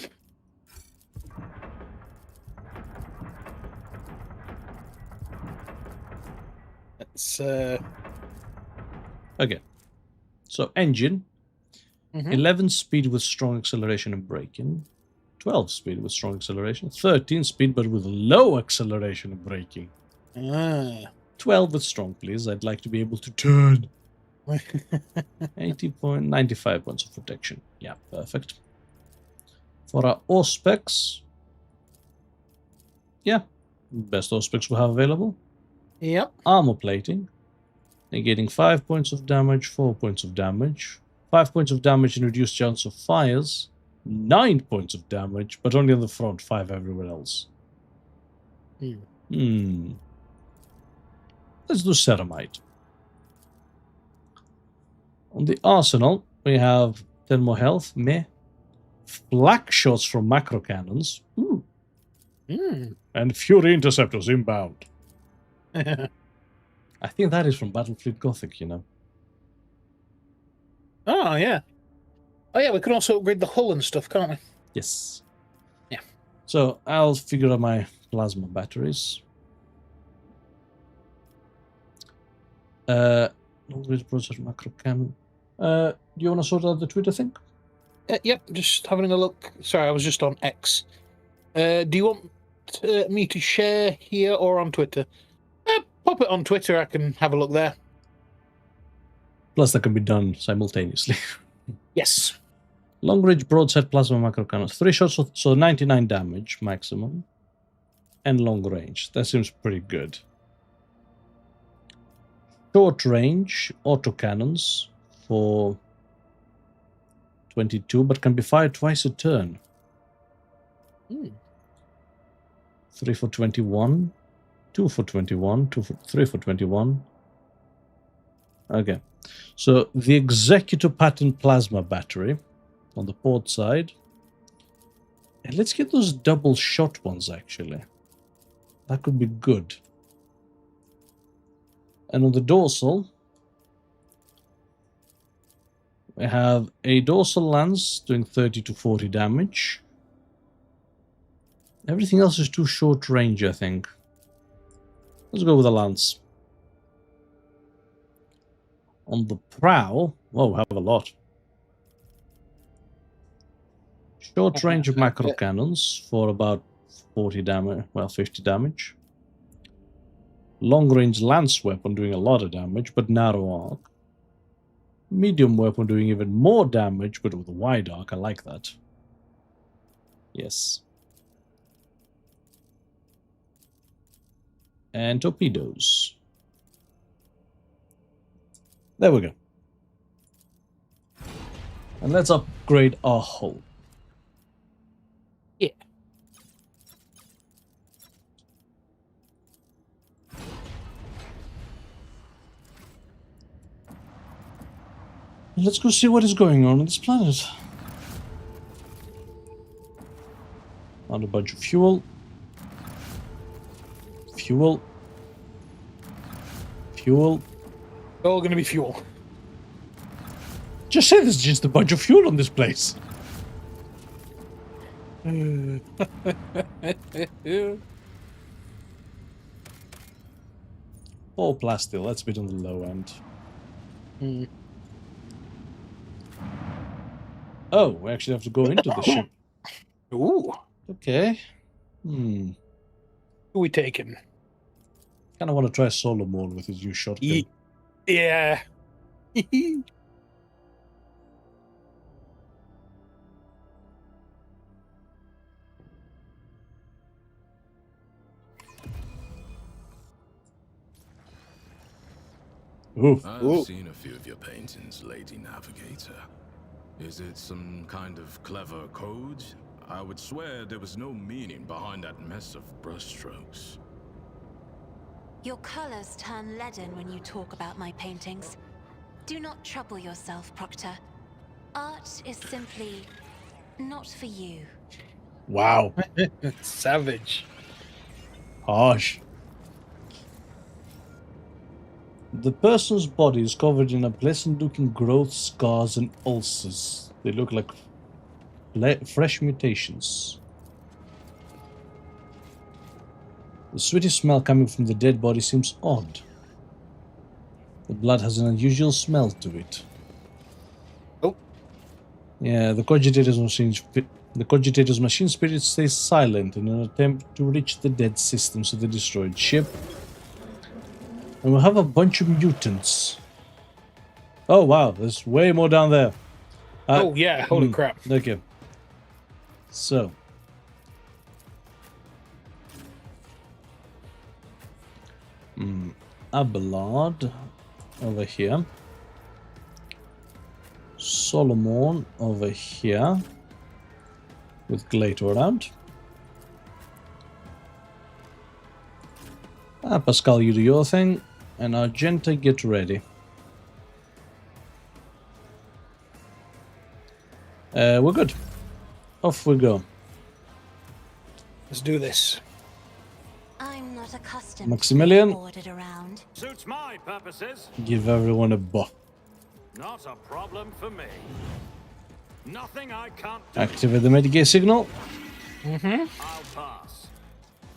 Let's Okay. So, engine. 11 speed with strong acceleration and braking. 12 speed with strong acceleration. 13 speed but with low acceleration and braking. 12 with strong, please. I'd like to be able to turn. 95 points of protection. Yeah, perfect. For our Auspex. Yeah, best Auspex we have available. Yep. Armor plating. Negating 5 points of damage, 4 points of damage. 5 points of damage and reduced chance of fires. 9 points of damage, but only on the front, 5 everywhere else. Let's do Ceramite. On the arsenal, we have 10 more health, meh. Black shots from macro cannons. And Fury interceptors inbound. I think that is from Battlefleet Gothic, you know. Oh, yeah. Oh, yeah, we can also upgrade the hull and stuff, can't we? Yes. Yeah. So, I'll figure out my plasma batteries. Macro cannon. Do you want to sort out the Twitter thing? Yep, just having a look. Sorry, I was just on X. Do you want me to share here or on Twitter? Pop it on Twitter, I can have a look there. Plus, that can be done simultaneously. Yes. Long range broadside plasma macro cannons. 3 shots, so 99 damage maximum. And long range. That seems pretty good. Short range autocannons for 22, but can be fired twice a turn. 3 for 21. 2 for 21. 3 for 21. Okay. So the executor pattern plasma battery on the port side. And let's get those double shot ones actually. That could be good. And on the dorsal, we have a dorsal lance doing 30 to 40 damage. Everything else is too short range, I think. Let's go with the lance. On the prow, oh, we have a lot. Short range macro cannons for about 40 damage, well, 50 damage. Long range lance weapon doing a lot of damage, but narrow arc. Medium weapon doing even more damage, but with a wide arc. I like that. Yes. And torpedoes. There we go. And let's upgrade our hull. Yeah. Let's go see what is going on this planet. Found a bunch of fuel. Fuel. Fuel. All going to be fuel. Just say there's just a bunch of fuel on this place. Or plastic, that's a bit on the low end. Mm. Oh, we actually have to go into the ship. Ooh. Okay. Who we taking? Kind of want to try Solomon with his new shotgun. Yeah. Ooh. I've seen a few of your paintings, Lady Navigator. Is it some kind of clever code? I would swear there was no meaning behind that mess of brushstrokes. Your colors turn leaden when you talk about my paintings. Do not trouble yourself, Proctor. Art is simply not for you. Wow. Savage. Harsh. The person's body is covered in a pleasant-looking growth, scars, and ulcers. They look like fresh mutations. The sweaty smell coming from the dead body seems odd. The blood has an unusual smell to it. Oh. Yeah, the cogitator's machine spirit stays silent in an attempt to reach the dead systems of the destroyed ship. And we'll have a bunch of mutants. Oh wow, there's way more down there. Oh yeah, holy crap. Okay. So. Abelard over here. Solomon over here. With Glato around. Pascal, you do your thing. And Argenta, get ready. We're good. Off we go. Let's do this. I'm not accustomed Maximilian. to being ordered around. Suits my purposes. Give everyone a buff. Not a problem for me. Nothing I can't do. Activate the Medicaid signal. I'll pass.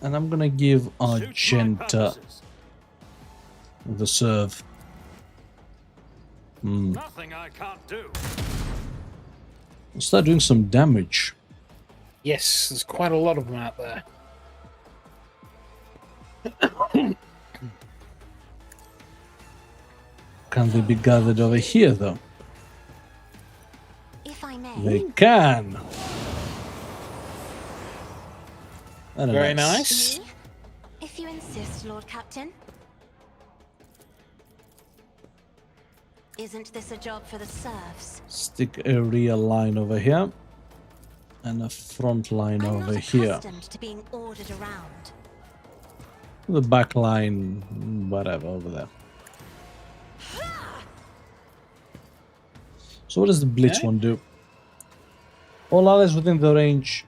And I'm gonna give Suits my Argenta purposes. the serve. Nothing I can't do. Start doing some damage. Yes, there's quite a lot of them out there. Can they be gathered over here, though? If I may. They can. Very nice. Me? If you insist, Lord Captain. Isn't this a job for the serfs? Stick a rear line over here. And a front line I'm over not here. accustomed to being ordered around. The back line, whatever, over there. So what does the Blitz Okay. one do? All allies within the range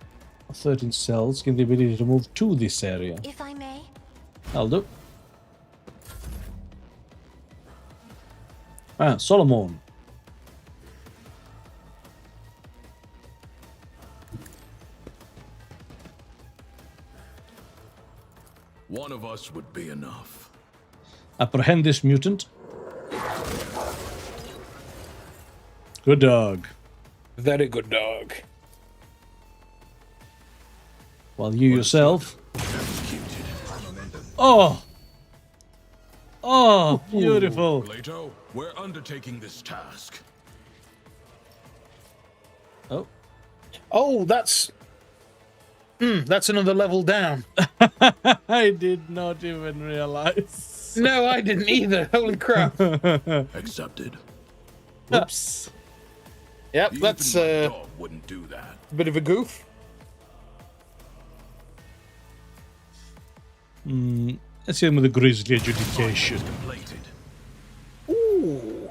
of 13 cells gain the ability to move to this area. If I may, I'll do. Ah, Solomon. One of us would be enough. Apprehend this mutant. Good dog. Very good dog. While you yourself. Oh! Oh, beautiful. Plato, we're undertaking this task. Oh. Oh, that's another level down. I did not even realize. No, I didn't either. Holy crap. Accepted. Whoops. Yep, Even that's my a dog wouldn't do that. bit of a goof. Let's hit him with a grisly adjudication. Completed. Ooh.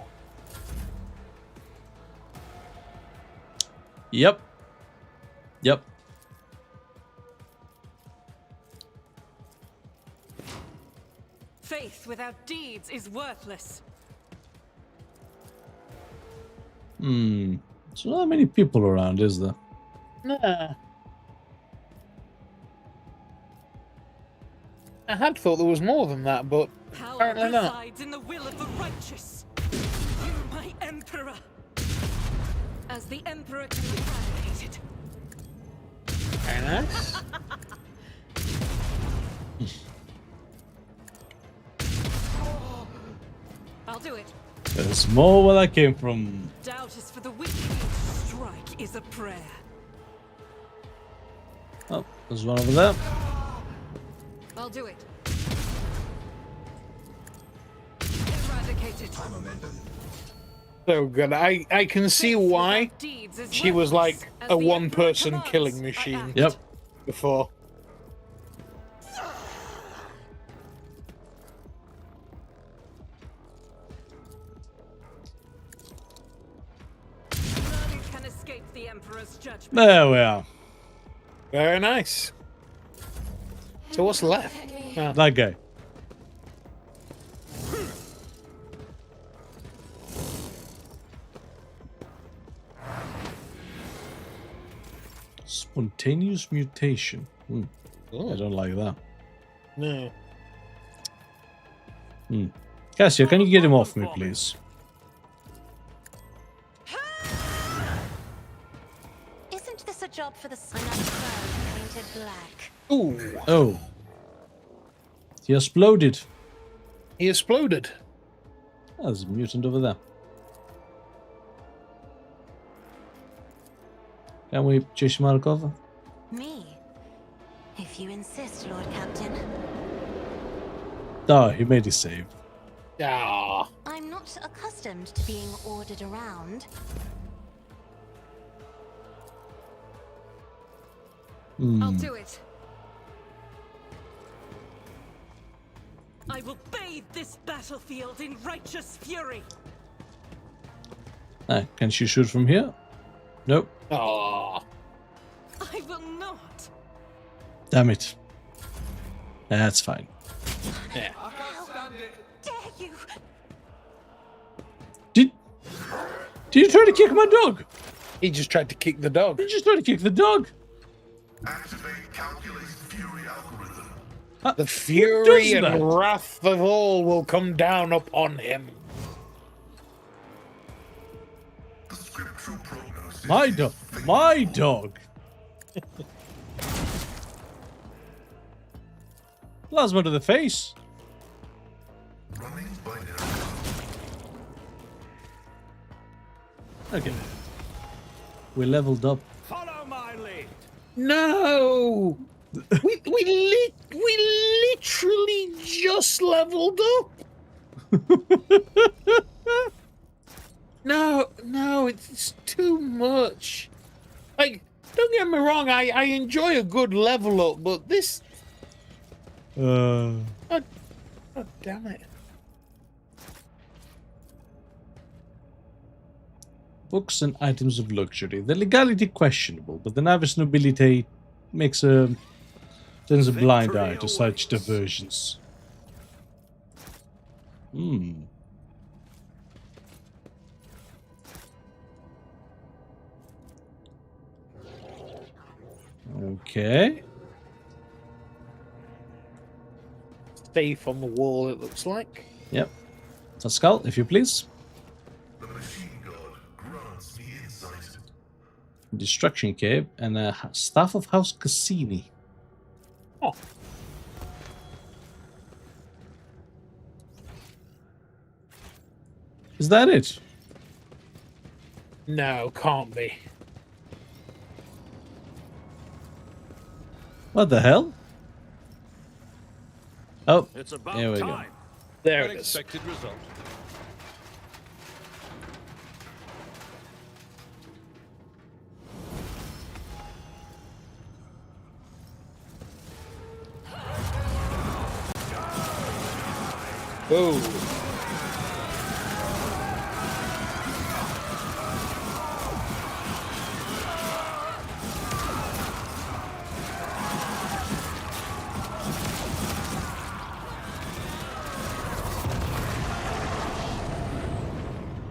Yep. Yep. Faith without deeds is worthless. So not many people around, is there? Nah. I had thought there was more than that, but Power apparently not. resides in the will of the righteous. You, my emperor. As the emperor can be eradicated. Very nice. I'll do it. There's more where that came from. Doubt is for the weak. Strike is a prayer. Oh, there's one over there. I'll do it. Eradicated. So good. I can see why she was like a one-person killing machine Yep. before. None can escape the emperor's judgment. There we are. Very nice. So what's left? Ah, That guy. Spontaneous mutation. I don't like that. no. Cassia, can you get him off me, please? isn't this a job for the another bird painted black? Ooh, Oh. He exploded. he exploded. Oh, there's a mutant over there. Can we chase him out of cover? Me? If you insist, Lord Captain. Oh, he made his save. Ah, I'm not accustomed to being ordered around. I'll do it. I will bathe this battlefield in righteous fury. Ah, can she shoot from here? Nope. ah. I will not. Damn it. That's fine. Yeah. Dare you? Did you try to kick my dog? He just tried to kick the dog. Did you just try to kick the dog? Activate calculated fury algorithm. The fury does and that? wrath of all will come down upon him. The scriptural prognosis. My is dog. faithful. My dog. Plasma to the face. Running binary. Okay. We leveled up. Follow my lead. No, we literally just leveled up. No, it's too much. Like, don't get me wrong, I enjoy a good level up, but this, oh damn it. Books and items of luxury. The legality questionable, but the Navis nobility turns a blind eye to such diversions. Okay. Safe on the wall, it looks like. Yep. Pascal, if you please. The machine god grants me insight. Destruction Cave and a Staff of House Cassini. Oh. Is that it? No, can't be. What the hell? Oh, It's about here we go. time. There it is. Unexpected result. Oh.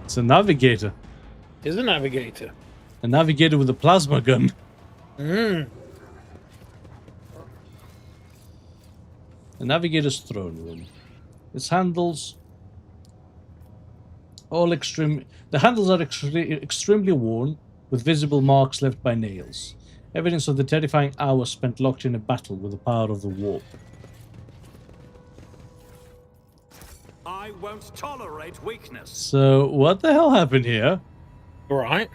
It's a navigator. Is a navigator. A navigator with a plasma gun. Hmm. The navigator's throne room. Its handles the handles are extremely worn, with visible marks left by nails. Evidence of the terrifying hours spent locked in a battle with the power of the warp. I won't tolerate weakness. So, what the hell happened here? Right.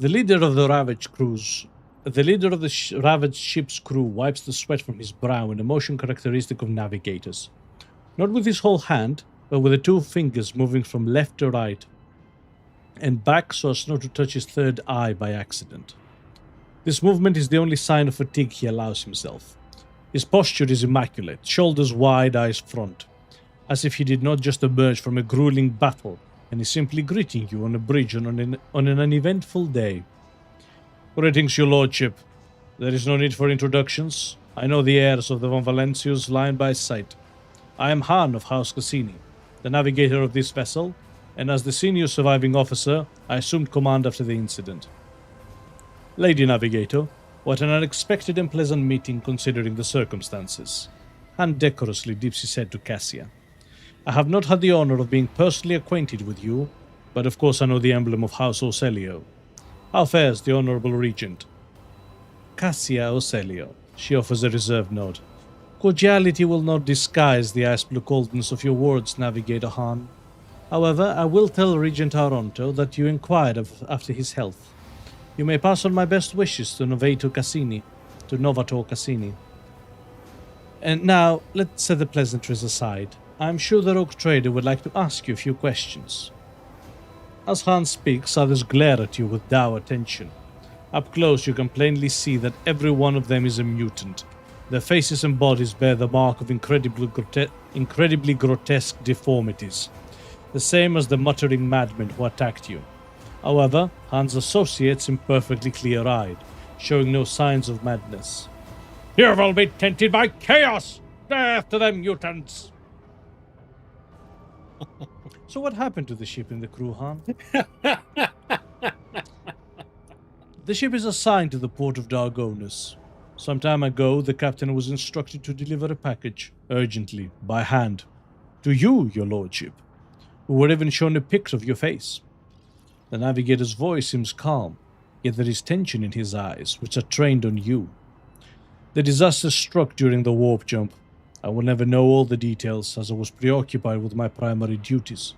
The leader of the ravaged ship's crew wipes the sweat from his brow in a motion characteristic of navigators. Not with his whole hand, but with the two fingers moving from left to right and back so as not to touch his third eye by accident. This movement is the only sign of fatigue he allows himself. His posture is immaculate, shoulders wide, eyes front, as if he did not just emerge from a grueling battle and is simply greeting you on a bridge on an uneventful day. Greetings, your lordship. There is no need for introductions. I know the heirs of the Von Valencios line by sight. I am Han of House Cassini, the navigator of this vessel, and as the senior surviving officer, I assumed command after the incident. Lady Navigator, what an unexpected and pleasant meeting considering the circumstances. Han decorously dips his head to Cassia. I have not had the honor of being personally acquainted with you, but of course I know the emblem of House Ocelio. How fares the Honorable Regent? Cassia Ocelio. She offers a reserved nod. Cordiality will not disguise the ice-blue coldness of your words, Navigator Han. However, I will tell Regent Aronto that you inquired after his health. You may pass on my best wishes to Novator Cassini. And now, let's set the pleasantries aside. I am sure the RogueTrader would like to ask you a few questions. As Han speaks, others glare at you with dour attention. Up close, you can plainly see that every one of them is a mutant. Their faces and bodies bear the mark of incredibly grotesque deformities, the same as the muttering madmen who attacked you. However, Han's associates seem perfectly clear-eyed, showing no signs of madness. You will be tainted by chaos! Death to them mutants! So what happened to the ship and the crew, Han? The ship is assigned to the port of Dargonus. Some time ago, the captain was instructed to deliver a package, urgently, by hand. To you, your lordship, who were even shown a picture of your face. The navigator's voice seems calm, yet there is tension in his eyes, which are trained on you. The disaster struck during the warp jump. I will never know all the details, as I was preoccupied with my primary duties.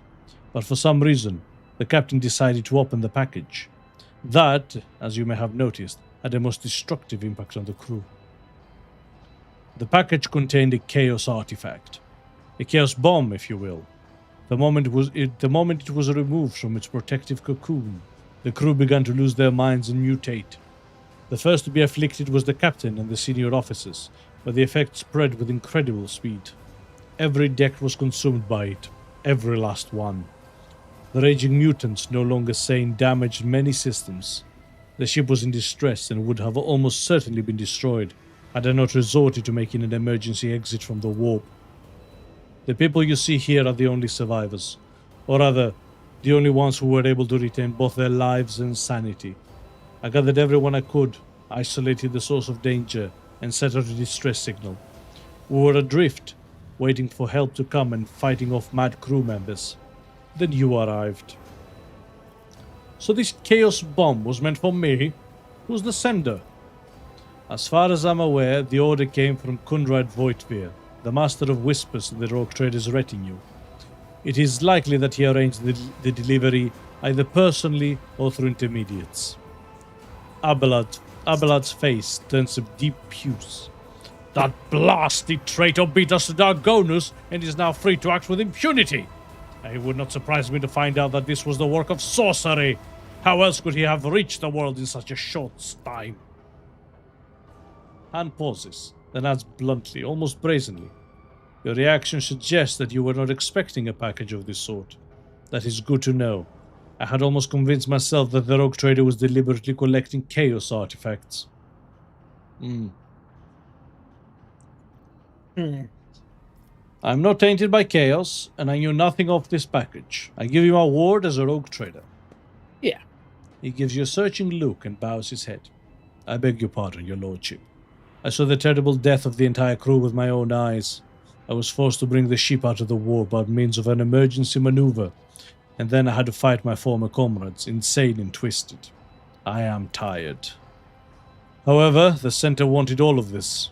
But for some reason, the captain decided to open the package. That, as you may have noticed, had a most destructive impact on the crew. The package contained a chaos artifact. A chaos bomb, if you will. The moment it was removed from its protective cocoon, the crew began to lose their minds and mutate. The first to be afflicted was the captain and the senior officers, but the effect spread with incredible speed. Every deck was consumed by it, every last one. The raging mutants, no longer sane, damaged many systems. The ship was in distress and would have almost certainly been destroyed had I not resorted to making an emergency exit from the warp. The people you see here are the only survivors, or rather, the only ones who were able to retain both their lives and sanity. I gathered everyone I could, isolated the source of danger, and set out a distress signal. We were adrift, waiting for help to come and fighting off mad crew members. Then you arrived. So this chaos bomb was meant for me? Who's the sender? As far as I'm aware, the order came from Kunrad Voitvir, the master of whispers in the RogueTrader's retinue. It is likely that he arranged the delivery either personally or through intermediates. Abelard's face turns a deep puce. That blasted traitor beat us to Dargonus and is now free to act with impunity. It would not surprise me to find out that this was the work of sorcery. How else could he have reached the world in such a short time? Han pauses, then adds bluntly, almost brazenly. Your reaction suggests that you were not expecting a package of this sort. That is good to know. I had almost convinced myself that the RogueTrader was deliberately collecting chaos artifacts. I'm not tainted by chaos, and I knew nothing of this package. I give you my word as a RogueTrader. Yeah. He gives you a searching look and bows his head. I beg your pardon, your lordship. I saw the terrible death of the entire crew with my own eyes. I was forced to bring the ship out of the war by means of an emergency maneuver, and then I had to fight my former comrades, insane and twisted. I am tired. However, the center wanted all of this.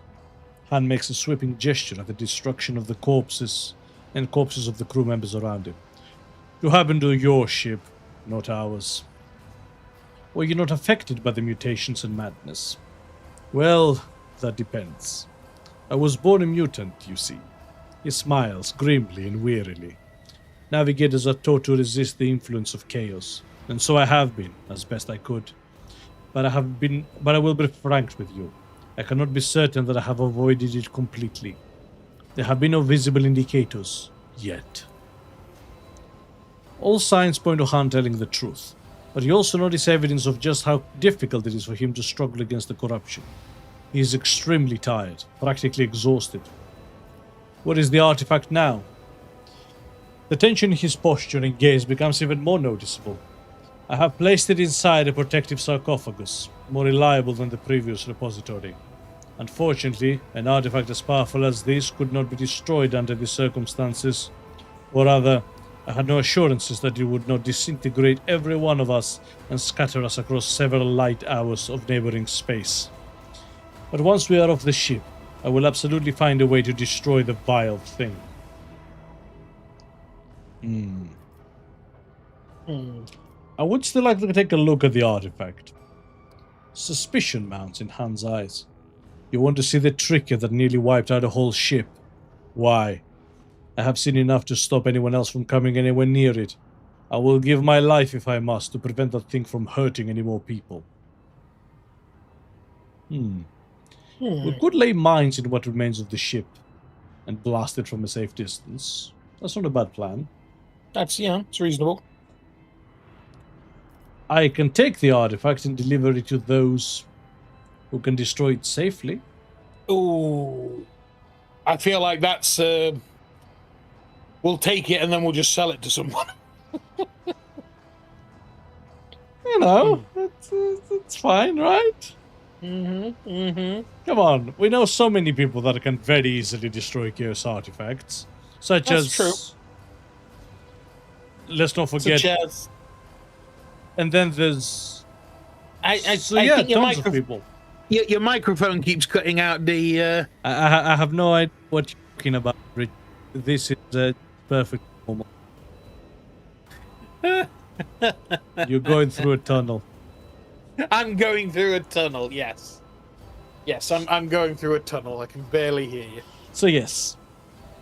Han makes a sweeping gesture at the destruction of the corpses and corpses of the crew members around him. You happen to your ship, not ours. Were you not affected by the mutations and madness? Well, that depends. I was born a mutant, you see. He smiles grimly and wearily. Navigators are taught to resist the influence of chaos, and so I have been, as best I could. But I will be frank with you. I cannot be certain that I have avoided it completely. There have been no visible indicators, yet. All signs point to Han telling the truth, but you also notice evidence of just how difficult it is for him to struggle against the corruption. He is extremely tired, practically exhausted. What is the artifact now? The tension in his posture and gaze becomes even more noticeable. I have placed it inside a protective sarcophagus, more reliable than the previous repository. Unfortunately, an artifact as powerful as this could not be destroyed under these circumstances. Or rather, I had no assurances that it would not disintegrate every one of us and scatter us across several light hours of neighboring space. But once we are off the ship, I will absolutely find a way to destroy the vile thing. I would still like to take a look at the artifact. Suspicion mounts in Han's eyes. You want to see the tricker that nearly wiped out a whole ship? Why? I have seen enough to stop anyone else from coming anywhere near it. I will give my life if I must to prevent that thing from hurting any more people. We could lay mines in what remains of the ship and blast it from a safe distance. That's not a bad plan. That's, it's reasonable. I can take the artifact and deliver it to those who can destroy it safely. Ooh. I feel like that's... we'll take it and then we'll just sell it to someone. You know, it's fine, right? Come on, we know so many people that can very easily destroy chaos artifacts. Such That's as... true. Let's not forget... Such as... And then there's... I think tons of people. Your microphone keeps cutting out the... I have no idea what you're talking about, Rich. This is a perfect moment. You're going through a tunnel. I'm going through a tunnel, yes. Yes, I'm going through a tunnel. I can barely hear you. So yes.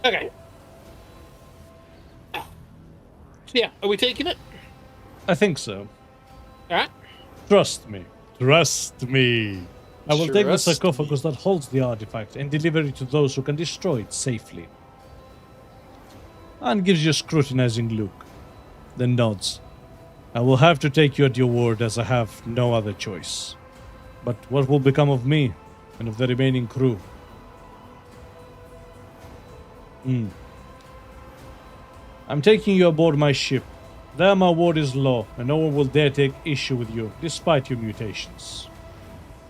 Okay. So yeah, are we taking it? I think so. Alright. Trust me. Trust me. I will take the Trust sarcophagus that holds the artifact and deliver it to those who can destroy it safely. And gives you a scrutinizing look, then nods. I will have to take you at your word as I have no other choice. But what will become of me and of the remaining crew? I'm taking you aboard my ship. There my word is law, and no one will dare take issue with you, despite your mutations.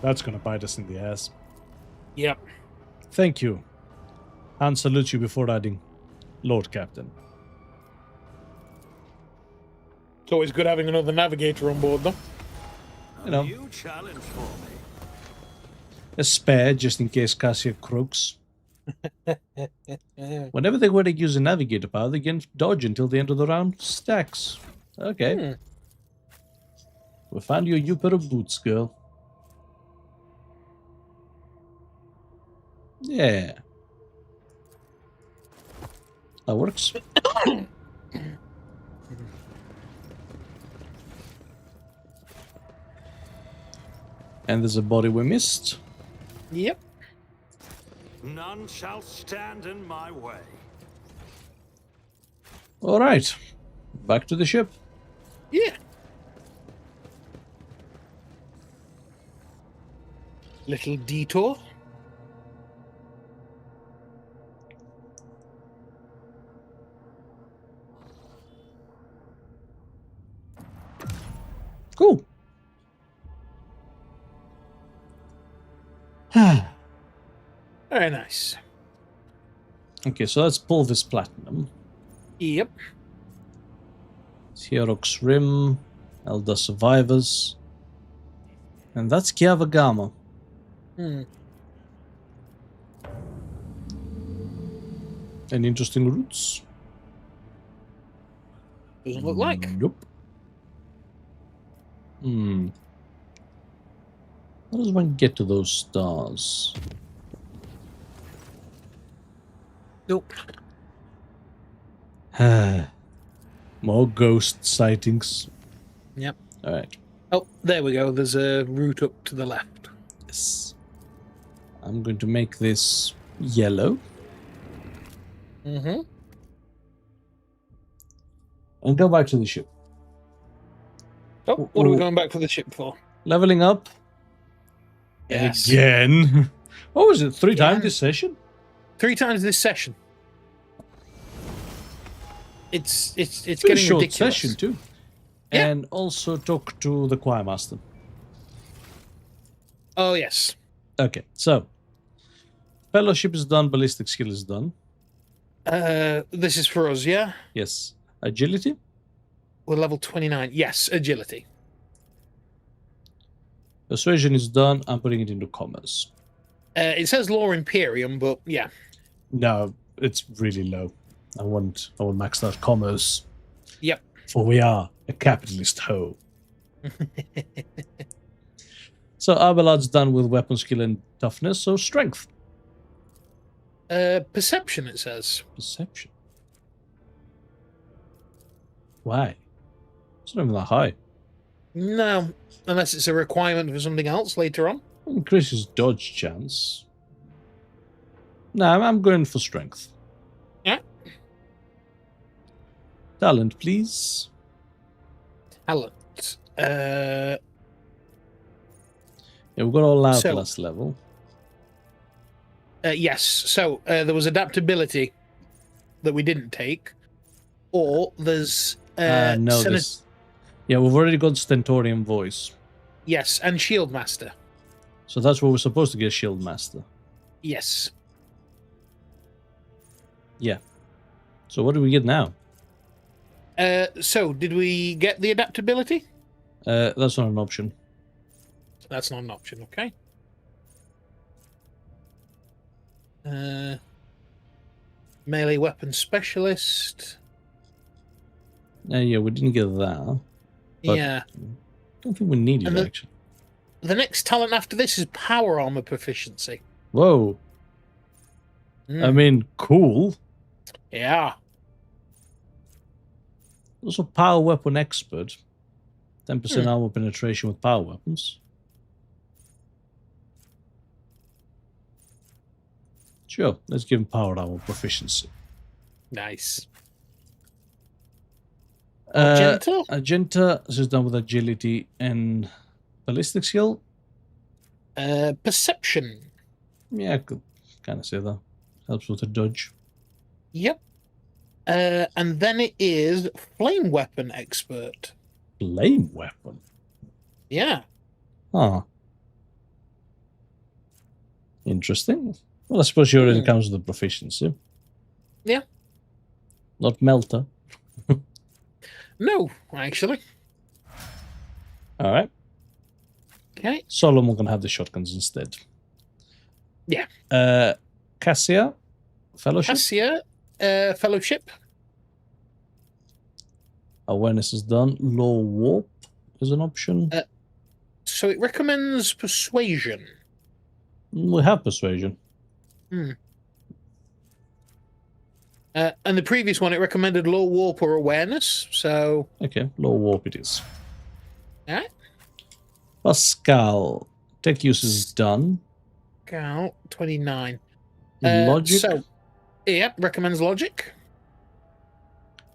That's gonna bite us in the ass. Yep. Thank you. Han salutes you before adding, Lord Captain. It's always good having another navigator on board, though. You know, New challenge for me. a spare just in case Cassia croaks. Whenever they were to use a navigator power, they can dodge until the end of the round. Stacks. Okay. We found you a new pair of boots, girl. Yeah. That works. And there's a body we missed. Yep. None shall stand in my way. All right. Back to the ship. Yeah. Little detour. Cool. Very nice. Okay, so let's pull this platinum. Yep. Hierok's Rim, Elder Survivors. And that's Kiavagama. Any interesting routes? Doesn't look like. Nope. How does one get to those stars? Nope. More ghost sightings. Yep. Alright. Oh, there we go. There's a route up to the left. Yes. I'm going to make this yellow. Mm-hmm. And go back to the ship. Oh, what are we going back to the ship for? Leveling up. Yes. Again. What was it? 3 Yeah. times this session? 3 times this session. It's Pretty getting short ridiculous. session too. Yeah. And also talk to the choir master. Oh yes. Okay, so fellowship is done, ballistic skill is done. This is for us, yeah? Yes. Agility? We're level 29. Yes, agility. Persuasion is done. I'm putting it into commerce. It says Law Imperium, but yeah. No, it's really low. I want maxed out commerce. Yep. For we are a capitalist hoe. So Abelard's done with weapon skill and toughness, so strength. Perception, it says. Perception. Why? It's not even that high. No, unless it's a requirement for something else later on. Increases dodge chance. No, I'm going for strength. Yeah. Talent, please. Talent. Yeah, we've got all out So- last level. Yes. So there was adaptability that we didn't take, or there's No, this. Yeah, we've already got Stentorian voice. yes, and Shield Master. So that's what we're supposed to get, Shield Master. Yes. Yeah. So what do we get now? So did we get the adaptability? That's not an option. That's not an option. Okay. Melee weapon specialist. Yeah, we didn't get that. But Yeah. I don't think we need it, And the- actually. The next talent after this is power armor proficiency. Whoa. I mean, cool. Yeah. Also, power weapon expert. 10% armor penetration with power weapons. Sure, let's give him power armor proficiency. Nice. Argenta? Argenta? Argenta, this is done with agility and ballistic skill. Perception. Yeah, I could kind of say that. Helps with the dodge. Yep. And then it is flame weapon expert. Flame weapon? Yeah. Huh. Interesting. Well, I suppose she already comes with the proficiency. Yeah. Not melter. No, actually. All right. Okay. Solomon can have the shotguns instead. Yeah. Cassia, fellowship. Cassia, fellowship. Awareness is done. Law warp is an option. So it recommends persuasion. We have persuasion. And the previous one, it recommended law warp or awareness. So Okay, law warp it is. all right. Pascal, tech use is done. Cal 29. Logic, So, yeah, recommends logic.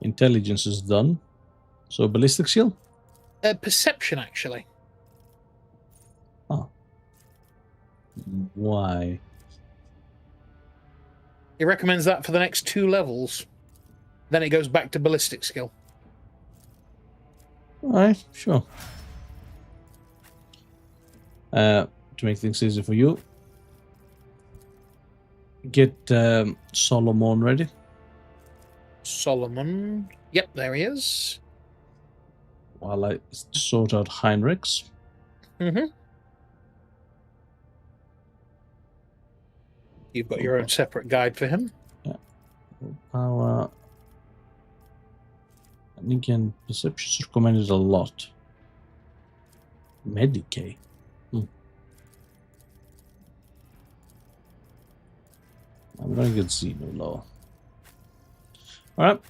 intelligence is done. So ballistic skill. Perception, actually. Oh. Why? It recommends that for the next 2 levels. Then it goes back to ballistic skill. Alright, sure. To make things easy for you, get Solomon ready. Solomon. Yep, there he is. While I sort out Heinrichs. Mm-hmm. You've got your own separate guide for him. Power. And again, perception's recommended a lot. Medicaid. I'm gonna get Xeno lower. Alright.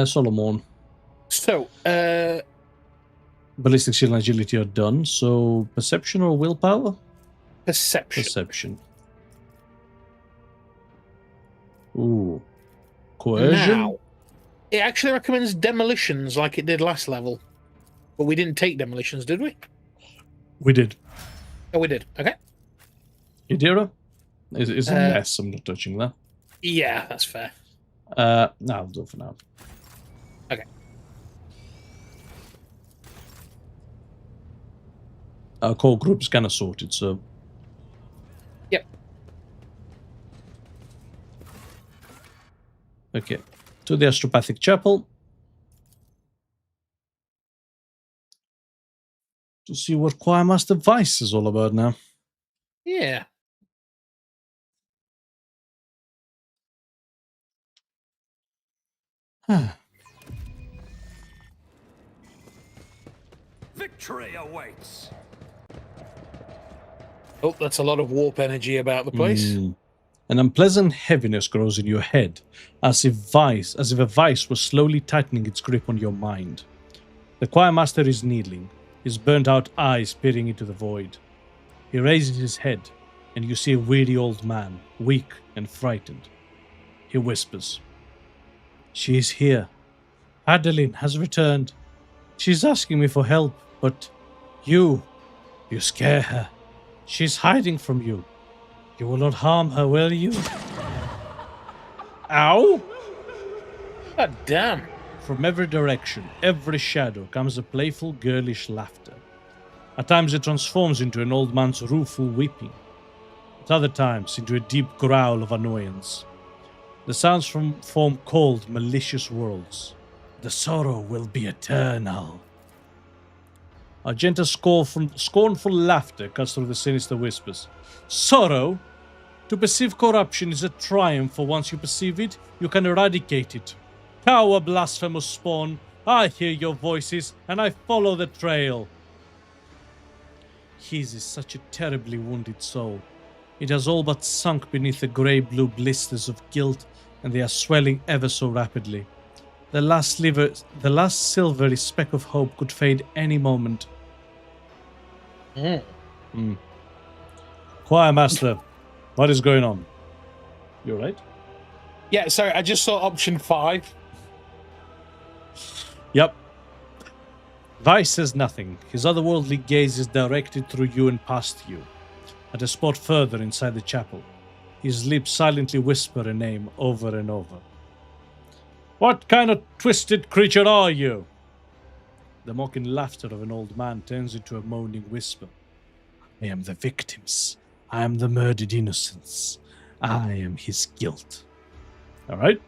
Solomon. So, Ballistic skill and agility are done, so perception or willpower? perception. Perception. Ooh. Coercion? Now, it actually recommends demolitions like it did last level. But we didn't take demolitions, did we? We did. Oh, we did. Okay. Idira? Is a mess, I'm not touching that. Yeah, that's fair. No, I'll do it for now. Okay. Our core group is kind of sorted, so... Yep. Okay. To the Astropathic Chapel. To see what Choir Master Vice is all about now. Yeah. Victory awaits. Oh, that's a lot of warp energy about the place. An unpleasant heaviness grows in your head, as if a vice was slowly tightening its grip on your mind. The choir master is kneeling, his burnt-out eyes peering into the void. He raises his head, and you see a weary old man, weak and frightened. He whispers, "She is here. Adeline has returned. She's asking me for help, but you scare her. She's hiding from you. You will not harm her, will you?" Ow! God damn. From every direction, every shadow, comes a playful, girlish laughter. At times it transforms into an old man's rueful weeping. At other times into a deep growl of annoyance. The sounds form cold, malicious words. The sorrow will be eternal. Argenta's scornful laughter cuts through the sinister whispers. Sorrow? To perceive corruption is a triumph, for once you perceive it, you can eradicate it. Cower, blasphemous spawn, I hear your voices, and I follow the trail. His is such a terribly wounded soul. It has all but sunk beneath the grey-blue blisters of guilt, and they are swelling ever so rapidly. The last silvery speck of hope could fade any moment. Choir master, what is going on? You're right. Yeah, sorry, I just saw option 5. Yep. Vice says nothing. His otherworldly gaze is directed through you and past you, at a spot further inside the chapel. His lips silently whisper a name over and over. What kind of twisted creature are you? The mocking laughter of an old man turns into a moaning whisper. I am the victims. I am the murdered innocents. I am his guilt. Alright.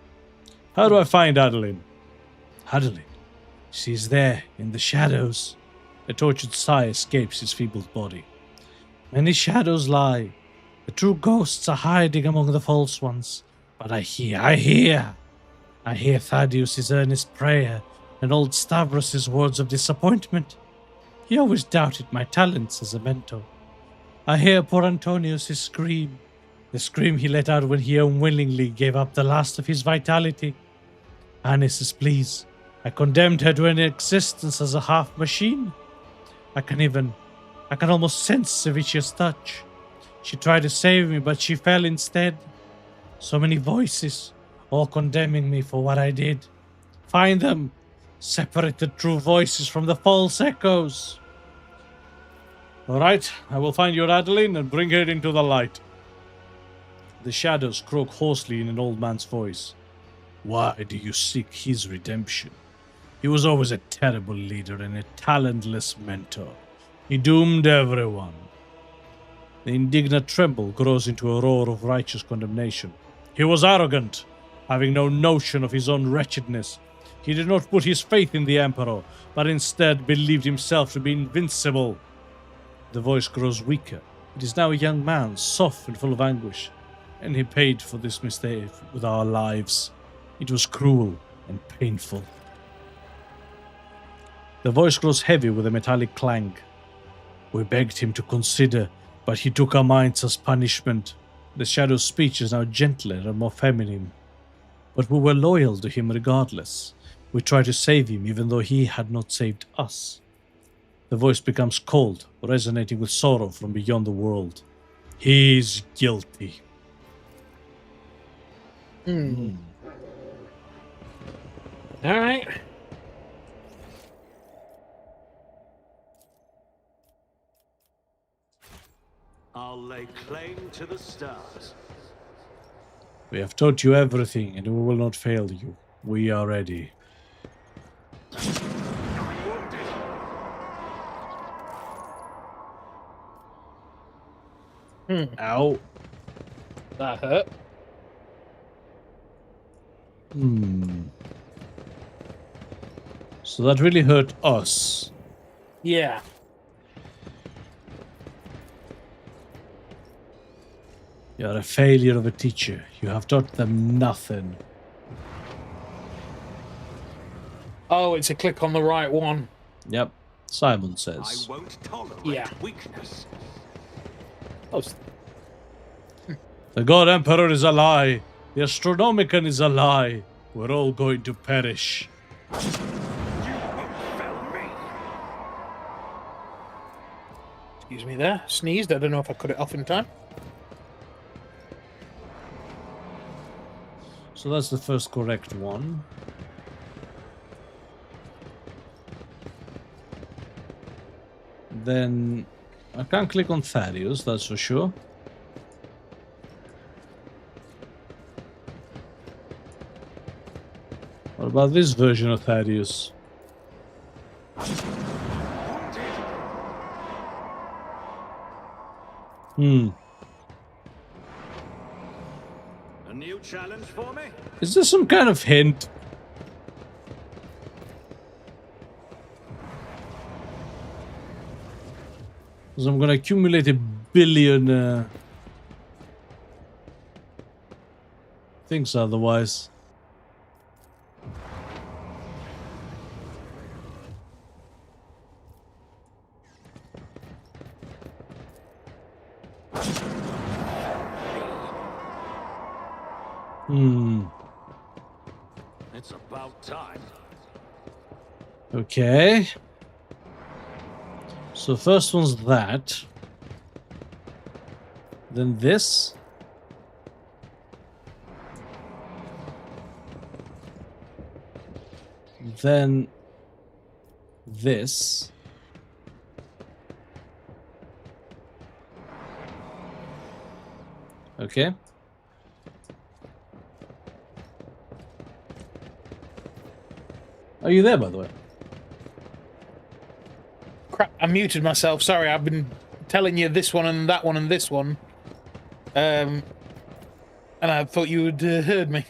How do I find Adeline? Adeline. She's there, in the shadows. A tortured sigh escapes his feebled body. Many shadows lie. The true ghosts are hiding among the false ones. But I hear Thaddeus' earnest prayer and old Stavros' words of disappointment. He always doubted my talents as a mentor. I hear poor Antonius' scream, the scream he let out when he unwillingly gave up the last of his vitality. Anis's pleas. I condemned her to an existence as a half machine. I can almost sense Savicia's touch. She tried to save me, but she fell instead. So many voices, all condemning me for what I did. Find them. Separate the true voices from the false echoes. All right, I will find your Adeline and bring her into the light. The shadows croak hoarsely in an old man's voice. Why do you seek his redemption? He was always a terrible leader and a talentless mentor. He doomed everyone. The indignant tremble grows into a roar of righteous condemnation. He was arrogant, having no notion of his own wretchedness. He did not put his faith in the Emperor, but instead believed himself to be invincible. The voice grows weaker. It is now a young man, soft and full of anguish, and he paid for this mistake with our lives. It was cruel and painful. The voice grows heavy with a metallic clang. We begged him to consider, but he took our minds as punishment. The shadow's speech is now gentler and more feminine. But we were loyal to him regardless. We tried to save him even though he had not saved us. The voice becomes cold, resonating with sorrow from beyond the world. He's guilty. Alright. I'll lay claim to the stars. We have taught you everything, and we will not fail you. We are ready. Ow. That hurt. So that really hurt us. Yeah. You are a failure of a teacher. You have taught them nothing. Oh, it's a click on the right one. Yep. Simon I says. won't tolerate Yeah. weakness. Oh, The God Emperor is a lie. The Astronomicon is a lie. We're all going to perish. You won't fell me. excuse me there. Sneezed. I don't know if I cut it off in time. So that's the first correct one. Then I can't click on Thaddeus, that's for sure. What about this version of Thaddeus? A new challenge for me? Is there some kind of hint? Because I'm gonna accumulate 1 billion things otherwise. It's about time. Okay. So first one's that. Then this. then this. Okay. Are you there, by the way? Crap, I muted myself. Sorry, I've been telling you this one and that one and this one. And I thought you had heard me.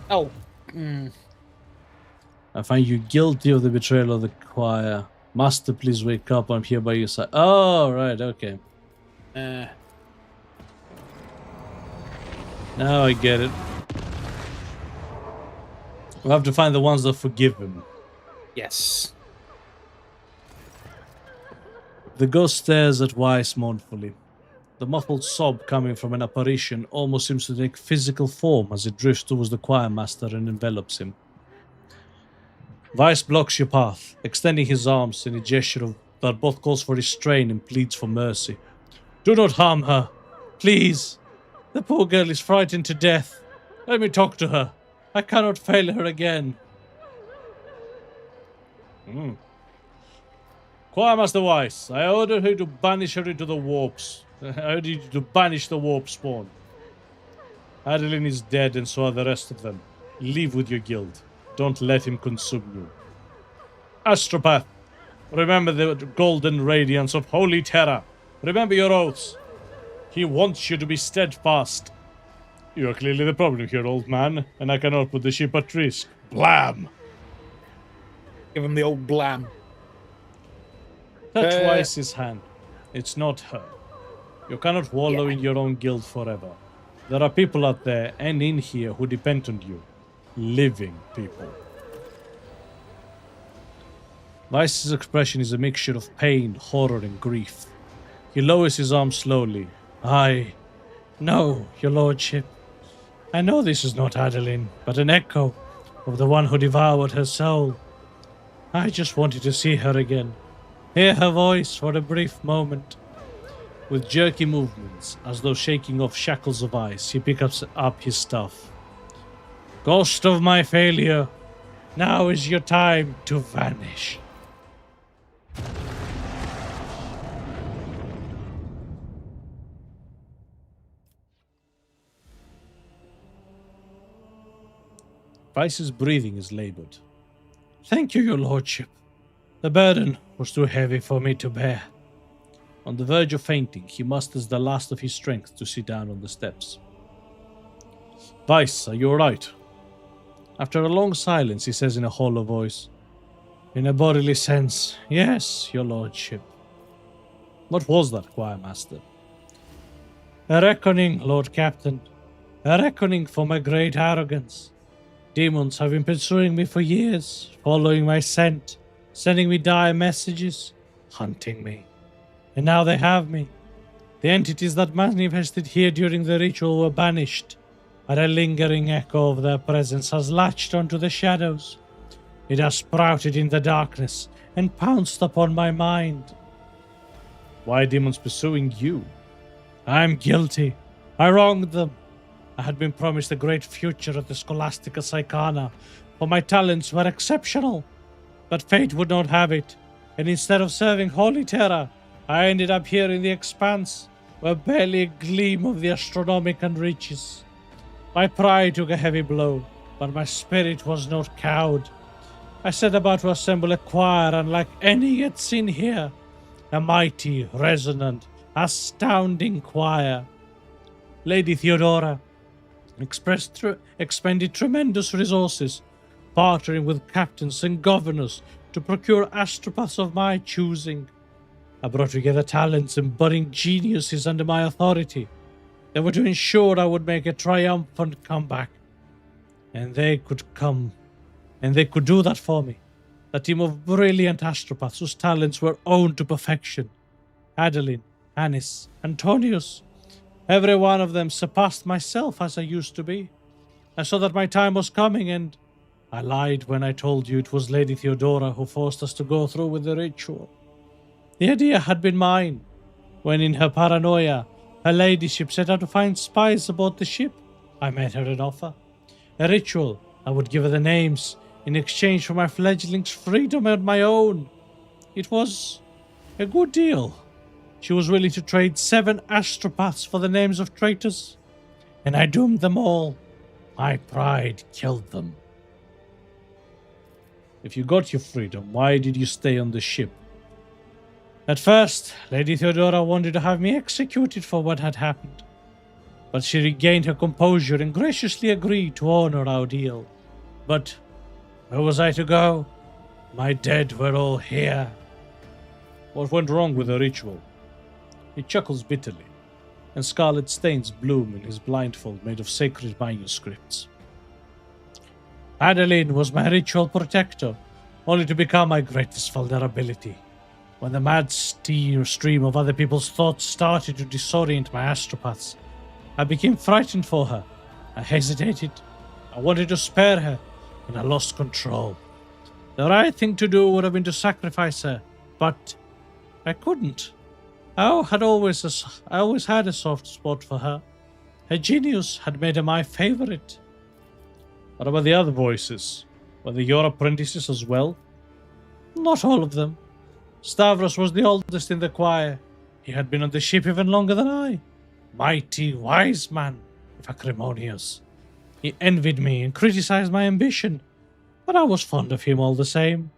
Oh. I find you guilty of the betrayal of the choir. Master, please wake up. I'm here by your side. Oh, right, okay. Now I get it. We'll have to find the ones that forgive him. Yes. The ghost stares at Weiss mournfully. The muffled sob coming from an apparition almost seems to take physical form as it drifts towards the choir master and envelops him. Weiss blocks your path, extending his arms in a gesture that both calls for restraint and pleads for mercy. Do not harm her. Please. The poor girl is frightened to death. Let me talk to her. I cannot fail her again. Choir Master Weiss, I order her to banish her into the warps. I order you to banish the warp spawn. Adeline is dead and so are the rest of them. Leave with your guild. Don't let him consume you. Astropath, remember the golden radiance of holy terror. Remember your oaths. He wants you to be steadfast. You are clearly the problem here, old man, and I cannot put the ship at risk. Blam! Give him the old blam. Touch Weiss's hand. It's not her. You cannot wallow in your own guilt forever. There are people out there and in here who depend on you. Living people. Weiss's expression is a mixture of pain, horror, and grief. He lowers his arm slowly. No, your lordship. I know this is not Adeline, but an echo of the one who devoured her soul. I just wanted to see her again. Hear her voice for a brief moment. With jerky movements, as though shaking off shackles of ice, he picks up his stuff. Ghost of my failure, now is your time to vanish. Weiss's breathing is labored. Thank you, your lordship. The burden was too heavy for me to bear. On the verge of fainting, he musters the last of his strength to sit down on the steps. Weiss, are you alright? After a long silence, he says in a hollow voice, in a bodily sense, yes, your lordship. What was that, choir master? A reckoning, Lord Captain. A reckoning for my great arrogance. Demons have been pursuing me for years, following my scent, sending me dire messages, hunting me. And now they have me. The entities that manifested here during the ritual were banished, but a lingering echo of their presence has latched onto the shadows. It has sprouted in the darkness and pounced upon my mind. Why are demons pursuing you? I am guilty. I wronged them. I had been promised a great future at the Scholastica Psychana, for my talents were exceptional. But fate would not have it, and instead of serving Holy Terror, I ended up here in the Expanse, where barely a gleam of the astronomical reaches. My pride took a heavy blow, but my spirit was not cowed. I set about to assemble a choir unlike any yet seen here, a mighty, resonant, astounding choir. Lady Theodora expended tremendous resources, partnering with captains and governors to procure astropaths of my choosing. I brought together talents and budding geniuses under my authority. They were to ensure I would make a triumphant comeback. And they could do that for me. A team of brilliant astropaths whose talents were owned to perfection. Adeline, Anis, Antonius. Every one of them surpassed myself as I used to be. I saw that my time was coming, and I lied when I told you it was Lady Theodora who forced us to go through with the ritual. The idea had been mine, when in her paranoia, her ladyship set out to find spies aboard the ship. I made her an offer. A ritual. I would give her the names in exchange for my fledgling's freedom and my own. It was a good deal. She was willing to trade 7 astropaths for the names of traitors, and I doomed them all. My pride killed them. If you got your freedom, why did you stay on the ship? At first, Lady Theodora wanted to have me executed for what had happened, but she regained her composure and graciously agreed to honor our deal. But where was I to go? My dead were all here. What went wrong with the ritual? He chuckles bitterly, and scarlet stains bloom in his blindfold made of sacred manuscripts. Adeline was my ritual protector, only to become my greatest vulnerability. When the mad stream of other people's thoughts started to disorient my astropaths, I became frightened for her. I hesitated. I wanted to spare her, and I lost control. The right thing to do would have been to sacrifice her, but I couldn't. I always had a soft spot for her. Her genius had made her my favorite. What about the other voices? Were they your apprentices as well? Not all of them. Stavros was the oldest in the choir. He had been on the ship even longer than I. Mighty, wise man, if acrimonious. He envied me and criticized my ambition, but I was fond of him all the same.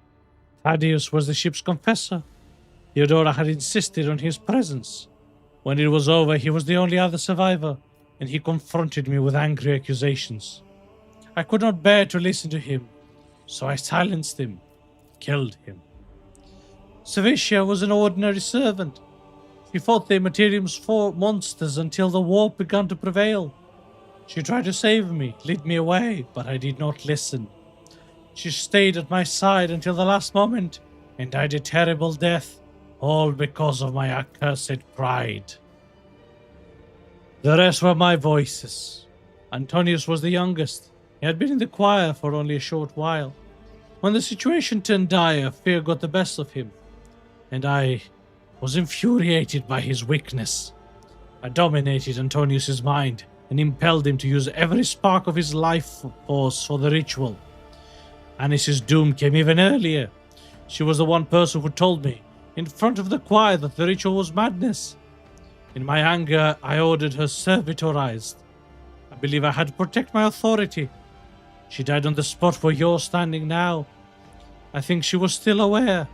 Thaddeus was the ship's confessor. Theodora had insisted on his presence. When it was over, he was the only other survivor, and he confronted me with angry accusations. I could not bear to listen to him, so I silenced him, killed him. Savicia was an ordinary servant. She fought the Materium's 4 monsters until the warp began to prevail. She tried to save me, lead me away, but I did not listen. She stayed at my side until the last moment and died a terrible death, all because of my accursed pride. The rest were my voices. Antonius was the youngest. He had been in the choir for only a short while. When the situation turned dire, fear got the best of him, and I was infuriated by his weakness. I dominated Antonius's mind and impelled him to use every spark of his life force for the ritual. Anice's doom came even earlier. She was the one person who told me, in front of the choir, that the ritual was madness. In my anger, I ordered her servitorized. I believe I had to protect my authority. She died on the spot where you're standing now. I think she was still aware.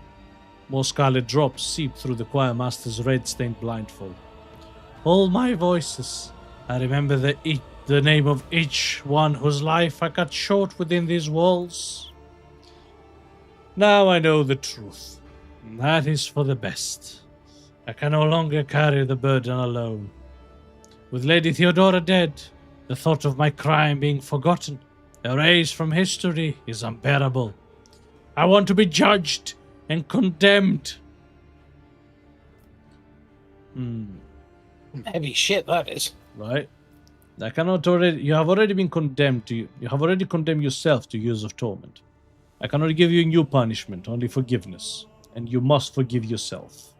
More scarlet drops seeped through the choir master's red-stained blindfold. All my voices. I remember the name of each one whose life I cut short within these walls. Now I know the truth. And that is for the best. I can no longer carry the burden alone. With Lady Theodora dead, the thought of my crime being forgotten, erased from history, is unbearable. I want to be judged and condemned. Heavy shit, that is. Right? You have already been condemned you have already condemned yourself to years of torment. I cannot give you a new punishment, only forgiveness, and you must forgive yourself.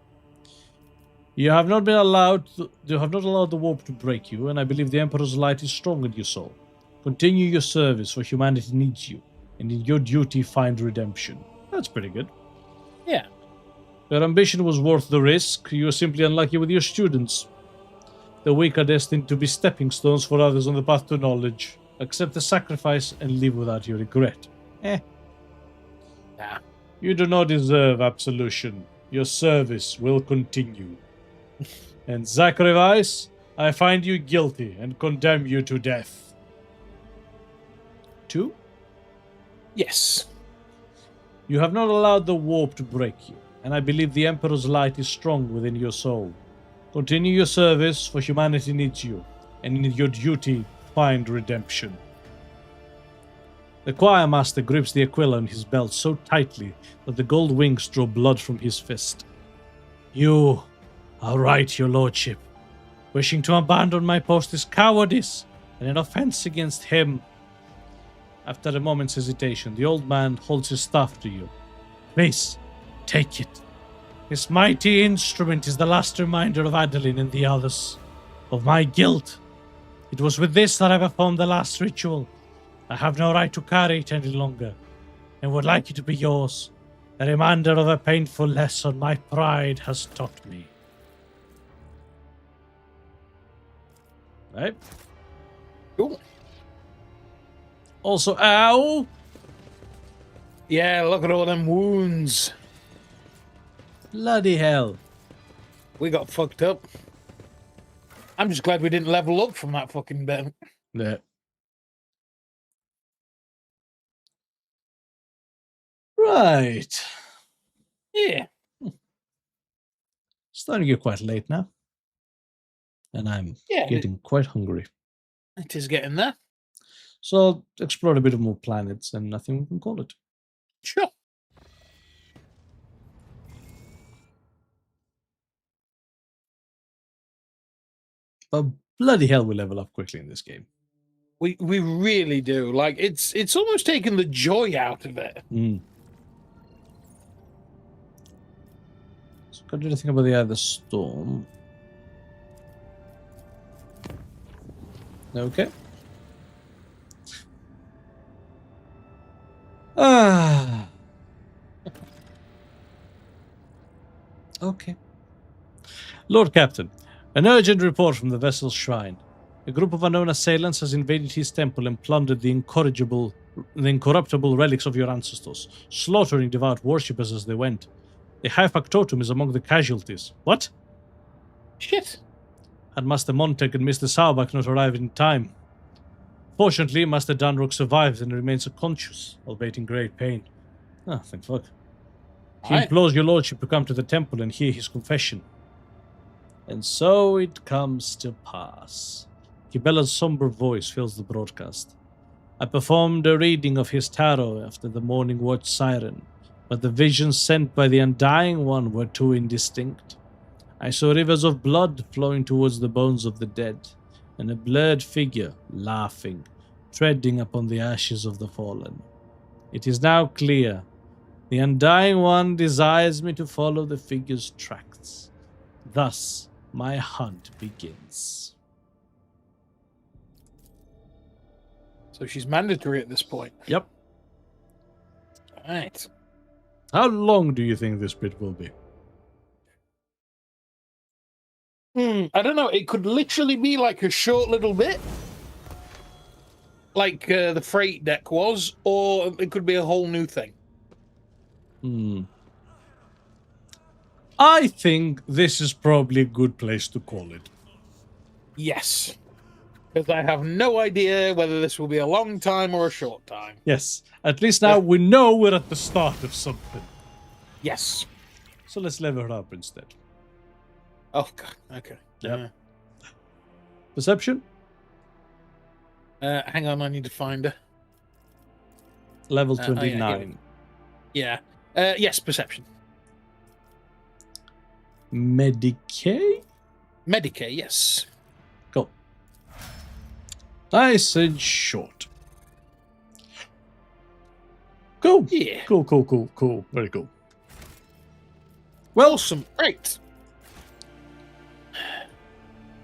You have not allowed the warp to break you, and I believe the Emperor's light is strong in your soul. Continue your service, for humanity needs you, and in your duty find redemption. That's pretty good. Yeah. Your ambition was worth the risk. You are simply unlucky with your students. The weak are destined to be stepping stones for others on the path to knowledge. Accept the sacrifice and live without your regret. Nah. You do not deserve absolution. Your service will continue. And Zachary Weiss, I find you guilty and condemn you to death. 2? Yes. You have not allowed the warp to break you, and I believe the Emperor's light is strong within your soul. Continue your service, for humanity needs you, and in your duty, find redemption. The choir master grips the aquila in his belt so tightly that the gold wings draw blood from his fist. You are right, your lordship. Wishing to abandon my post is cowardice, and an offense against him. After a moment's hesitation, the old man holds his staff to you. Please, take it. This mighty instrument is the last reminder of Adeline and the others, of my guilt. It was with this that I performed the last ritual. I have no right to carry it any longer, and would like it to be yours. A reminder of a painful lesson my pride has taught me. Right? Cool. Also, ow! Yeah, look at all them wounds. Bloody hell. We got fucked up. I'm just glad we didn't level up from that fucking bit. Yeah. Right. Yeah. Starting to get quite late now. And I'm Yeah. getting quite hungry. It is getting there. So I'll explore a bit more planets and I think we can call it. Sure. But bloody hell, we level up quickly in this game. We really do. Like it's almost taken the joy out of it. Mm. So got to do anything about the other storm. Okay. Ah. Okay. Lord Captain, an urgent report from the vessel's shrine. A group of unknown assailants has invaded his temple and plundered the incorruptible relics of your ancestors, slaughtering devout worshippers as they went. The high factotum is among the casualties. What? Shit. Had Master Montag and Mr. Saubach not arrived in time. Fortunately, Master Danrock survives and remains conscious, albeit in great pain. Ah, thank fuck. He implores your lordship to come to the temple and hear his confession. And so it comes to pass. Kibella's somber voice fills the broadcast. I performed a reading of his tarot after the morning watch siren, but the visions sent by the Undying One were too indistinct. I saw rivers of blood flowing towards the bones of the dead, and a blurred figure laughing, treading upon the ashes of the fallen. It is now clear. The Undying One desires me to follow the figure's tracks. Thus, my hunt begins. So she's mandatory at this point. Yep. Right. How long do you think this bit will be? I don't know. It could literally be like a short little bit, like the freight deck was, or it could be a whole new thing. I think this is probably a good place to call it. Yes. Because I have no idea whether this will be a long time or a short time. Yes. At least now we know we're at the start of something. Yes. So let's level her up instead. Oh, God. Okay. Yep. Perception? Hang on, I need to find her. Level yeah, 29. Yeah. Yes, perception. Medicae? Medicae, yes. Cool. Nice and short. Cool. Yeah. Cool. Very cool. Well, awesome. Great.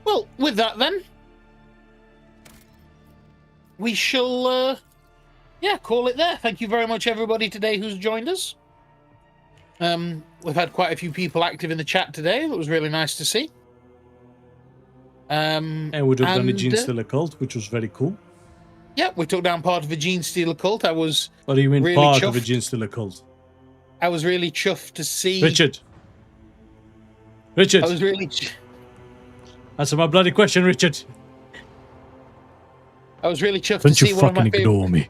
Well, with that then, we shall, call it there. Thank you very much, everybody, today who's joined us. We've had quite a few people active in the chat today. It was really nice to see. And we took down the Genestealer cult, which was very cool. Yeah, we took down part of the Genestealer cult. I was What do you mean really part chuffed. of the Genestealer cult? I was really chuffed to see... Richard! I was really... Answer my bloody question, Richard! I was really chuffed Don't to you see one of my fucking ignore me.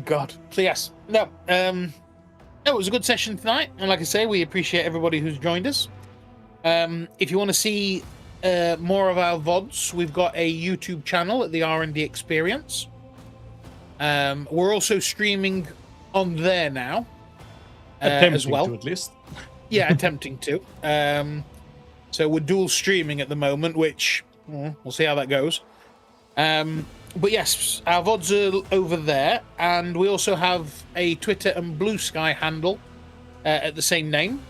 God. So yes, no, it was a good session tonight, and like I say, we appreciate everybody who's joined us. If you want to see more of our VODs, we've got a YouTube channel at the R&D Experience. We're also streaming on there now, as well. To, at least. Yeah, attempting to. So we're dual streaming at the moment, which we'll see how that goes. But yes, our VODs are over there, and we also have a Twitter and Blue Sky handle at the same name.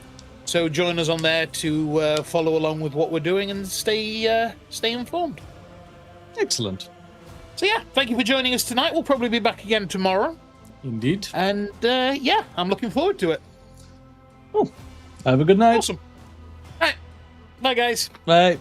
So join us on there to follow along with what we're doing and stay informed. Excellent. So yeah, thank you for joining us tonight. We'll probably be back again tomorrow. Indeed. And yeah, I'm looking forward to it. Oh, have a good night. Awesome. All right. Bye, guys. Bye.